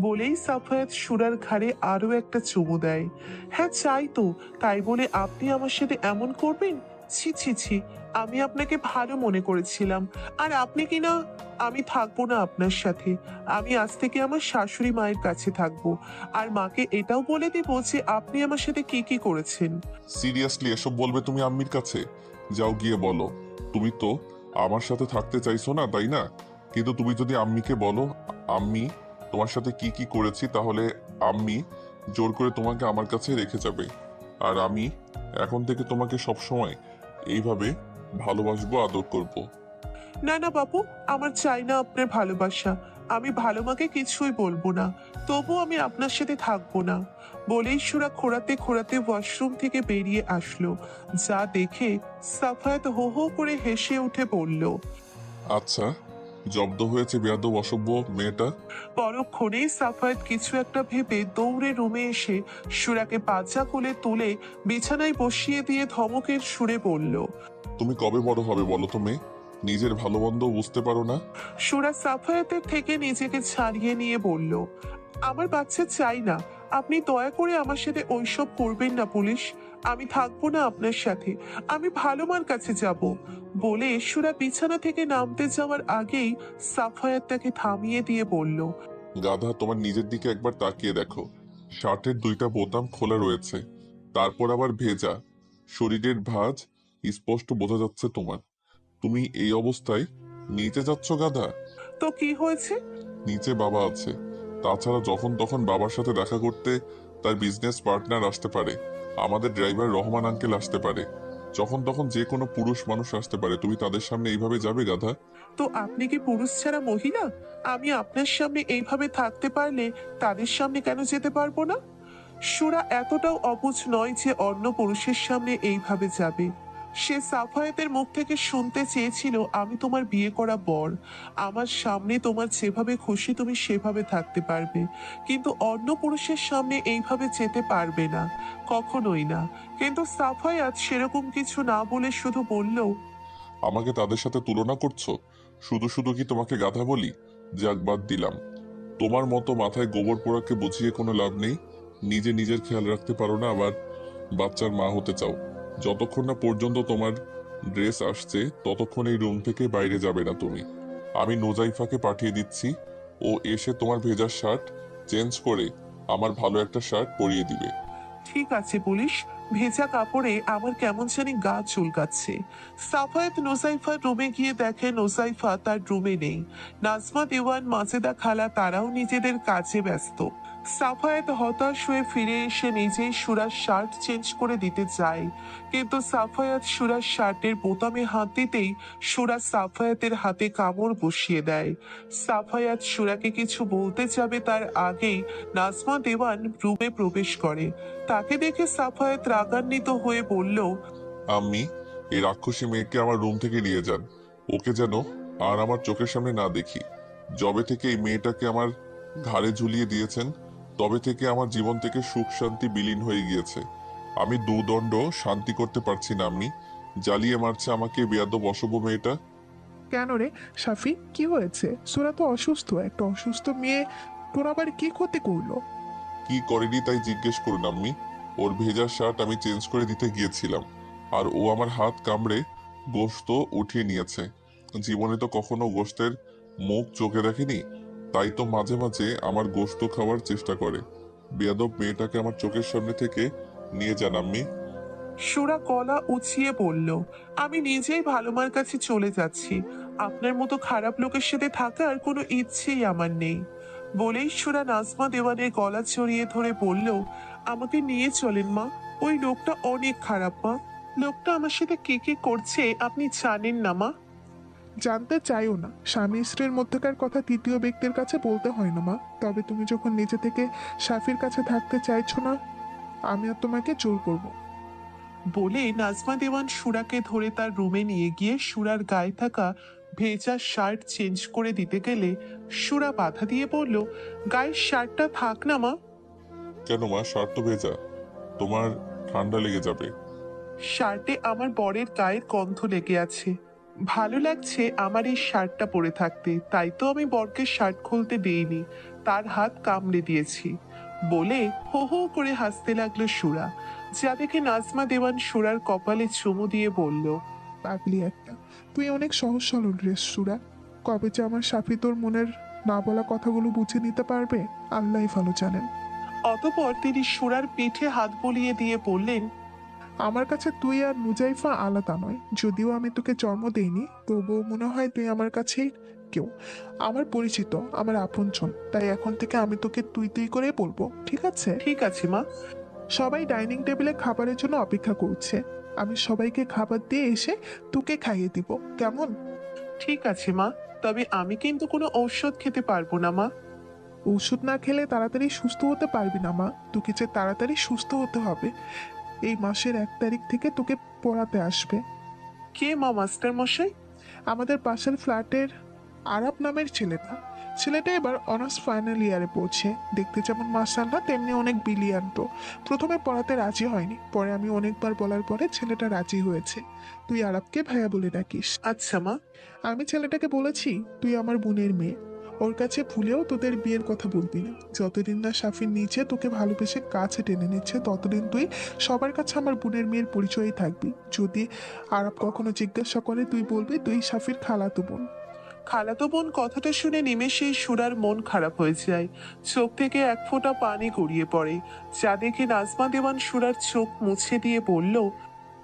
বলেই সাফায়াত সুরার ঘাড়ে আরো একটা চুমু দেয়। হ্যাঁ চাই তো, তাই বলে আপনি আমার সাথে এমন করবেন? ছি ছি ছি, আমি আপনাকে ভালো মনে করেছিলাম। আর আপনি কি না, আমি থাকবো না আপনার সাথে। আমি আজ থেকে আমার শাশুড়ি মায়ের কাছে থাকবো। আর মাকে এটাও বলে দিব যে আপনি আমার সাথে কি কি করেছেন। সিরিয়াসলি এসব বলবে তুমি আম্মির কাছে? যাও গিয়ে বলো। তুমি তো আমার সাথে থাকতে চাইছো না, তাই না? কিন্তু তুমি যদি আম্মিকে বলো আম্মি তোমার সাথে কি কি করেছি, তাহলে আম্মি জোর করে তোমাকে আমার কাছে রেখে যাবে। আর আমি এখন থেকে তোমাকে সবসময় এইভাবে ভালোবাসবো, আদর করবো। না না বাবু, আমার চাই না আপনার ভালোবাসা। আমি ভালো মাকে কিছুই বলবো না, তবু আমি আপনার সাথে থাকবো না। বলেই সুরা খোঁড়াতে খোঁড়াতে ওয়াশরুম থেকে বেরিয়ে আসলো। যা দেখে সাফায়াত হো হো করে হেসে উঠে পড়ল। আচ্ছা, জব্দ হয়েছে বেয়াদব অসভ্য মেয়েটা। পরক্ষণেই সাফায়াত কিছু একটা ভেবে দৌড়ে রুমে এসে সুরাকে পাজা কোলে তুলে বিছানায় বসিয়ে দিয়ে ধমকের সুরে বলল। তুমি কবে বড় হবে বলো তো মেয়ে? নিজের ভালো মন্দ বুঝতে পারো না? সুরা সাফায়াতের থেকে নিজেকে ছাড়িয়ে নিয়ে বলল, আমার বাচ্চা চাই না। আপনি দয়া করে আমার সাথে ওইসব করবেন না পুলিশ। আমি থাকবো না আপনার সাথে। আমি ভালো মার কাছে যাব। বলে সুরা বিছানা থেকে নামতে যাওয়ার আগেই সাফায়াত তাকে থামিয়ে দিয়ে বলল, গাধা, তোমার নিজের দিকে একবার তাকিয়ে দেখো। শার্টের দুইটা বোতাম খোলা রয়েছে, তারপর আবার ভেজা। শরীরের ভাঁজ স্পষ্ট বোঝা যাচ্ছে তোমার। তুমি এই অবস্থায় নিচে যাচ্ছ গাধা? তো কি হয়েছে? নিচে বাবা আছে। তাছাড়া যখন তখন বাবার সাথে দেখা করতে তার বিজনেস পার্টনার আসতে পারে। আমাদের ড্রাইভার রহমান আঙ্কেল আসতে পারে। যখন তখন যে কোনো পুরুষ মানুষ আসতে পারে। তুমি তাদের সামনে এইভাবে যাবে গাধা? তো আপনি কি পুরুষ ছাড়া মহিলা? আমি আপনার সামনে এইভাবে থাকতে পারলে তাদের সামনে কেন যেতে পারবো না? সুরা এতটাও অবুঝ নয় যে অন্য পুরুষের সামনে এইভাবে যাবে। সে সাফায়েতের মুখ থেকে শুনতে চেয়েছিল, আমি তোমার বিয়ে করা বর। আমার সামনে তোমার যেভাবে খুশি তুমি সেভাবে থাকতে পারবে, কিন্তু অন্য পুরুষের সামনে এইভাবে যেতে পারবে না, কখনোই না। কিন্তু সাফায়াত সেরকম কিছু না বলে শুধু বলল, আমাকে তাদের সাথে তুলনা করছো? শুধু শুধু কি তোমাকে গাধা বলি? যাক, বাদ দিলাম। তোমার মতো মাথায় গোবর পোড়াকে বুঝিয়ে কোনো লাভ নেই। নিজে নিজের খেয়াল রাখতে পারো না, আবার বাচ্চার মা হতে চাও। যতক্ষণ না পর্যন্ত তোমার ড্রেস আসছে ততক্ষণ এই রুম থেকে বাইরে যাবে না তুমি। আমি নোজাইফাকে পাঠিয়ে দিচ্ছি, ও এসে তোমার ভেজা শার্ট চেঞ্জ করে আমার ভালো একটা শার্ট পরিয়ে দিবে। ঠিক আছে পুলিশ। ভেজা কাপড়ে আমার কেমন জানি গা চুলকাচ্ছে। সাফায়েত নোসাইফার রুমে গিয়ে দেখে নোসাইফা তার রুমে নেই। নাজমা দেওয়ান, মাজেদা খালা তারাও নিজেদের কাজে ব্যস্ত। সাফায়েত হতাশ হয়ে ফিরে এসে নিজেই সুরার শার্ট চেঞ্জ করে দিতে চায়, কিন্তু সাফায়াত সুরার শার্টের বোতামে হাত দিতেই সুরা সাফায়াতের হাতে কামড় বসিয়ে দেয়। সাফায়াত সুরাকে কিছু বলতে যাবে তার আগেই নাজমা দেওয়ান রুমে প্রবেশ করে। তাকে দেখে সাফায়েত রাগান্বিত হয়ে বলল, আম্মি, এই রাক্ষসী মেয়েকে আমার রুম থেকে নিয়ে যান। ওকে যেন আর আমার চোখের সামনে না দেখি। যবে থেকে এই মেয়েটাকে আমার ঘাড়ে ঝুলিয়ে দিয়েছেন, তবে থেকে আমার জীবন থেকে সুখ শান্তি বিলীন হয়ে গিয়েছে। আমি দুদণ্ড শান্তি করতে পারছি না আম্মি। জ্বালিয়ে মারছে আমাকে বেয়াদব অসভ্য মেয়েটা। কেন রে সাফি, কি হয়েছে? সোরা তো অসুস্থ, একটা অসুস্থ মেয়ে তোর আবার কি ক্ষতি করলো? কি করেনি তাই জিজ্ঞেস করুন আম্মি। ওর ভেজা শার্ট আমি চেঞ্জ করে দিতে গিয়েছিলাম, আর ও আমার হাত কামড়ে গোশত উঠিয়ে নিয়েছে। জীবনে তো কখনো গোশতের মুখ চোখে দেখেনি, তাই তো মাঝে মাঝে আমার গোশত খাওয়ার চেষ্টা করে। বেয়াদব মেয়েটাকে আমার চোখের সামনে থেকে নিয়ে যান আম্মি। সুরা গলা উঁচিয়ে বলল, আমি নিজেই ভালো মার কাছে চলে যাচ্ছি। আপনার মতো খারাপ লোকের সাথে থাকার কোনো ইচ্ছেই আমার নেই। বলেই সুরা নাজমা দেওয়ানের গলা জড়িয়ে ধরে বলল, আমাকে নিয়ে চলেন মা। ওই লোকটা অনেক খারাপ মা। লোকটা আমার সাথে কি কি করছে আপনি জানেন না মা। জানতে চাইও না, স্বামী স্ত্রীর মধ্যকার কথা তৃতীয় ব্যক্তির কাছে বলতে হয় না মা। তবে তুমি যখন নিজে থেকে সাফির কাছে থাকতে চাইছো না, আমি আর তোমাকে জোর করবো। বলে নাজমা দেওয়ান সুরাকে ধরে তার রুমে নিয়ে গিয়ে সুরার গায়ে থাকা ভেজা শার্ট চেঞ্জ করে দিতে গেলে সুরা বাধা দিয়ে বলল, গায়ের শার্টটা থাক না মা। কেন মা? শার্ট তো ভেজা, তোমার ঠান্ডা লেগে যাবে। শার্টে আমার বরের গায়ের গন্ধ লেগে আছে। ভালো লাগছে আমার এই শার্টটা পরে থাকতে, তাই তো আমি বরকে শার্ট খুলতে দেইনি, তার হাত কামড়ে দিয়েছি। বলে হো হো করে হাসতে লাগলো সুরা। যা দেখে নাজমা দেওয়ান সুরার কপালে চুমু দিয়ে বলল, পাগলি একটা, তুই অনেক সহজ সরল রে সুরা। কবে যে আমার সাফি তোর মনের না বলা কথাগুলো বুঝে নিতে পারবে আল্লাহই ভালো জানেন। অতপর তিনি সুরার পিঠে হাত বুলিয়ে দিয়ে বললেন, আমার কাছে তুই আর মুজাইফা আলাদা নয়, যদিও আমি তোকে জন্ম দেইনি, তবুও মনে হয় তুই আমার কাছেই কেউ, আমার পরিচিত, আমার আপনজন। তাই এখন থেকে আমি তোকে তুই তুই করে বলবো, ঠিক আছে? ঠিক আছে মা। সবাই ডাইনিং টেবিলে খাবারের জন্য অপেক্ষা করছে। আমি সবাইকে খাবার দিয়ে এসে তোকে খাইয়ে দিব, কেমন? ঠিক আছে মা, তবে আমি কিন্তু কোনো ঔষধ খেতে পারবো না মা। ওষুধ না খেলে তাড়াতাড়ি সুস্থ হতে পারবি না মা। তোকে যে তাড়াতাড়ি সুস্থ হতে হবে। এই মাসের 1 তারিখ থেকে তোকে পড়াতে আসবে কে মা মাস্টার মশাই? আমাদের পাশের ফ্ল্যাটের আরাব নামের ছেলেটা। ছেলেটা এবার অনার্স ফাইনাল ইয়ারে পড়ছে। দেখতে যেমন মাশাআল্লাহ, তেমনি অনেক ব্রিলিয়ান্ট। প্রথমে পড়াতে রাজি হয়নি, পরে আমি অনেকবার বলার পরে ছেলেটা রাজি হয়েছে। তুই আরাবকে ভাইয়া বলে ডাকিস। আচ্ছা মা। আমি ছেলেটাকে বলেছি তুই আমার বোনের মেয়ে, ওর কাছে ভুলেও তোদের বিয়ের কথা বলবি না। যতদিন না সাফির নিচে তোকে ভালোবেসে কাছে টেনে নিচ্ছে, ততদিন তুই সবার কাছে আমার বোনের মেয়ের পরিচয়ই থাকবি। যদি আরব কখনো জিজ্ঞাসা করে, তুই বলবি তুই সাফির খালাতো বোন। খালাতো বোন কথাটা শুনে নিমেষেই সুরার মন খারাপ হয়ে যায়। চোখ থেকে এক ফোঁটা পানি গড়িয়ে পড়ে, যা দেখে নাজমা দেওয়ান সুরার চোখ মুছে দিয়ে বলল,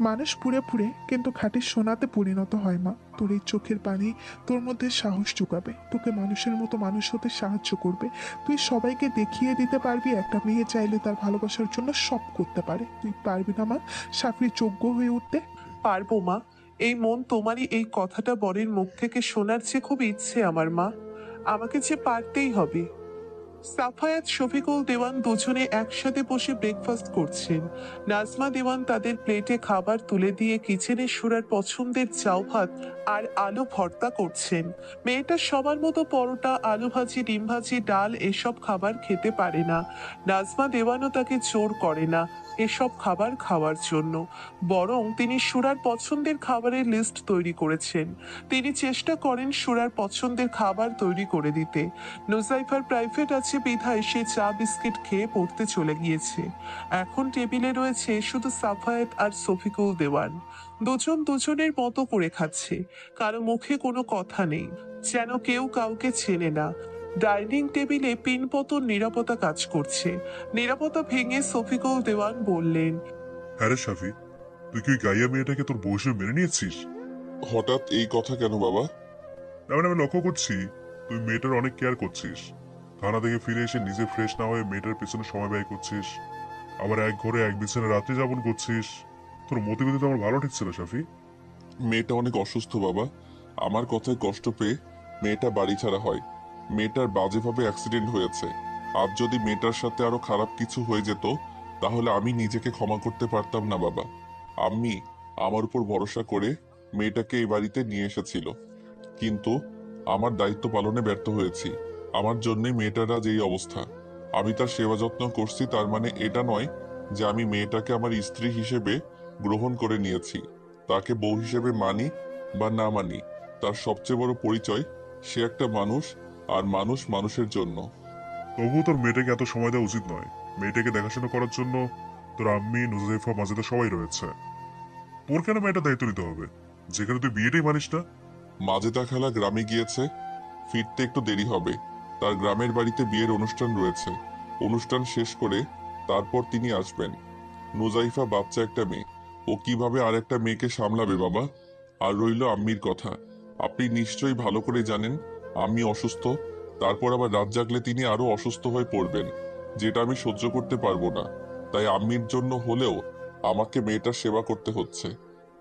মানুষ পুড়ে পুড়ে কিন্তু খাঁটি সোনাতে পরিণত হয় মা। তোর এই চোখের পানি তোর মধ্যে সাহস যোগাবে, তোকে মানুষের মতো মানুষ হতে সাহায্য করবে। তুই সবাইকে দেখিয়ে দিতে পারবি একটা মেয়ে চাইলে তার ভালোবাসার জন্য সব করতে পারে। তুই পারবি না মা সাফির যোগ্য হয়ে উঠতে? পারবো মা। এই মন তোমারই এই কথাটা বরের মুখ থেকে শোনার যে খুব ইচ্ছে আমার মা। আমাকে যে পারতেই হবে। সাফায়াত শফিকুল দেওয়ান দুজনে একসাথে বসে ব্রেকফাস্ট করছেন। নাজমা দেওয়ান তাদের প্লেটে খাবার তুলে দিয়ে কিচেনে সুরার পছন্দের চাউ ভাত আর আলু ভর্তা করছেন। মেয়েটা সবার মতো পরোটা, আলু ভাজি, ডিম ভাজি, ডাল এসব খাবার খেতে পারে না। নাজমা দেওয়ানও তাকে জোর করে না এসব খাবার খাওয়ার জন্য, বরং তিনি সুরার পছন্দের খাবারের লিস্ট তৈরি করেছেন। তিনি চেষ্টা করেন সুরার পছন্দের খাবার তৈরি করে দিতে। নুসাইফার প্রাইভেট আছে বিধায় সে চা বিস্কিট খেয়ে পড়তে চলে গিয়েছে। এখন টেবিলে রয়েছে শুধু সাফায়েত আর শফিকুল দেওয়ান। দুজন দুজনের মতো করে খাচ্ছে, কারো মুখে কোনো কথা নেই, যেন কেউ কাউকে চেনে না। ডাইনিং টেবিলে পিনপতন নিরাপত্তা কাজ করছে। নিরাপত্তা ভেঙে শফিকুল দেওয়ান বললেন, হ্যাঁ রে শাফি, তুই কি ওই গাইয়া মেয়েটাকে তোর বউ হিসেবে মেনে নিয়েছিস? হঠাৎ এই কথা কেন বাবা? না মানে আমি লক্ষ্য করছি তুই মেয়েটার অনেক কেয়ার করছিস। থানা থেকে ফিরে এসে নিজে ফ্রেশ না হয়ে মেয়েটার পেছনে সময় ব্যয় করছিস, আবার এক ঘরে এক বিছানে রাত্রি যাপন করছিস। তোর মতিগতি তো আমার ভালো ঠেকছে না শাফি। মেয়েটা অনেক অসুস্থ বাবা। আমার কথায় কষ্ট পেয়ে মেয়েটা বাড়ি ছাড়া হয়। মেয়েটার বাজেভাবে অ্যাক্সিডেন্ট হয়েছে। আজ যদি মেয়েটার সাথে আরো খারাপ কিছু হয়ে যেত, তাহলে আমি নিজেকে ক্ষমা করতে পারতাম না বাবা। আম্মি আমার উপর ভরসা করে মেয়েটাকে এই বাড়িতে নিয়ে এসেছিল, কিন্তু আমার দায়িত্ব পালনে ব্যর্থ হয়েছি। আমার জন্যই মেয়েটার আজ এই অবস্থা। আমি তার সেবা যত্ন করছি, তার মানে এটা নয় যে আমি মেয়েটাকে আমার স্ত্রী হিসেবে গ্রহণ করে নিয়েছি। তাকে বউ হিসেবে মানি বা না মানি, তার সবচেয়ে বড় পরিচয় সে একটা মানুষ, আর মানুষ মানুষের জন্য। তবুও তোর মেয়েটাকে এত সময় দেওয়া উচিত নয়। মেয়েটাকে দেখাশোনা করার জন্য তোর আম্মি, নুজাইফা, মাজেদা সবাই রয়েছে। তোর কেন মেয়েটা দায়িত্ব নিতে হবে যেখানে তুই বিয়েটাই মানিস না? মাজেদা খালা গ্রামে গিয়েছে, ফিরতে একটু দেরি হবে। তার গ্রামের বাড়িতে বিয়ের অনুষ্ঠান রয়েছে। অনুষ্ঠান শেষ করে তারপর তিনি আসবেন। নুজাইফা বাচ্চা একটা মেয়ে, ও কিভাবে আর একটা মেয়েকে সামলাবে বাবা? আর রইল আম্মির কথা, আপনি নিশ্চয়ই ভালো করে জানেন আম্মি অসুস্থ। তারপর আবার রাত জাগলে তিনি আরো অসুস্থ হয়ে পড়বেন, যেটা আমি সহ্য করতে পারবো না। তাই আম্মির জন্য হলেও আমাকে মেয়েটার সেবা করতে হচ্ছে,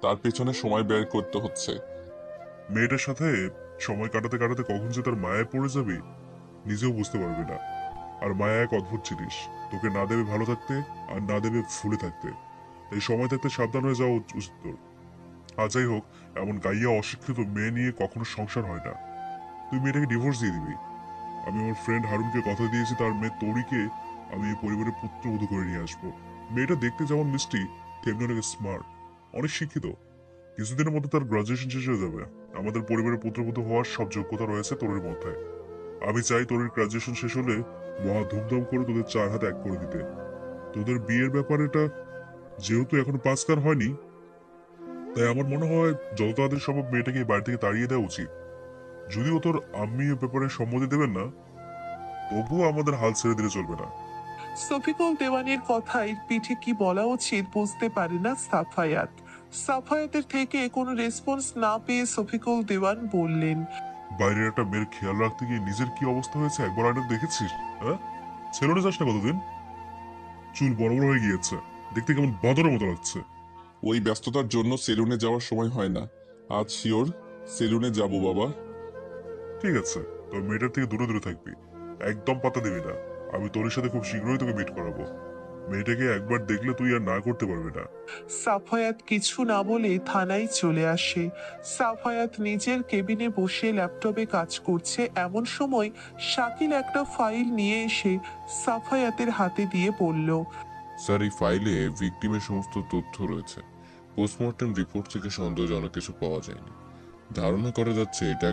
তার পেছনে সময় ব্যয় করতে হচ্ছে। মেয়েটার সাথে সময় কাটাতে কাটাতে কখন যে তার মায়ায় পড়ে যাবি নিজেও বুঝতে পারবি না। আর মায়া এক অদ্ভুত জিনিস, তোকে না দেবে ভালো থাকতে আর না দেবে ফুলে থাকতে। তাই সময় থাকতে সাবধান হয়ে যাওয়া উচিত তোর। আর যাই হোক, এমন গাইয়া অশিক্ষিত মেয়ে নিয়ে কখনো সংসার হয় না। তুই মেয়েটাকে ডিভোর্স দিয়ে দিবি। আমি আমার ফ্রেন্ড হারুনকে কথা দিয়েছি, তার মেয়ে তরিকে আমি এই পরিবারের পুত্রবধূ করে নিয়ে আসবো। মেয়েটা দেখতে যেমন মিষ্টি, তেমনি অনেক স্মার্ট, অনেক শিক্ষিত। কিছুদিনের মধ্যে তার গ্রাজুয়েশন শেষ হয়ে যাবে। আমাদের পরিবারের পুত্রবধূ হওয়ার সব যোগ্যতা রয়েছে তোর মধ্যে। আমি চাই তোর গ্রাজুয়েশন শেষ হলে মহা ধুমধাম করে তোদের 4 হাত এক করে দিতে। তোদের বিয়ের ব্যাপারটা যেহেতু এখনো 5 কান হয়নি, তাই আমার মনে হয় যত তাড়াতাড়ি সম্ভব মেয়েটাকে এই বাড়ি থেকে তাড়িয়ে দেওয়া উচিত। যদিও তোর আম্মি এ ব্যাপারে সম্মতি দেবেন না, তবুও আমাদের হাল ছেড়ে দিলে চলবে না। শফিকুল দেওয়ানের কথায় পিঠে কি বলা উচিত বুঝতে পারে না সাফায়াত। সাফায়াতের থেকে কোনো রেসপন্স না পেয়ে শফিকুল দেওয়ান বললেন, বাইরের একটা মেয়ের খেয়াল রাখতে গিয়ে নিজের কি অবস্থা হয়েছে একবার আয়না দেখেছিস? হ্যাঁ, ছেলেটা যাস না কতদিন, চুল বড় বড় হয়ে গিয়েছে, দেখতে কেমন বাঁদরের মতো লাগছে। ওই ব্যস্ততার জন্য সেলুনে যাওয়ার সময় হয় না। আজ শিওর সেলুনে যাব বাবা। ঠিক আছে, তবে মেয়েটার থেকে দূরে দূরে থাকবি, একদম পাতা দিবি না। আমি তোর সাথে খুব শীঘ্রই তোকে মিট করাবো। মেয়েটাকে একবার দেখলে তুই আর না করতে পারবি না। সাফায়াত কিছু না বলে থানায় চলে আসে। সাফায়াত নিজের কেবিনে বসে ল্যাপটপে কাজ করছে, এমন সময় শাকিল একটা ফাইল নিয়ে এসে সাফায়াতের হাতে দিয়ে বলল, স্যার, এই ফাইলে ভিকটিমের সমস্ত তথ্য রয়েছে। পোস্টমর্টেম রিপোর্ট থেকে সন্দেহজনক কিছু পাওয়া যায়নি। ধারণা করা যাচ্ছে এটা